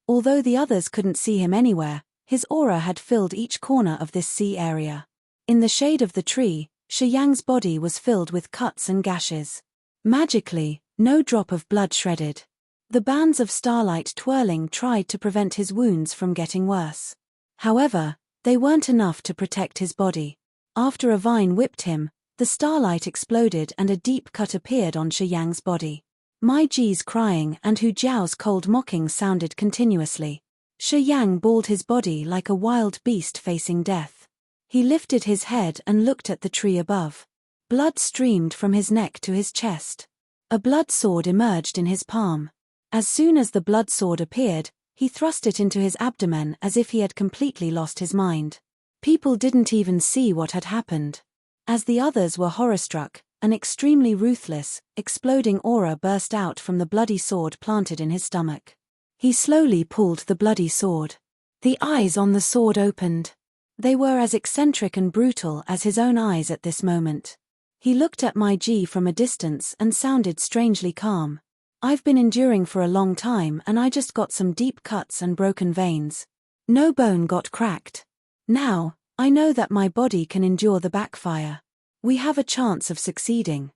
Although the others couldn't see him anywhere, his aura had filled each corner of this sea area. In the shade of the tree, Shi Yang's body was filled with cuts and gashes. Magically, no drop of blood shredded. The bands of starlight twirling tried to prevent his wounds from getting worse. However, they weren't enough to protect his body. After a vine whipped him, the starlight exploded and a deep cut appeared on Shi Yang's body. Mai Ji's crying and Hu Jiao's cold mocking sounded continuously. Shi Yang balled his body like a wild beast facing death. He lifted his head and looked at the tree above. Blood streamed from his neck to his chest. A blood sword emerged in his palm. As soon as the blood sword appeared, he thrust it into his abdomen as if he had completely lost his mind. People didn't even see what had happened. As the others were horror-struck, an extremely ruthless, exploding aura burst out from the bloody sword planted in his stomach. He slowly pulled the bloody sword. The eyes on the sword opened. They were as eccentric and brutal as his own eyes at this moment. He looked at Mai Ji from a distance and sounded strangely calm. I've been enduring for a long time and I just got some deep cuts and broken veins. No bone got cracked. Now, I know that my body can endure the backfire. We have a chance of succeeding.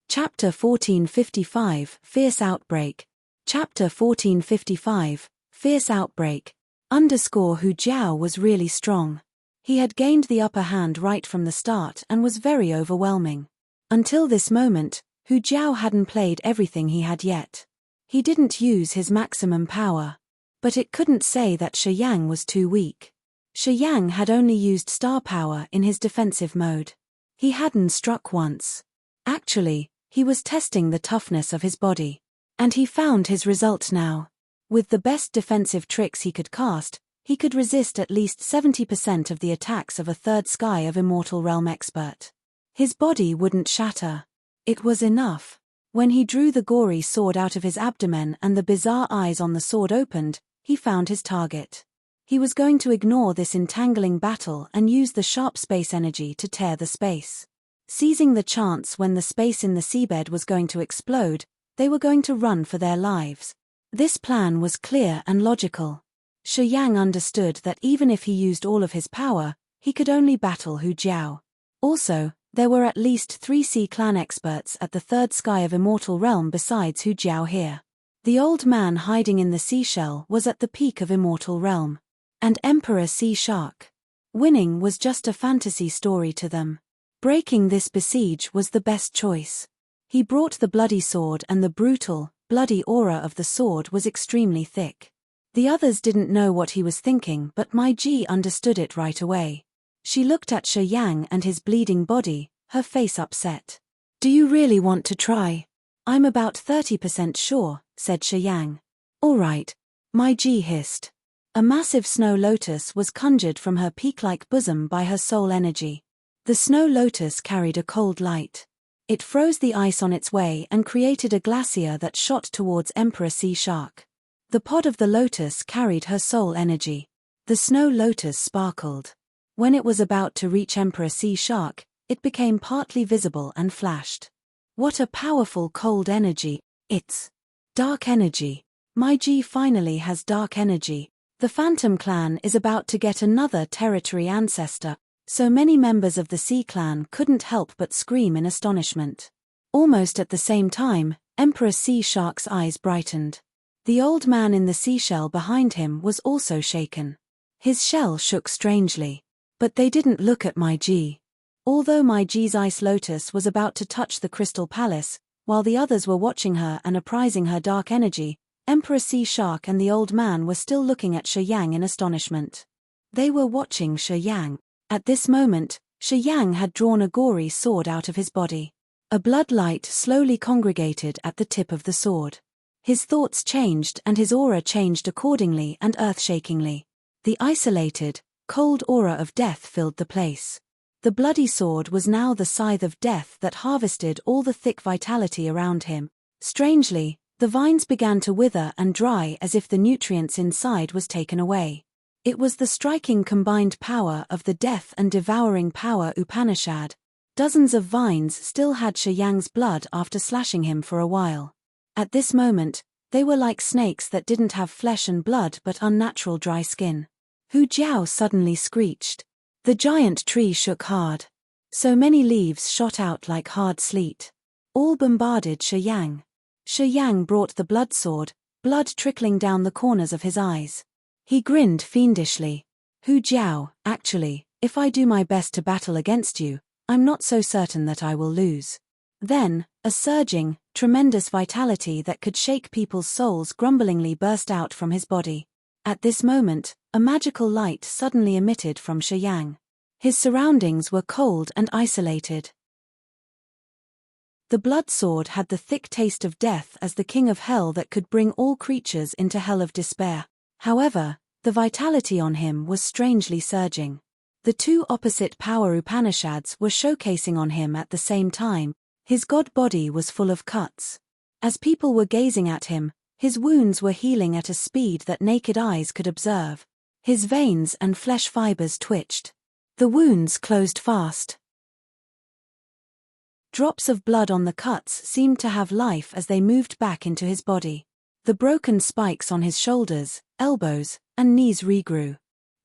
Chapter 1455, Fierce Outbreak. Chapter 1455, Fierce Outbreak. Hu Jiao was really strong. He had gained the upper hand right from the start and was very overwhelming. Until this moment, Hu Jiao hadn't played everything he had yet. He didn't use his maximum power. But it couldn't say that Shi Yang was too weak. Shi Yang had only used star power in his defensive mode. He hadn't struck once. Actually, he was testing the toughness of his body. And he found his result now. With the best defensive tricks he could cast, he could resist at least 70% of the attacks of a third sky of immortal realm expert. His body wouldn't shatter. It was enough. When he drew the gory sword out of his abdomen and the bizarre eyes on the sword opened, he found his target. He was going to ignore this entangling battle and use the sharp space energy to tear the space. Seizing the chance when the space in the seabed was going to explode, they were going to run for their lives. This plan was clear and logical. Shi Yang understood that even if he used all of his power, he could only battle Hu Jiao. Also, there were at least 3 Sea Clan experts at the third sky of Immortal Realm besides Hu Jiao here. The old man hiding in the seashell was at the peak of Immortal Realm. And Emperor Sea Shark. Winning was just a fantasy story to them. Breaking this besiege was the best choice. He brought the bloody sword and the brutal, bloody aura of the sword was extremely thick. The others didn't know what he was thinking but Mai Ji understood it right away. She looked at Shi Yang and his bleeding body, her face upset. Do you really want to try? I'm about 30% sure, said Shi Yang. All right, Mai Ji hissed. A massive snow lotus was conjured from her peak-like bosom by her soul energy. The snow lotus carried a cold light. It froze the ice on its way and created a glacier that shot towards Emperor Sea Shark. The pod of the lotus carried her soul energy. The snow lotus sparkled. When it was about to reach Emperor Sea Shark, it became partly visible and flashed. What a powerful cold energy. It's dark energy. Mai Ji finally has dark energy. The Phantom Clan is about to get another territory ancestor. So many members of the Sea Clan couldn't help but scream in astonishment. Almost at the same time, Emperor Sea Shark's eyes brightened. The old man in the seashell behind him was also shaken. His shell shook strangely. But they didn't look at my G. Although my G's ice lotus was about to touch the crystal palace, while the others were watching her and apprising her dark energy, Emperor Sea Shark and the old man were still looking at Shi Yang in astonishment. They were watching Shi Yang. At this moment, Shi Yang had drawn a gory sword out of his body. A blood light slowly congregated at the tip of the sword. His thoughts changed and his aura changed accordingly and earth-shakingly. The isolated, cold aura of death filled the place. The bloody sword was now the scythe of death that harvested all the thick vitality around him. Strangely, the vines began to wither and dry as if the nutrients inside was taken away. It was the striking combined power of the death and devouring power Upanishad. Dozens of vines still had Shi Yang's blood after slashing him for a while. At this moment, they were like snakes that didn't have flesh and blood but unnatural dry skin. Hu Jiao suddenly screeched. The giant tree shook hard. So many leaves shot out like hard sleet. All bombarded Shi Yang. Shi Yang brought the blood sword, blood trickling down the corners of his eyes. He grinned fiendishly. Hu Jiao, actually, if I do my best to battle against you, I'm not so certain that I will lose. Then, a surging, tremendous vitality that could shake people's souls grumblingly burst out from his body. At this moment, a magical light suddenly emitted from Shi Yang. His surroundings were cold and isolated. The blood sword had the thick taste of death as the king of hell that could bring all creatures into hell of despair. However, the vitality on him was strangely surging. The two opposite power Upanishads were showcasing on him at the same time. His god body was full of cuts. As people were gazing at him, his wounds were healing at a speed that naked eyes could observe. His veins and flesh fibers twitched. The wounds closed fast. Drops of blood on the cuts seemed to have life as they moved back into his body. The broken spikes on his shoulders, elbows, and knees regrew.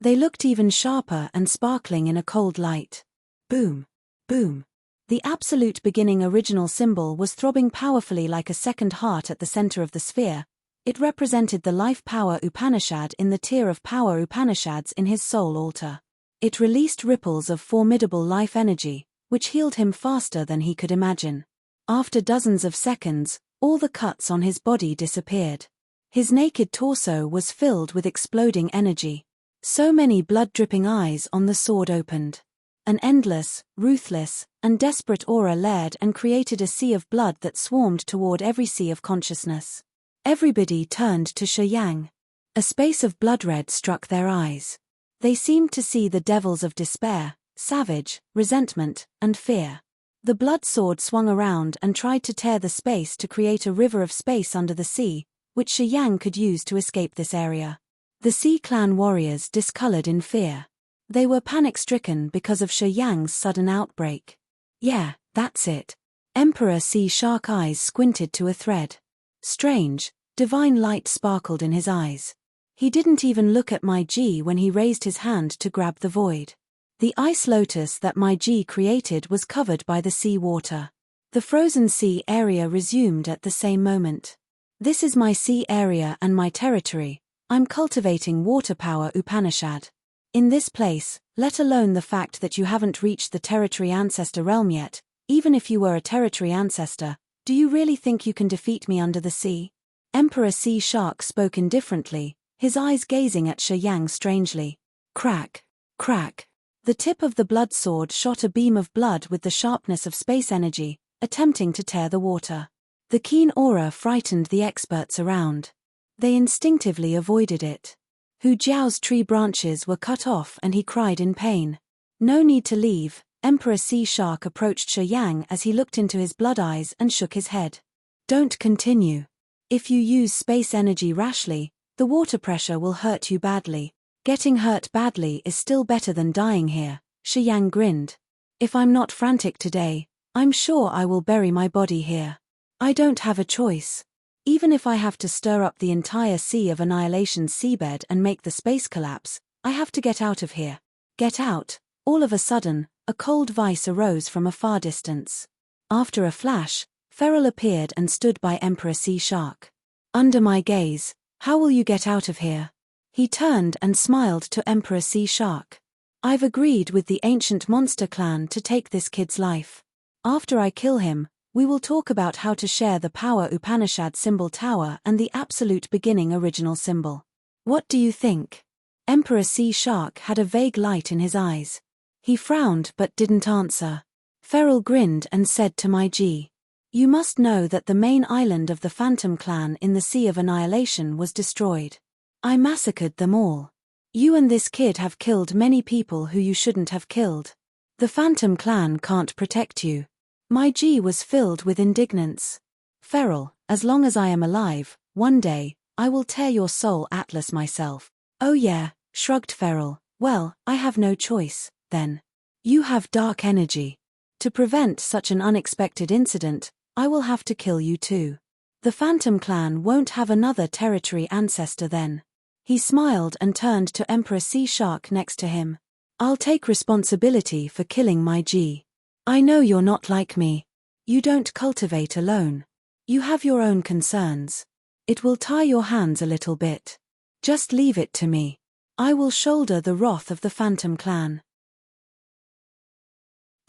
They looked even sharper and sparkling in a cold light. Boom. Boom. The absolute beginning original symbol was throbbing powerfully like a second heart at the center of the sphere. It represented the life power Upanishad in the tier of power Upanishads in his soul altar. It released ripples of formidable life energy, which healed him faster than he could imagine. After dozens of seconds, all the cuts on his body disappeared. His naked torso was filled with exploding energy. So many blood-dripping eyes on the sword opened. An endless, ruthless, and desperate aura layered and created a sea of blood that swarmed toward every sea of consciousness. Everybody turned to Shi Yang. A space of blood red struck their eyes. They seemed to see the devils of despair, savage, resentment, and fear. The blood sword swung around and tried to tear the space to create a river of space under the sea, which Shi Yang could use to escape this area. The Sea Clan warriors discolored in fear. They were panic-stricken because of Shi Yang's sudden outbreak. Yeah, that's it. Emperor Sea Shark eyes squinted to a thread. Strange, divine light sparkled in his eyes. He didn't even look at my G when he raised his hand to grab the void. The ice lotus that my G created was covered by the sea water. The frozen sea area resumed at the same moment. This is my sea area and my territory. I'm cultivating water power Upanishad. In this place, let alone the fact that you haven't reached the territory ancestor realm yet, even if you were a territory ancestor, do you really think you can defeat me under the sea? Emperor Sea Shark spoke indifferently, his eyes gazing at Shi Yang strangely. Crack, crack. The tip of the blood sword shot a beam of blood with the sharpness of space energy, attempting to tear the water. The keen aura frightened the experts around. They instinctively avoided it. Hu Jiao's tree branches were cut off and he cried in pain. No need to leave. Emperor Sea Shark approached Shi Yang as he looked into his blood eyes and shook his head. Don't continue. If you use space energy rashly, the water pressure will hurt you badly. Getting hurt badly is still better than dying here, Shi Yang grinned. If I'm not frantic today, I'm sure I will bury my body here. I don't have a choice. Even if I have to stir up the entire Sea of Annihilation's seabed and make the space collapse, I have to get out of here. Get out, All of a sudden, a cold voice arose from a far distance. After a flash, Feral appeared and stood by Emperor Sea Shark. Under my gaze, how will you get out of here? He turned and smiled to Emperor Sea Shark. I've agreed with the ancient monster clan to take this kid's life. After I kill him, we will talk about how to share the power Upanishad symbol tower and the absolute beginning original symbol. What do you think? Emperor Sea Shark had a vague light in his eyes. He frowned but didn't answer. Feral grinned and said to my G. You must know that the main island of the Phantom Clan in the Sea of Annihilation was destroyed. I massacred them all. You and this kid have killed many people who you shouldn't have killed. The Phantom Clan can't protect you. My G was filled with indignance. Feral, as long as I am alive, one day, I will tear your soul atlas myself. Oh yeah, shrugged Feral. Well, I have no choice, then. You have dark energy. To prevent such an unexpected incident, I will have to kill you too. The Phantom Clan won't have another territory ancestor then. He smiled and turned to Emperor Sea Shark next to him. I'll take responsibility for killing my G. I know you're not like me. You don't cultivate alone. You have your own concerns. It will tie your hands a little bit. Just leave it to me. I will shoulder the wrath of the Phantom Clan.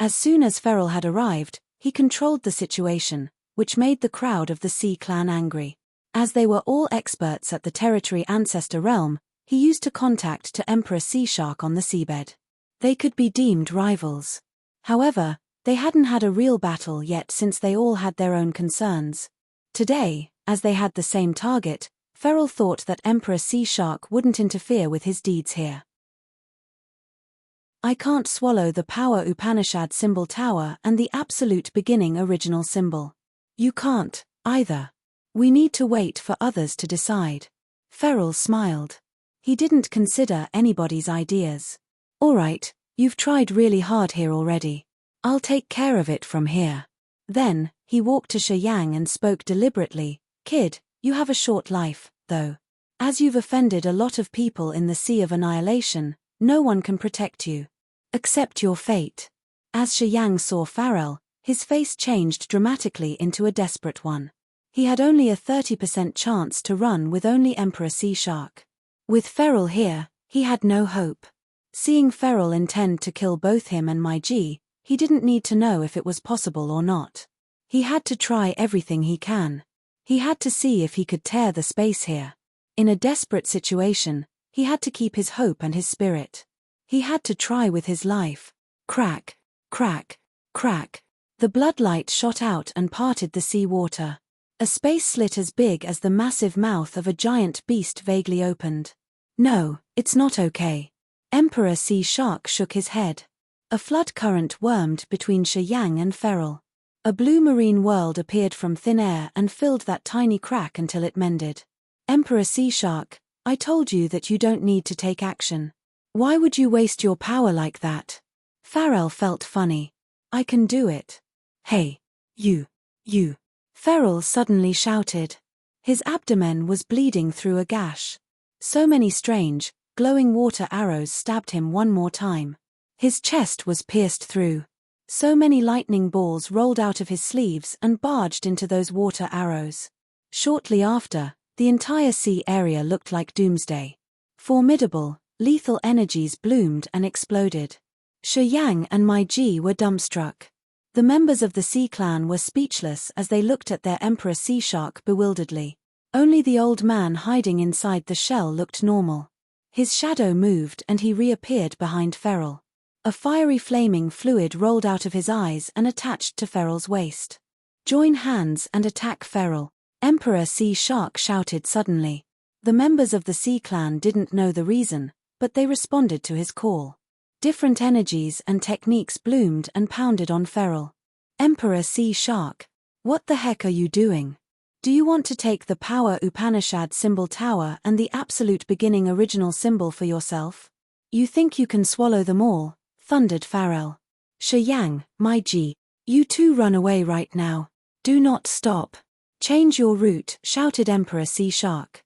As soon as Feral had arrived, he controlled the situation, which made the crowd of the Sea Clan angry. As they were all experts at the territory ancestor realm, he used to contact to Emperor Sea Shark on the seabed. They could be deemed rivals. However, they hadn't had a real battle yet since they all had their own concerns. Today, as they had the same target, Feral thought that Emperor Sea Shark wouldn't interfere with his deeds here. I can't swallow the power Upanishad symbol tower and the absolute beginning original symbol. You can't, either. We need to wait for others to decide. Feral smiled. He didn't consider anybody's ideas. All right, you've tried really hard here already. I'll take care of it from here. Then, he walked to Yang and spoke deliberately. Kid, you have a short life, though. As you've offended a lot of people in the Sea of Annihilation, no one can protect you. Accept your fate. As Yang saw Feral, his face changed dramatically into a desperate one. He had only a 30% chance to run with only Emperor Sea Shark. With Feral here, he had no hope. Seeing Feral intend to kill both him and my G, he didn't need to know if it was possible or not. He had to try everything he can. He had to see if he could tear the space here. In a desperate situation, he had to keep his hope and his spirit. He had to try with his life. Crack, crack, crack. The bloodlight shot out and parted the sea water. A space slit as big as the massive mouth of a giant beast vaguely opened. No, it's not okay. Emperor Sea Shark shook his head. A flood current wormed between Yang and Feral. A blue marine world appeared from thin air and filled that tiny crack until it mended. Emperor Sea Shark, I told you that you don't need to take action. Why would you waste your power like that? Feral felt funny. I can do it. Hey, you. Feral suddenly shouted. His abdomen was bleeding through a gash. So many strange, glowing water arrows stabbed him one more time. His chest was pierced through. So many lightning balls rolled out of his sleeves and barged into those water arrows. Shortly after, the entire sea area looked like doomsday. Formidable, lethal energies bloomed and exploded. Yang and my G were dumbstruck. The members of the Sea Clan were speechless as they looked at their Emperor Sea Shark bewilderedly. Only the old man hiding inside the shell looked normal. His shadow moved and he reappeared behind Feral. A fiery flaming fluid rolled out of his eyes and attached to Feral's waist. Join hands and attack Feral, Emperor Sea Shark shouted suddenly. The members of the Sea Clan didn't know the reason, but they responded to his call. Different energies and techniques bloomed and pounded on Feral. Emperor Sea Shark, what the heck are you doing? Do you want to take the power Upanishad symbol tower and the absolute beginning original symbol for yourself? You think you can swallow them all? Thundered Feral. Yang, my G, you two run away right now. Do not stop. Change your route, shouted Emperor Sea Shark.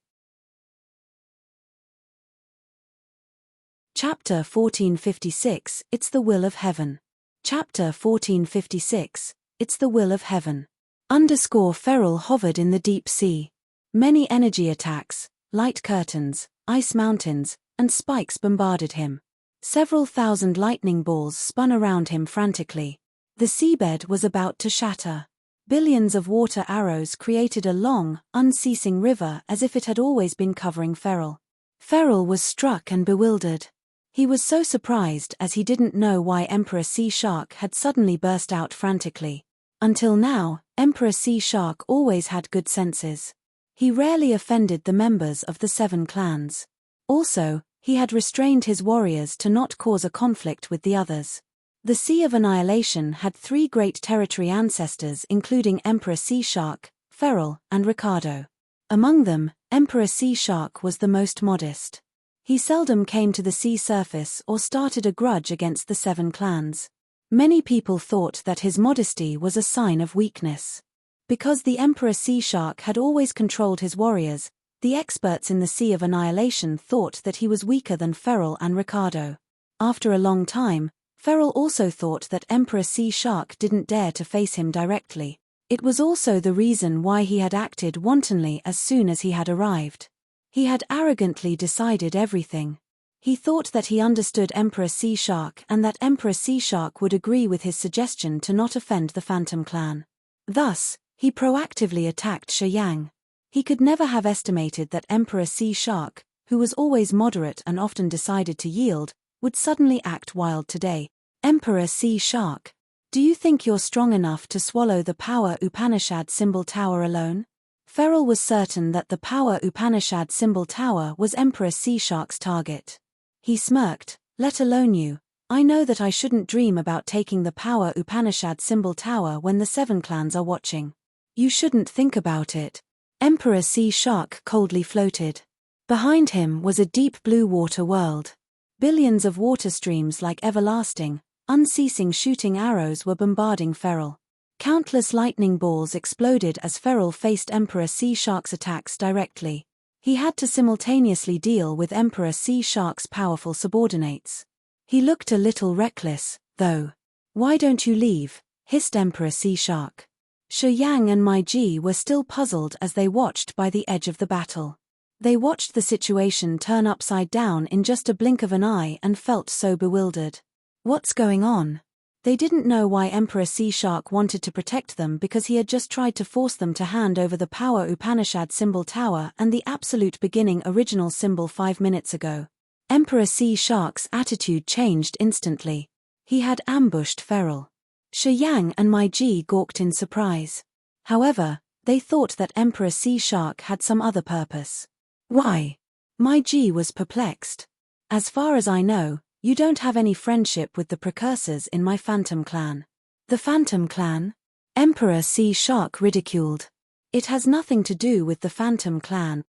Chapter 1456, It's the Will of Heaven. Chapter 1456, It's the Will of Heaven. Feral hovered in the deep sea. Many energy attacks, light curtains, ice mountains, and spikes bombarded him. Several thousand lightning balls spun around him frantically. The seabed was about to shatter. Billions of water arrows created a long, unceasing river as if it had always been covering Feral. Feral was struck and bewildered. He was so surprised as he didn't know why Emperor Sea Shark had suddenly burst out frantically. Until now, Emperor Sea Shark always had good senses. He rarely offended the members of the 7 clans. Also, he had restrained his warriors to not cause a conflict with the others. The Sea of Annihilation had 3 great territory ancestors including Emperor Sea Shark, Feral, and Ricardo. Among them, Emperor Sea Shark was the most modest. He seldom came to the sea surface or started a grudge against the 7 clans. Many people thought that his modesty was a sign of weakness. Because the Emperor Sea Shark had always controlled his warriors, the experts in the Sea of Annihilation thought that he was weaker than Feral and Ricardo. After a long time, Feral also thought that Emperor Sea Shark didn't dare to face him directly. It was also the reason why he had acted wantonly as soon as he had arrived. He had arrogantly decided everything. He thought that he understood Emperor Sea Shark and that Emperor Sea Shark would agree with his suggestion to not offend the Phantom Clan. Thus, he proactively attacked Shi Yang. He could never have estimated that Emperor Sea Shark, who was always moderate and often decided to yield, would suddenly act wild today. Emperor Sea Shark, do you think you're strong enough to swallow the Power Upanishad symbol tower alone? Feral was certain that the Power Upanishad symbol tower was Emperor Sea Shark's target. He smirked, let alone you. I know that I shouldn't dream about taking the Power Upanishad symbol tower when the 7 clans are watching. You shouldn't think about it. Emperor Sea Shark coldly floated. Behind him was a deep blue water world. Billions of water streams like everlasting, unceasing shooting arrows were bombarding Feral. Countless lightning balls exploded as Feral faced Emperor Sea Shark's attacks directly. He had to simultaneously deal with Emperor Sea Shark's powerful subordinates. He looked a little reckless, though. Why don't you leave? Hissed Emperor Sea Shark. Shi Yang and Mai Ji were still puzzled as they watched by the edge of the battle. They watched the situation turn upside down in just a blink of an eye and felt so bewildered. What's going on? They didn't know why Emperor Sea Shark wanted to protect them because he had just tried to force them to hand over the Power Upanishad symbol tower and the absolute beginning original symbol 5 minutes ago. Emperor Sea Shark's attitude changed instantly. He had ambushed Feral. Shi Yang and Mai Ji gawked in surprise. However, they thought that Emperor Sea Shark had some other purpose. Why? Mai Ji was perplexed. As far as I know, you don't have any friendship with the precursors in my Phantom Clan. The Phantom Clan? Emperor Sea Shark ridiculed. It has nothing to do with the Phantom Clan.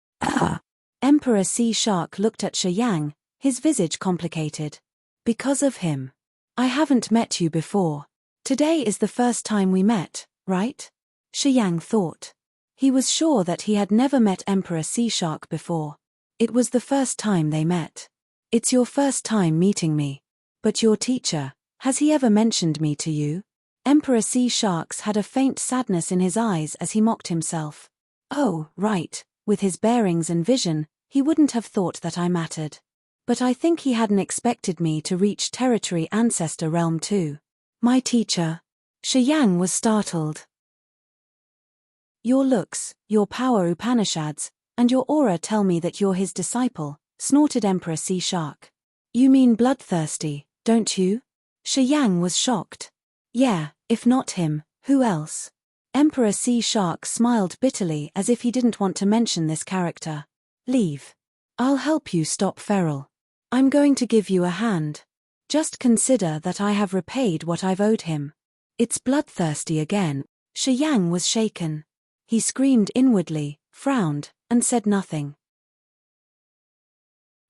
Emperor Sea Shark looked at Shi Yang, his visage complicated. Because of him. I haven't met you before. Today is the first time we met, right? Shi Yang thought. He was sure that he had never met Emperor Sea Shark before. It was the first time they met. It's your first time meeting me. But your teacher, has he ever mentioned me to you? Emperor Sea Sharks had a faint sadness in his eyes as he mocked himself. Oh, right, with his bearings and vision, he wouldn't have thought that I mattered. But I think he hadn't expected me to reach territory ancestor realm too. My teacher. Shi Yang was startled. Your looks, your power Upanishads, and your aura tell me that you're his disciple, snorted Emperor Sea Shark. You mean bloodthirsty, don't you? Shi Yang was shocked. Yeah, if not him, who else? Emperor Sea Shark smiled bitterly as if he didn't want to mention this character. Leave. I'll help you stop Feral. I'm going to give you a hand. Just consider that I have repaid what I've owed him. It's bloodthirsty again. Shi Yang was shaken. He screamed inwardly, frowned, and said nothing.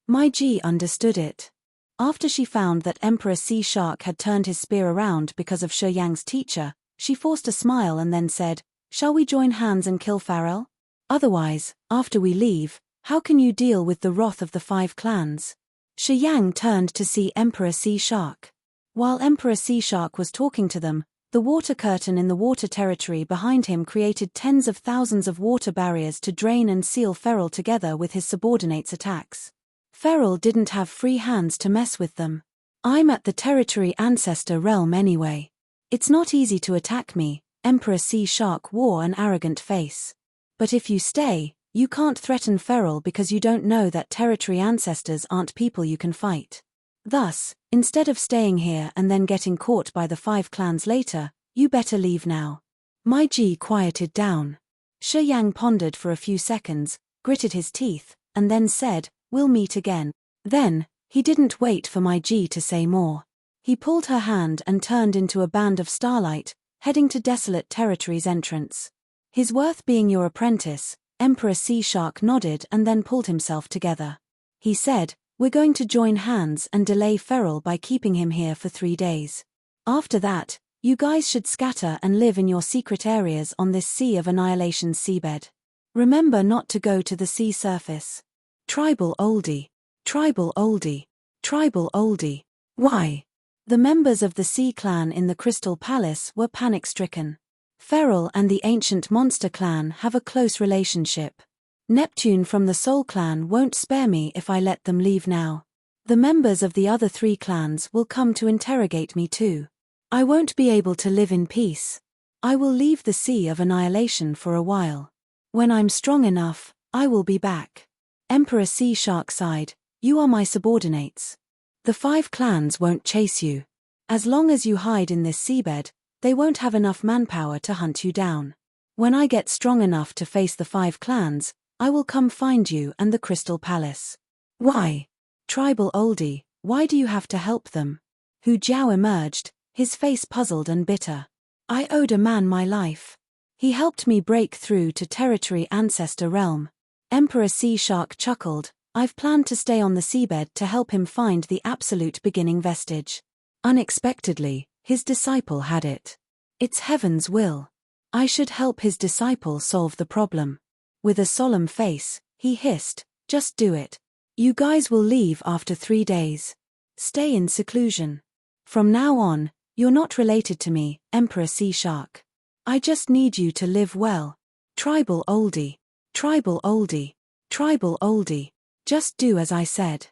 Mai Ji understood it. After she found that Emperor Sea Shark had turned his spear around because of Shi Yang's teacher, she forced a smile and then said, Shall we join hands and kill Feral? Otherwise, after we leave, how can you deal with the wrath of the 5 clans? Shi Yang turned to see Emperor Sea Shark. While Emperor Sea Shark was talking to them, the water curtain in the water territory behind him created tens of thousands of water barriers to drain and seal Feral together with his subordinates' attacks. Feral didn't have free hands to mess with them. I'm at the territory ancestor realm anyway. It's not easy to attack me. Emperor Sea Shark wore an arrogant face. But if you stay, you can't threaten Feral because you don't know that territory ancestors aren't people you can fight. Thus, instead of staying here and then getting caught by the 5 clans later, you better leave now. My Ji quieted down. Shi Yang pondered for a few seconds, gritted his teeth, and then said, "We'll meet again." Then, he didn't wait for my Ji to say more. He pulled her hand and turned into a band of starlight, heading to Desolate Territory's entrance. His worth being your apprentice, Emperor Sea Shark nodded and then pulled himself together. He said, "We're going to join hands and delay Feral by keeping him here for 3 days. After that, you guys should scatter and live in your secret areas on this Sea of Annihilation's seabed. Remember not to go to the sea surface." Tribal oldie. Tribal oldie. Tribal oldie. Why? The members of the Sea Clan in the Crystal Palace were panic-stricken. Feral and the Ancient Monster Clan have a close relationship. Neptune from the Soul Clan won't spare me if I let them leave now. The members of the other 3 clans will come to interrogate me too. I won't be able to live in peace. I will leave the Sea of Annihilation for a while. When I'm strong enough, I will be back. Emperor Sea Shark sighed, "You are my subordinates. The 5 clans won't chase you. As long as you hide in this seabed, they won't have enough manpower to hunt you down. When I get strong enough to face the 5 clans, I will come find you and the Crystal Palace." Why? Tribal oldie, why do you have to help them? Hu Jiao emerged, his face puzzled and bitter. I owed a man my life. He helped me break through to Territory Ancestor Realm. Emperor Sea Shark chuckled, I've planned to stay on the seabed to help him find the absolute beginning vestige. Unexpectedly, his disciple had it. It's heaven's will. I should help his disciple solve the problem. With a solemn face, he hissed, just do it. You guys will leave after 3 days. Stay in seclusion. From now on, you're not related to me, Emperor Sea Shark. I just need you to live well. Tribal oldie. Tribal oldie. Tribal oldie. Just do as I said.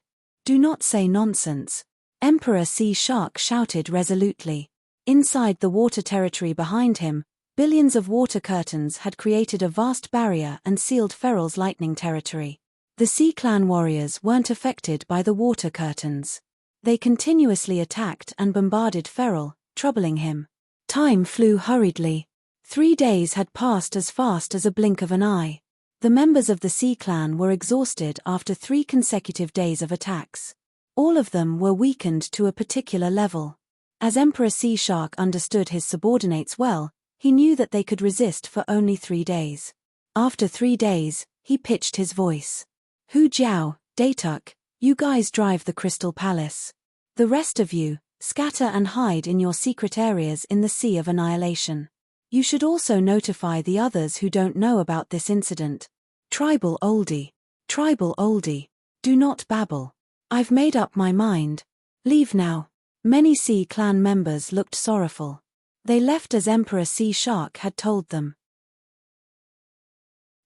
Do not say nonsense. Emperor Sea Shark shouted resolutely. Inside the water territory behind him, billions of water curtains had created a vast barrier and sealed Feral's lightning territory. The Sea Clan warriors weren't affected by the water curtains. They continuously attacked and bombarded Feral, troubling him. Time flew hurriedly. 3 days had passed as fast as a blink of an eye. The members of the Sea Clan were exhausted after 3 consecutive days of attacks. All of them were weakened to a particular level. As Emperor Sea Shark understood his subordinates well, he knew that they could resist for only 3 days. After 3 days, he pitched his voice. Hu Jiao, Datuk, you guys drive the Crystal Palace. The rest of you, scatter and hide in your secret areas in the Sea of Annihilation. You should also notify the others who don't know about this incident. Tribal oldie. Tribal oldie. Do not babble. I've made up my mind. Leave now. Many Sea Clan members looked sorrowful. They left as Emperor Sea Shark had told them.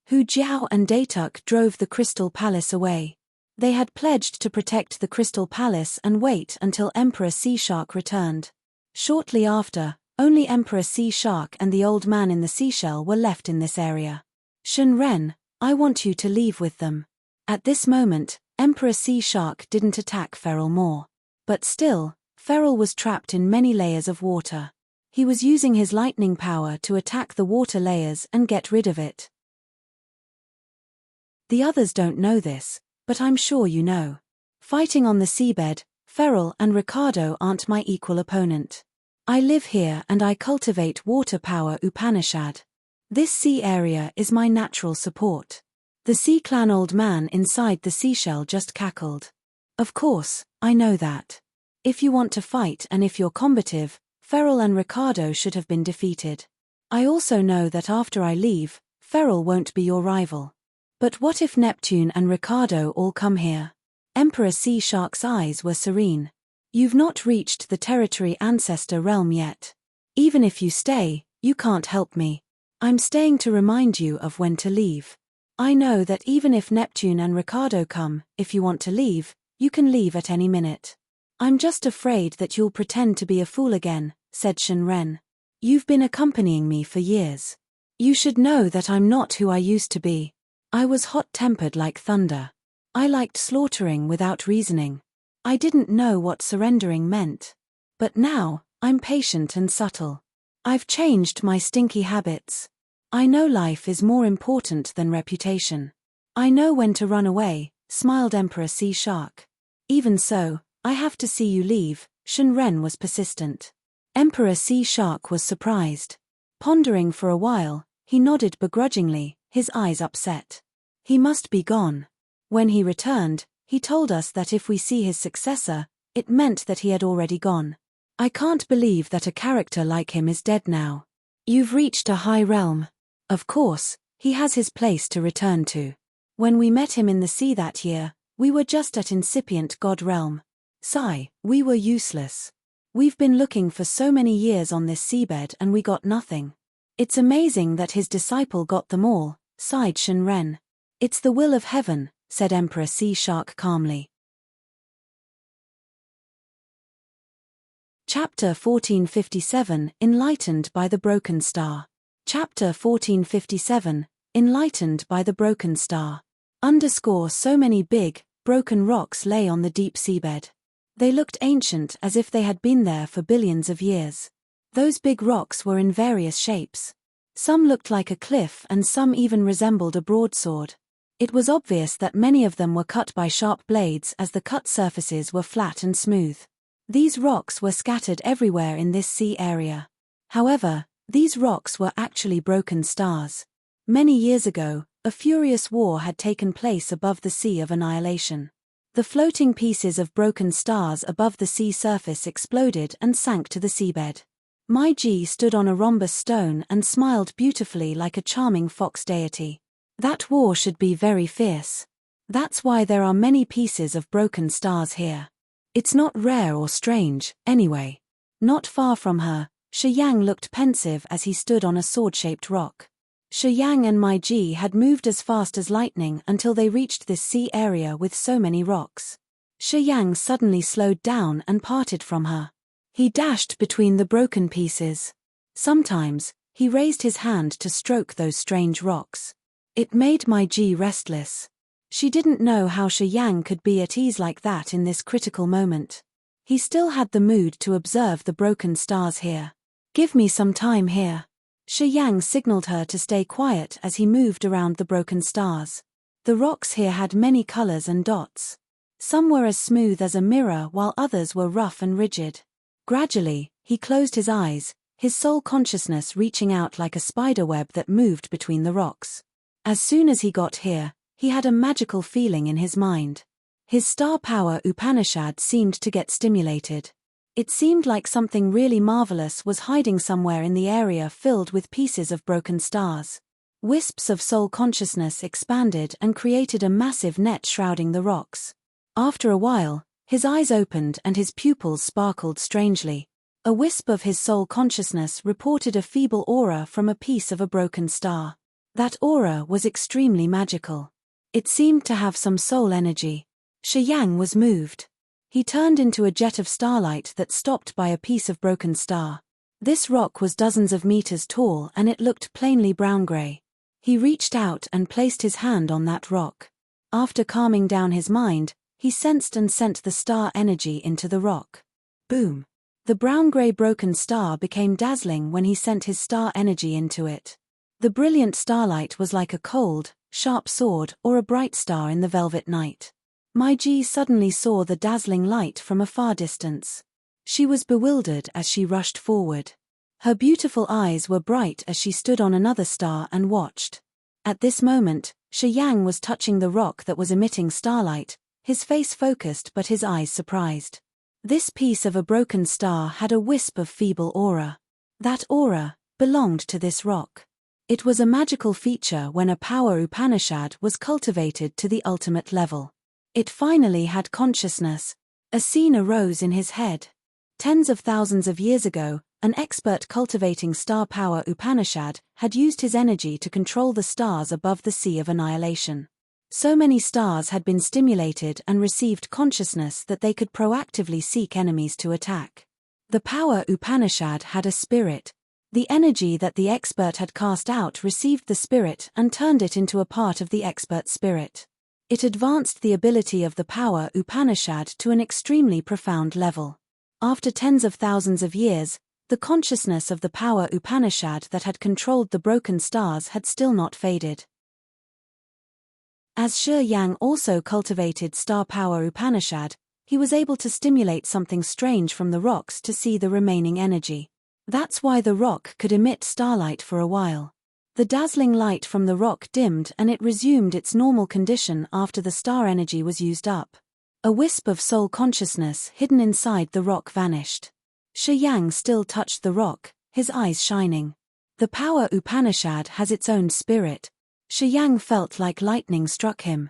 Hu Jiao and Datuk drove the Crystal Palace away. They had pledged to protect the Crystal Palace and wait until Emperor Sea Shark returned. Shortly after, only Emperor Sea Shark and the old man in the seashell were left in this area. Shen Ren, I want you to leave with them. At this moment, Emperor Sea Shark didn't attack Feral more. But still, Feral was trapped in many layers of water. He was using his lightning power to attack the water layers and get rid of it. The others don't know this, but I'm sure you know. Fighting on the seabed, Feral and Ricardo aren't my equal opponent. I live here and I cultivate water power Upanishad. This sea area is my natural support. The Sea Clan old man inside the seashell just cackled. Of course, I know that. If you want to fight and if you're combative, Feral and Ricardo should have been defeated. I also know that after I leave, Feral won't be your rival. But what if Neptune and Ricardo all come here? Emperor Sea Shark's eyes were serene. You've not reached the territory ancestor realm yet. Even if you stay, you can't help me. I'm staying to remind you of when to leave. I know that even if Neptune and Ricardo come, if you want to leave, you can leave at any minute. I'm just afraid that you'll pretend to be a fool again, said Shenren. You've been accompanying me for years. You should know that I'm not who I used to be. I was hot-tempered like thunder. I liked slaughtering without reasoning. I didn't know what surrendering meant. But now, I'm patient and subtle. I've changed my stinky habits. I know life is more important than reputation. I know when to run away, smiled Emperor Sea Shark. Even so, I have to see you leave, Shenren was persistent. Emperor Sea Shark was surprised. Pondering for a while, he nodded begrudgingly, his eyes upset. He must be gone. When he returned, he told us that if we see his successor, it meant that he had already gone. I can't believe that a character like him is dead now. You've reached a high realm. Of course, he has his place to return to. When we met him in the sea that year, we were just at incipient god realm. Sigh, we were useless. We've been looking for so many years on this seabed and we got nothing. It's amazing that his disciple got them all, sighed Shenren. It's the will of heaven, said Emperor Sea Shark calmly. Chapter 1457, Enlightened by the Broken Star. Chapter 1457, Enlightened by the Broken Star. So many big, broken rocks lay on the deep seabed. They looked ancient as if they had been there for billions of years. Those big rocks were in various shapes. Some looked like a cliff and some even resembled a broadsword. It was obvious that many of them were cut by sharp blades as the cut surfaces were flat and smooth. These rocks were scattered everywhere in this sea area. However, these rocks were actually broken stars. Many years ago, a furious war had taken place above the Sea of Annihilation. The floating pieces of broken stars above the sea surface exploded and sank to the seabed. Mai Ji stood on a rhombus stone and smiled beautifully like a charming fox deity. That war should be very fierce. That's why there are many pieces of broken stars here. It's not rare or strange, anyway. Not far from her, Shi Yang looked pensive as he stood on a sword-shaped rock. Shi Yang and Mai Ji had moved as fast as lightning until they reached this sea area with so many rocks. Shi Yang suddenly slowed down and parted from her. He dashed between the broken pieces. Sometimes, he raised his hand to stroke those strange rocks. It made Mai Ji restless. She didn't know how Shi Yang could be at ease like that in this critical moment. He still had the mood to observe the broken stars here. Give me some time here. Shi Yang signaled her to stay quiet as he moved around the broken stars. The rocks here had many colors and dots. Some were as smooth as a mirror while others were rough and rigid. Gradually, he closed his eyes, his soul consciousness reaching out like a spider web that moved between the rocks. As soon as he got here, he had a magical feeling in his mind. His star power Upanishad seemed to get stimulated. It seemed like something really marvelous was hiding somewhere in the area filled with pieces of broken stars. Wisps of soul consciousness expanded and created a massive net shrouding the rocks. After a while, his eyes opened and his pupils sparkled strangely. A wisp of his soul consciousness reported a feeble aura from a piece of a broken star. That aura was extremely magical. It seemed to have some soul energy. Shi Yang was moved. He turned into a jet of starlight that stopped by a piece of broken star. This rock was dozens of meters tall and it looked plainly brown-gray. He reached out and placed his hand on that rock. After calming down his mind, he sensed and sent the star energy into the rock. Boom! The brown-gray broken star became dazzling when he sent his star energy into it. The brilliant starlight was like a cold, sharp sword or a bright star in the velvet night. Mai Ji suddenly saw the dazzling light from a far distance. She was bewildered as she rushed forward. Her beautiful eyes were bright as she stood on another star and watched. At this moment, Shi Yang was touching the rock that was emitting starlight, his face focused but his eyes surprised. This piece of a broken star had a wisp of feeble aura. That aura belonged to this rock. It was a magical feature when a power Upanishad was cultivated to the ultimate level. It finally had consciousness. A scene arose in his head. Tens of thousands of years ago, an expert cultivating star power Upanishad had used his energy to control the stars above the Sea of Annihilation. So many stars had been stimulated and received consciousness that they could proactively seek enemies to attack. The power Upanishad had a spirit. The energy that the expert had cast out received the spirit and turned it into a part of the expert's spirit. It advanced the ability of the power Upanishad to an extremely profound level. After tens of thousands of years, the consciousness of the power Upanishad that had controlled the broken stars had still not faded. As Shi Yang also cultivated star power Upanishad, he was able to stimulate something strange from the rocks to see the remaining energy. That's why the rock could emit starlight for a while. The dazzling light from the rock dimmed and it resumed its normal condition after the star energy was used up. A wisp of soul consciousness hidden inside the rock vanished. Shi Yang still touched the rock, his eyes shining. The power Upanishad has its own spirit. Shi Yang felt like lightning struck him.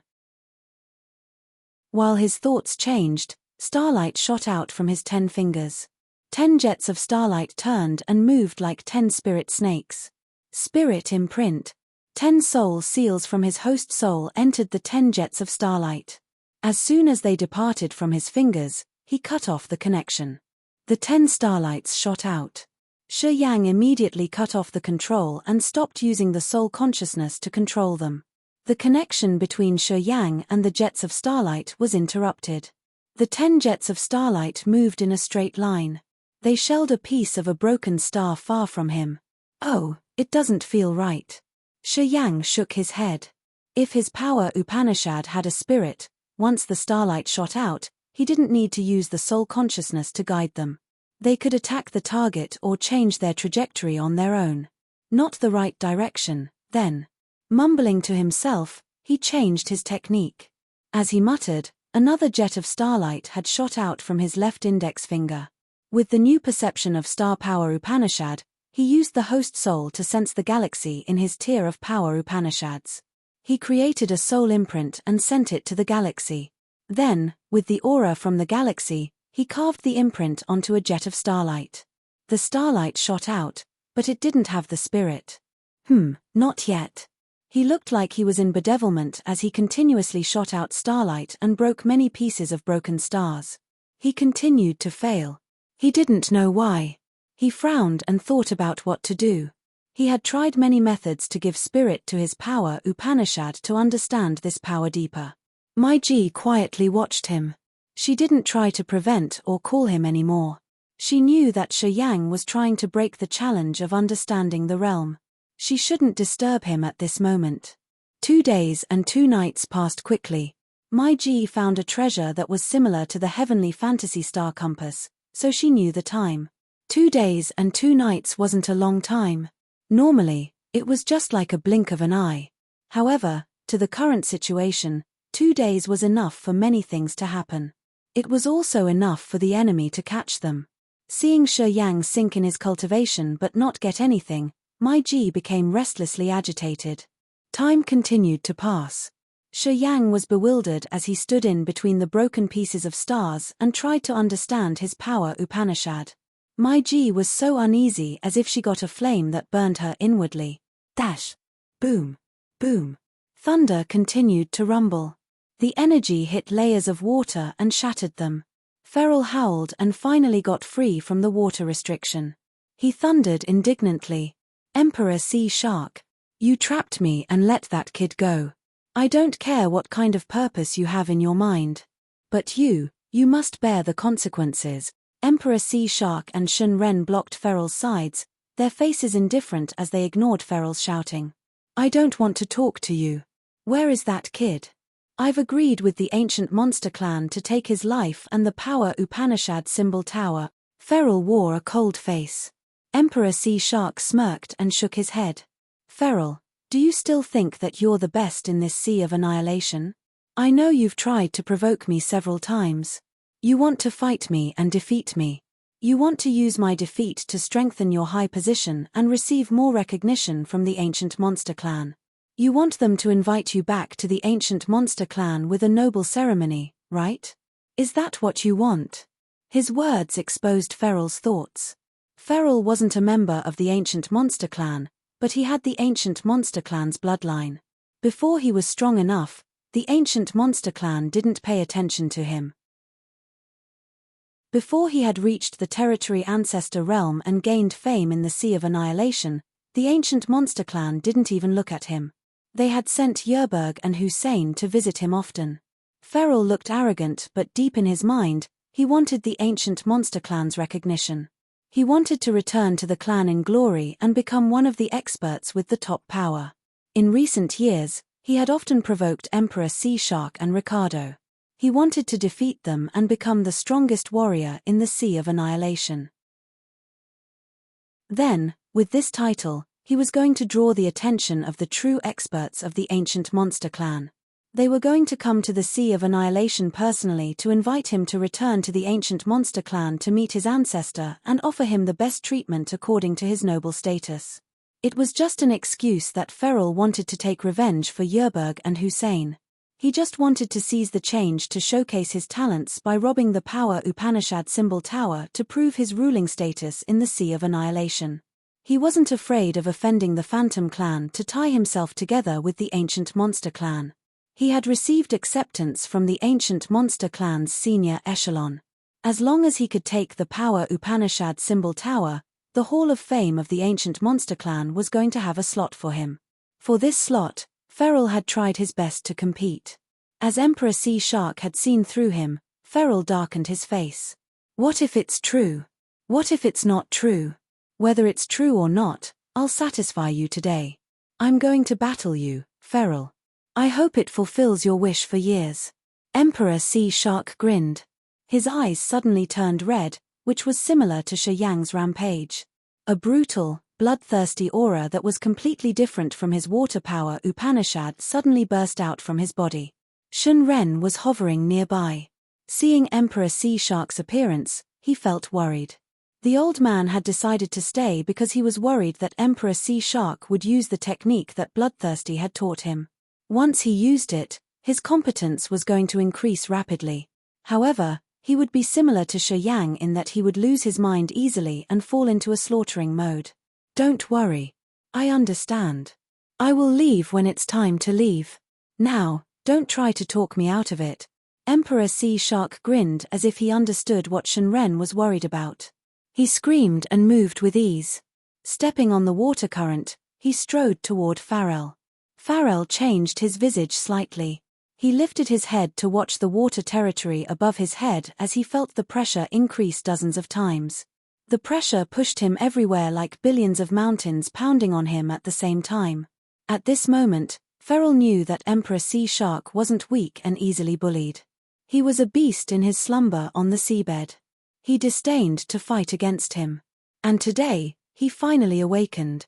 While his thoughts changed, starlight shot out from his 10 fingers. 10 jets of starlight turned and moved like 10 spirit snakes. Spirit imprint. 10 soul seals from his host soul entered the 10 jets of starlight. As soon as they departed from his fingers, he cut off the connection. The 10 starlights shot out. Shi Yang immediately cut off the control and stopped using the soul consciousness to control them. The connection between Shi Yang and the jets of starlight was interrupted. The 10 jets of starlight moved in a straight line. They shelled a piece of a broken star far from him. Oh, it doesn't feel right. Shi Yang shook his head. If his power Upanishad had a spirit, once the starlight shot out, he didn't need to use the soul consciousness to guide them. They could attack the target or change their trajectory on their own. Not the right direction, then. Mumbling to himself, he changed his technique. As he muttered, another jet of starlight had shot out from his left index finger. With the new perception of star power Upanishad, he used the host soul to sense the galaxy in his tier of power Upanishads. He created a soul imprint and sent it to the galaxy. Then, with the aura from the galaxy, he carved the imprint onto a jet of starlight. The starlight shot out, but it didn't have the spirit. Not yet. He looked like he was in bedevilment as he continuously shot out starlight and broke many pieces of broken stars. He continued to fail. He didn't know why. He frowned and thought about what to do. He had tried many methods to give spirit to his power Upanishad to understand this power deeper. Mai Ji quietly watched him. She didn't try to prevent or call him anymore. She knew that Shi Yang was trying to break the challenge of understanding the realm. She shouldn't disturb him at this moment. 2 days and 2 nights passed quickly. Mai Ji found a treasure that was similar to the heavenly fantasy star compass, so she knew the time. 2 days and 2 nights wasn't a long time. Normally, it was just like a blink of an eye. However, to the current situation, 2 days was enough for many things to happen. It was also enough for the enemy to catch them. Seeing Shi Yang sink in his cultivation but not get anything, Mai Ji became restlessly agitated. Time continued to pass. Shi Yang was bewildered as he stood in between the broken pieces of stars and tried to understand his power Upanishad. Mai Ji was so uneasy as if she got a flame that burned her inwardly. Dash! Boom! Boom! Thunder continued to rumble. The energy hit layers of water and shattered them. Feral howled and finally got free from the water restriction. He thundered indignantly. Emperor Sea Shark! You trapped me and let that kid go. I don't care what kind of purpose you have in your mind. But you must bear the consequences. Emperor Sea Shark and Shun Ren blocked Feral's sides, their faces indifferent as they ignored Feral's shouting. I don't want to talk to you. Where is that kid? I've agreed with the ancient monster clan to take his life and the power Upanishad symbol tower. Feral wore a cold face. Emperor Sea Shark smirked and shook his head. Feral, do you still think that you're the best in this sea of annihilation? I know you've tried to provoke me several times. You want to fight me and defeat me. You want to use my defeat to strengthen your high position and receive more recognition from the ancient monster clan. You want them to invite you back to the ancient monster clan with a noble ceremony, right? Is that what you want? His words exposed Feral's thoughts. Feral wasn't a member of the ancient monster clan, but he had the ancient monster clan's bloodline. Before he was strong enough, the ancient monster clan didn't pay attention to him. Before he had reached the territory ancestor realm and gained fame in the Sea of Annihilation, the ancient monster clan didn't even look at him. They had sent Yerberg and Hussein to visit him often. Feral looked arrogant, but deep in his mind, he wanted the ancient monster clan's recognition. He wanted to return to the clan in glory and become one of the experts with the top power. In recent years, he had often provoked Emperor Sea Shark and Ricardo. He wanted to defeat them and become the strongest warrior in the Sea of Annihilation. Then, with this title, he was going to draw the attention of the true experts of the ancient monster clan. They were going to come to the Sea of Annihilation personally to invite him to return to the ancient monster clan to meet his ancestor and offer him the best treatment according to his noble status. It was just an excuse that Feral wanted to take revenge for Yerberg and Hussein. He just wanted to seize the change to showcase his talents by robbing the Power Upanishad symbol tower to prove his ruling status in the Sea of Annihilation. He wasn't afraid of offending the Phantom clan to tie himself together with the ancient monster clan. He had received acceptance from the ancient monster clan's senior echelon. As long as he could take the Power Upanishad symbol tower, the Hall of Fame of the ancient monster clan was going to have a slot for him. For this slot, Feral had tried his best to compete. As Emperor Sea Shark had seen through him, Feral darkened his face. What if it's true? What if it's not true? Whether it's true or not, I'll satisfy you today. I'm going to battle you, Feral. I hope it fulfills your wish for years. Emperor Sea Shark grinned. His eyes suddenly turned red, which was similar to Shi Yang's rampage. A brutal, bloodthirsty aura that was completely different from his water power Upanishad suddenly burst out from his body. Shun Ren was hovering nearby. Seeing Emperor Sea Shark's appearance, he felt worried. The old man had decided to stay because he was worried that Emperor Sea Shark would use the technique that Bloodthirsty had taught him. Once he used it, his competence was going to increase rapidly. However, he would be similar to Shi Yang in that he would lose his mind easily and fall into a slaughtering mode. Don't worry. I understand. I will leave when it's time to leave. Now, don't try to talk me out of it. Emperor Sea Shark grinned as if he understood what Shenren was worried about. He screamed and moved with ease. Stepping on the water current, he strode toward Farrell. Farrell changed his visage slightly. He lifted his head to watch the water territory above his head as he felt the pressure increase dozens of times. The pressure pushed him everywhere like billions of mountains pounding on him at the same time. At this moment, Farrell knew that Emperor Sea Shark wasn't weak and easily bullied. He was a beast in his slumber on the seabed. He disdained to fight against him. And today, he finally awakened.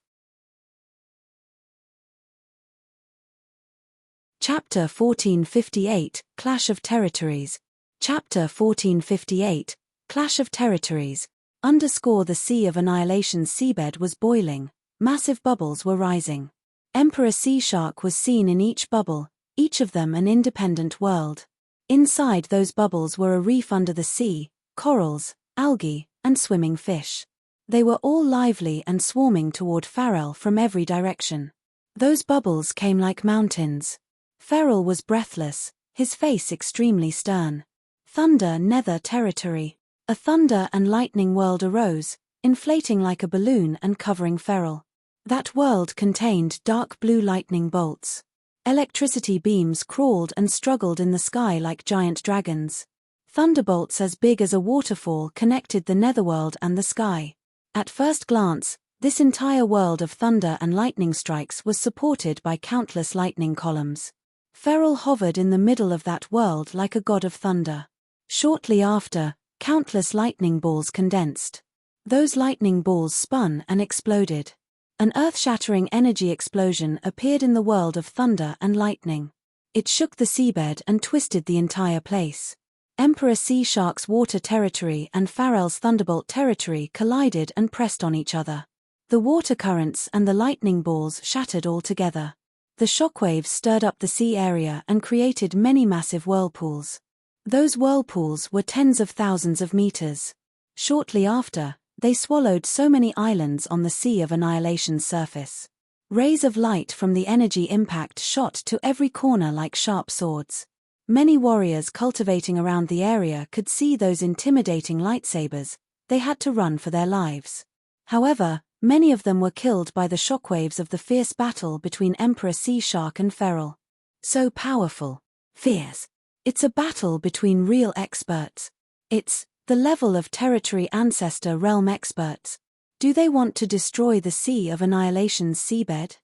Chapter 1458, Clash of Territories. Chapter 1458, Clash of Territories. The Sea of Annihilation's seabed was boiling. Massive bubbles were rising. Emperor Sea Shark was seen in each bubble, each of them an independent world. Inside those bubbles were a reef under the sea, corals, algae, and swimming fish. They were all lively and swarming toward Farrell from every direction. Those bubbles came like mountains. Farrell was breathless, his face extremely stern. Thunder Nether Territory. A thunder and lightning world arose, inflating like a balloon and covering Farrell. That world contained dark blue lightning bolts. Electricity beams crawled and struggled in the sky like giant dragons. Thunderbolts as big as a waterfall connected the netherworld and the sky. At first glance, this entire world of thunder and lightning strikes was supported by countless lightning columns. Farrell hovered in the middle of that world like a god of thunder. Shortly after, countless lightning balls condensed. Those lightning balls spun and exploded. An earth-shattering energy explosion appeared in the world of thunder and lightning. It shook the seabed and twisted the entire place. Emperor Sea Shark's water territory and Farrell's thunderbolt territory collided and pressed on each other. The water currents and the lightning balls shattered altogether. The shockwaves stirred up the sea area and created many massive whirlpools. Those whirlpools were tens of thousands of meters. Shortly after, they swallowed so many islands on the Sea of Annihilation's surface. Rays of light from the energy impact shot to every corner like sharp swords. Many warriors cultivating around the area could see those intimidating lightsabers. They had to run for their lives. However, many of them were killed by the shockwaves of the fierce battle between Emperor Sea Shark and Feral. So powerful. Fierce. It's a battle between real experts. It's the level of territory ancestor realm experts. Do they want to destroy the Sea of Annihilation's seabed?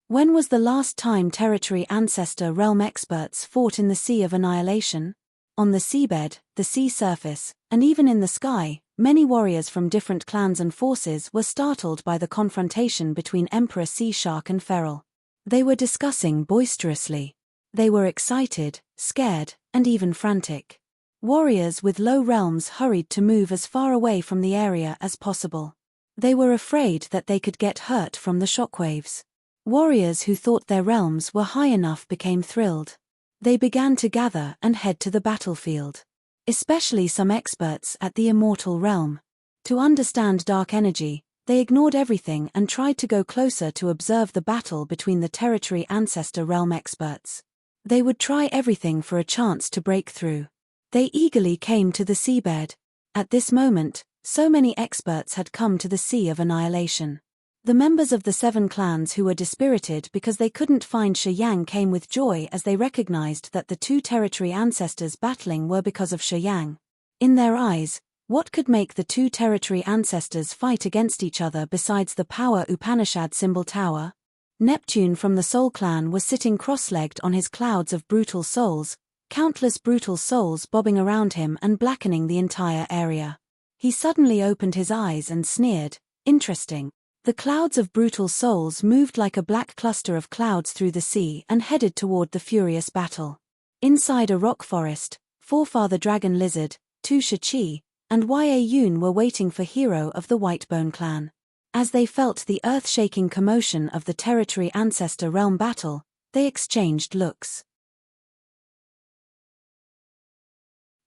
When was the last time territory ancestor realm experts fought in the Sea of Annihilation? On the seabed, the sea surface, and even in the sky, many warriors from different clans and forces were startled by the confrontation between Emperor Sea Shark and Feral. They were discussing boisterously. They were excited, scared, and even frantic. Warriors with low realms hurried to move as far away from the area as possible. They were afraid that they could get hurt from the shockwaves. Warriors who thought their realms were high enough became thrilled. They began to gather and head to the battlefield. Especially some experts at the immortal realm. To understand dark energy, they ignored everything and tried to go closer to observe the battle between the territory ancestor realm experts. They would try everything for a chance to break through. They eagerly came to the seabed. At this moment, so many experts had come to the Sea of Annihilation. The members of the 7 clans who were dispirited because they couldn't find Shi Yang came with joy as they recognized that the 2 territory ancestors battling were because of Shi Yang. In their eyes, what could make the 2 territory ancestors fight against each other besides the power Upanishad symbol tower? Neptune from the Soul clan was sitting cross-legged on his clouds of brutal souls, countless brutal souls bobbing around him and blackening the entire area. He suddenly opened his eyes and sneered, "Interesting." The clouds of brutal souls moved like a black cluster of clouds through the sea and headed toward the furious battle. Inside a rock forest, Forefather Dragon Lizard, Tu Shi, and Yun were waiting for Hero of the Whitebone clan. As they felt the earth-shaking commotion of the territory ancestor realm battle, they exchanged looks.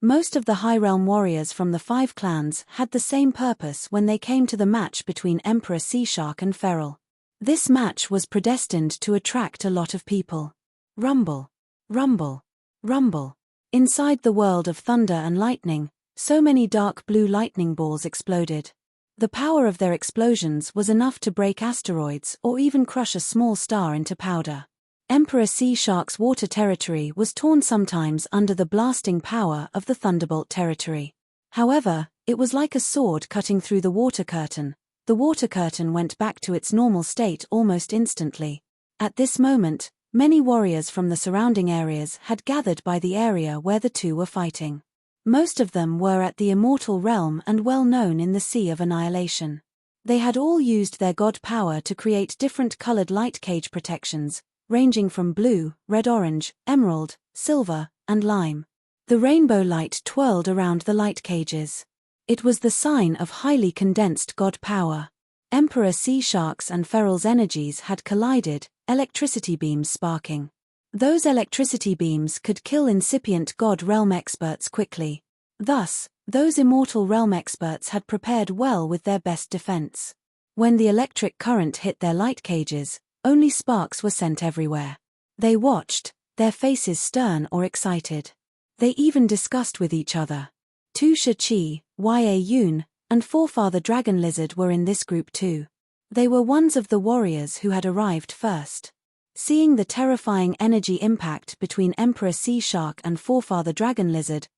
Most of the High Realm warriors from the 5 clans had the same purpose when they came to the match between Emperor Sea Shark and Feral. This match was predestined to attract a lot of people. Rumble. Rumble. Rumble. Inside the world of thunder and lightning, so many dark blue lightning balls exploded. The power of their explosions was enough to break asteroids or even crush a small star into powder. Emperor Sea Shark's water territory was torn sometimes under the blasting power of the Thunderbolt territory. However, it was like a sword cutting through the water curtain. The water curtain went back to its normal state almost instantly. At this moment, many warriors from the surrounding areas had gathered by the area where the 2 were fighting. Most of them were at the immortal realm and well known in the Sea of Annihilation. They had all used their god power to create different colored light cage protections, ranging from blue, red-orange, emerald, silver, and lime. The rainbow light twirled around the light cages. It was the sign of highly condensed god power. Emperor Sea Shark's and Feral's energies had collided, electricity beams sparking. Those electricity beams could kill incipient god realm experts quickly. Thus, those immortal realm experts had prepared well with their best defense. When the electric current hit their light cages, only sparks were sent everywhere. They watched, their faces stern or excited. They even discussed with each other. Tu Shi, Yun, and Forefather Dragon Lizard were in this group too. They were ones of the warriors who had arrived first. Seeing the terrifying energy impact between Emperor Sea Shark and Forefather Dragon Lizard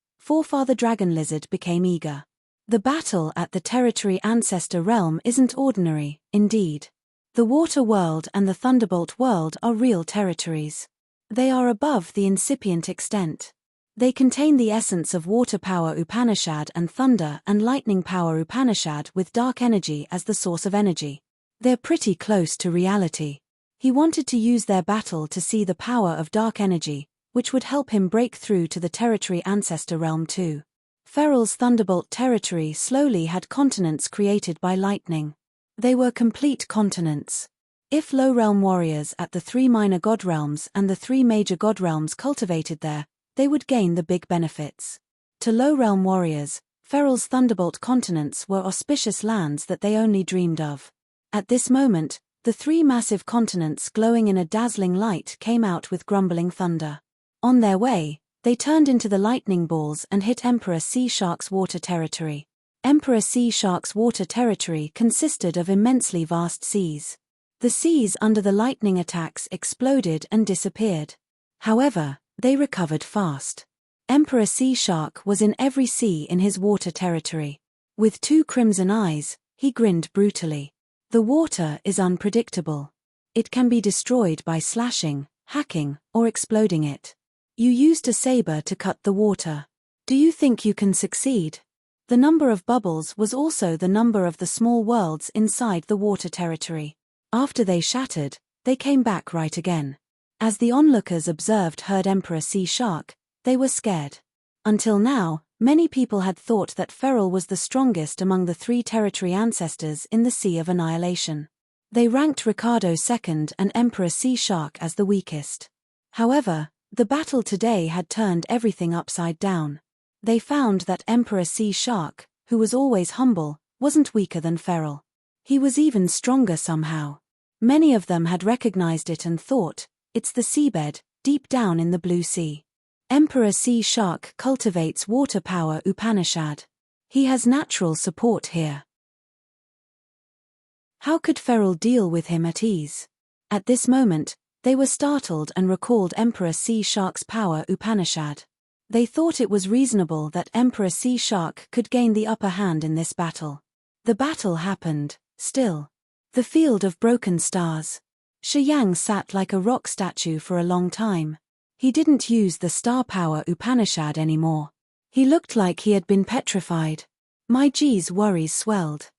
became eager. The battle at the territory ancestor realm isn't ordinary, indeed. The water world and the Thunderbolt world are real territories. They are above the incipient extent. They contain the essence of water power Upanishad and thunder and lightning power Upanishad with dark energy as the source of energy. They're pretty close to reality. He wanted to use their battle to see the power of dark energy, which would help him break through to the territory ancestor realm too. Feral's Thunderbolt territory slowly had continents created by lightning. They were complete continents. If low realm warriors at the 3 minor god realms and the 3 major god realms cultivated there, they would gain the big benefits. To low realm warriors, Feral's Thunderbolt continents were auspicious lands that they only dreamed of. At this moment, the 3 massive continents glowing in a dazzling light came out with grumbling thunder. On their way, they turned into the lightning balls and hit Emperor Sea Shark's water territory. Emperor Sea Shark's water territory consisted of immensely vast seas. The seas under the lightning attacks exploded and disappeared. However, they recovered fast. Emperor Sea Shark was in every sea in his water territory. With 2 crimson eyes, he grinned brutally. The water is unpredictable. It can be destroyed by slashing, hacking, or exploding it. You used a saber to cut the water. Do you think you can succeed? The number of bubbles was also the number of the small worlds inside the water territory. After they shattered, they came back right again. As the onlookers heard Emperor Sea Shark, they were scared. Until now, many people had thought that Feral was the strongest among the 3 territory ancestors in the Sea of Annihilation. They ranked Ricardo second and Emperor Sea Shark as the weakest. However, the battle today had turned everything upside down. They found that Emperor Sea Shark, who was always humble, wasn't weaker than Feral. He was even stronger somehow. Many of them had recognized it and thought, it's the seabed, deep down in the blue sea. Emperor Sea Shark cultivates water power Upanishad. He has natural support here. How could Feral deal with him at ease? At this moment, they were startled and recalled Emperor Sea Shark's power Upanishad. They thought it was reasonable that Emperor Sea Shark could gain the upper hand in this battle. The battle happened, still. The field of broken stars. Shi Yang sat like a rock statue for a long time. He didn't use the star power Upanishad anymore. He looked like he had been petrified. My G's worries swelled.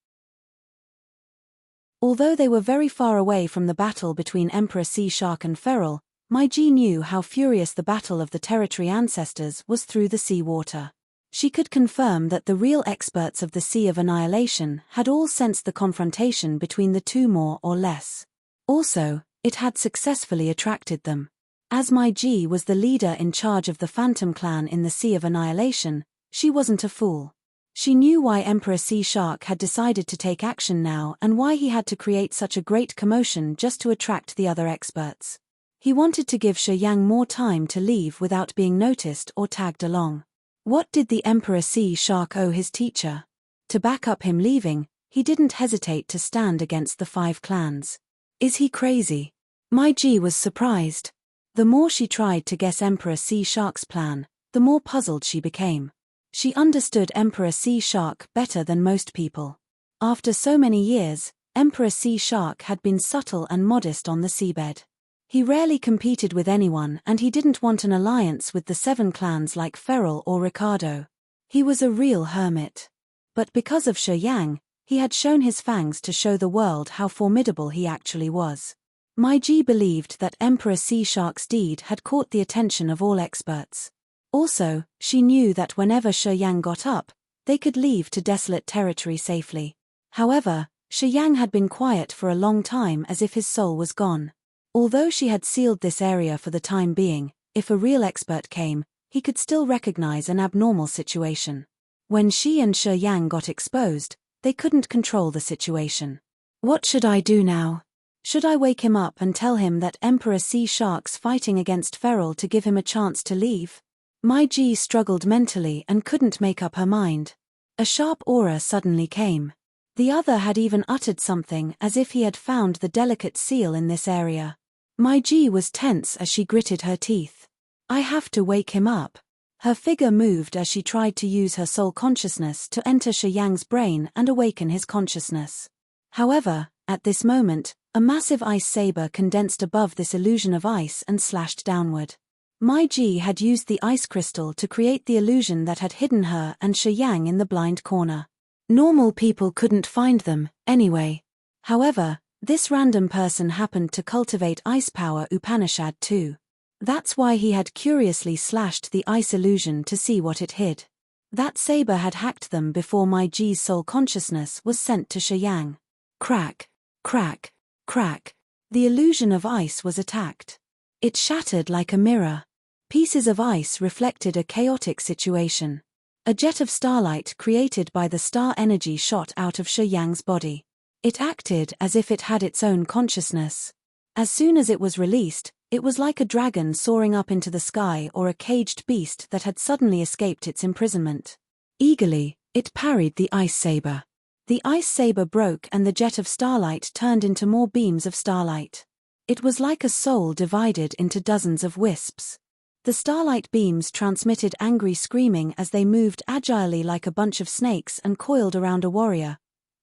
Although they were very far away from the battle between Emperor Sea Shark and Feral, My G knew how furious the battle of the territory ancestors was through the sea water. She could confirm that the real experts of the Sea of Annihilation had all sensed the confrontation between the 2 more or less. Also, it had successfully attracted them. As My G was the leader in charge of the Phantom Clan in the Sea of Annihilation, she wasn't a fool. She knew why Emperor Sea Shark had decided to take action now and why he had to create such a great commotion just to attract the other experts. He wanted to give Shi Yang more time to leave without being noticed or tagged along. What did the Emperor Sea Shark owe his teacher? To back up him leaving, he didn't hesitate to stand against the 5 clans. Is he crazy? My G was surprised. The more she tried to guess Emperor Sea Shark's plan, the more puzzled she became. She understood Emperor Sea Shark better than most people. After so many years, Emperor Sea Shark had been subtle and modest on the seabed. He rarely competed with anyone and he didn't want an alliance with the 7 clans like Feral or Ricardo. He was a real hermit. But because of Shi Yang, he had shown his fangs to show the world how formidable he actually was. My G believed that Emperor Sea Shark's deed had caught the attention of all experts. Also, she knew that whenever Shi Yang got up, they could leave to desolate territory safely. However, Shi Yang had been quiet for a long time as if his soul was gone. Although she had sealed this area for the time being, if a real expert came, he could still recognize an abnormal situation. When she and Shi Yang got exposed, they couldn't control the situation. What should I do now? Should I wake him up and tell him that Emperor Sea Shark's fighting against Feral to give him a chance to leave? My G struggled mentally and couldn't make up her mind. A sharp aura suddenly came. The other had even uttered something as if he had found the delicate seal in this area. My G was tense as she gritted her teeth. I have to wake him up. Her figure moved as she tried to use her soul consciousness to enter Shi Yang's brain and awaken his consciousness. However, at this moment, a massive ice saber condensed above this illusion of ice and slashed downward. My G had used the ice crystal to create the illusion that had hidden her and Shi Yang in the blind corner. Normal people couldn't find them, anyway. However, this random person happened to cultivate ice power Upanishad too. That's why he had curiously slashed the ice illusion to see what it hid. That saber had hacked them before My G's soul consciousness was sent to Shi Yang. Crack, crack, crack. The illusion of ice was attacked. It shattered like a mirror. Pieces of ice reflected a chaotic situation. A jet of starlight created by the star energy shot out of Shi Yang's body. It acted as if it had its own consciousness. As soon as it was released, it was like a dragon soaring up into the sky or a caged beast that had suddenly escaped its imprisonment. Eagerly, it parried the ice saber. The ice saber broke and the jet of starlight turned into more beams of starlight. It was like a soul divided into dozens of wisps. The starlight beams transmitted angry screaming as they moved agilely like a bunch of snakes and coiled around a warrior.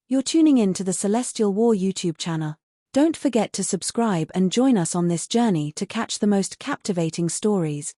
You're tuning in to the Celestial War YouTube channel. Don't forget to subscribe and join us on this journey to catch the most captivating stories.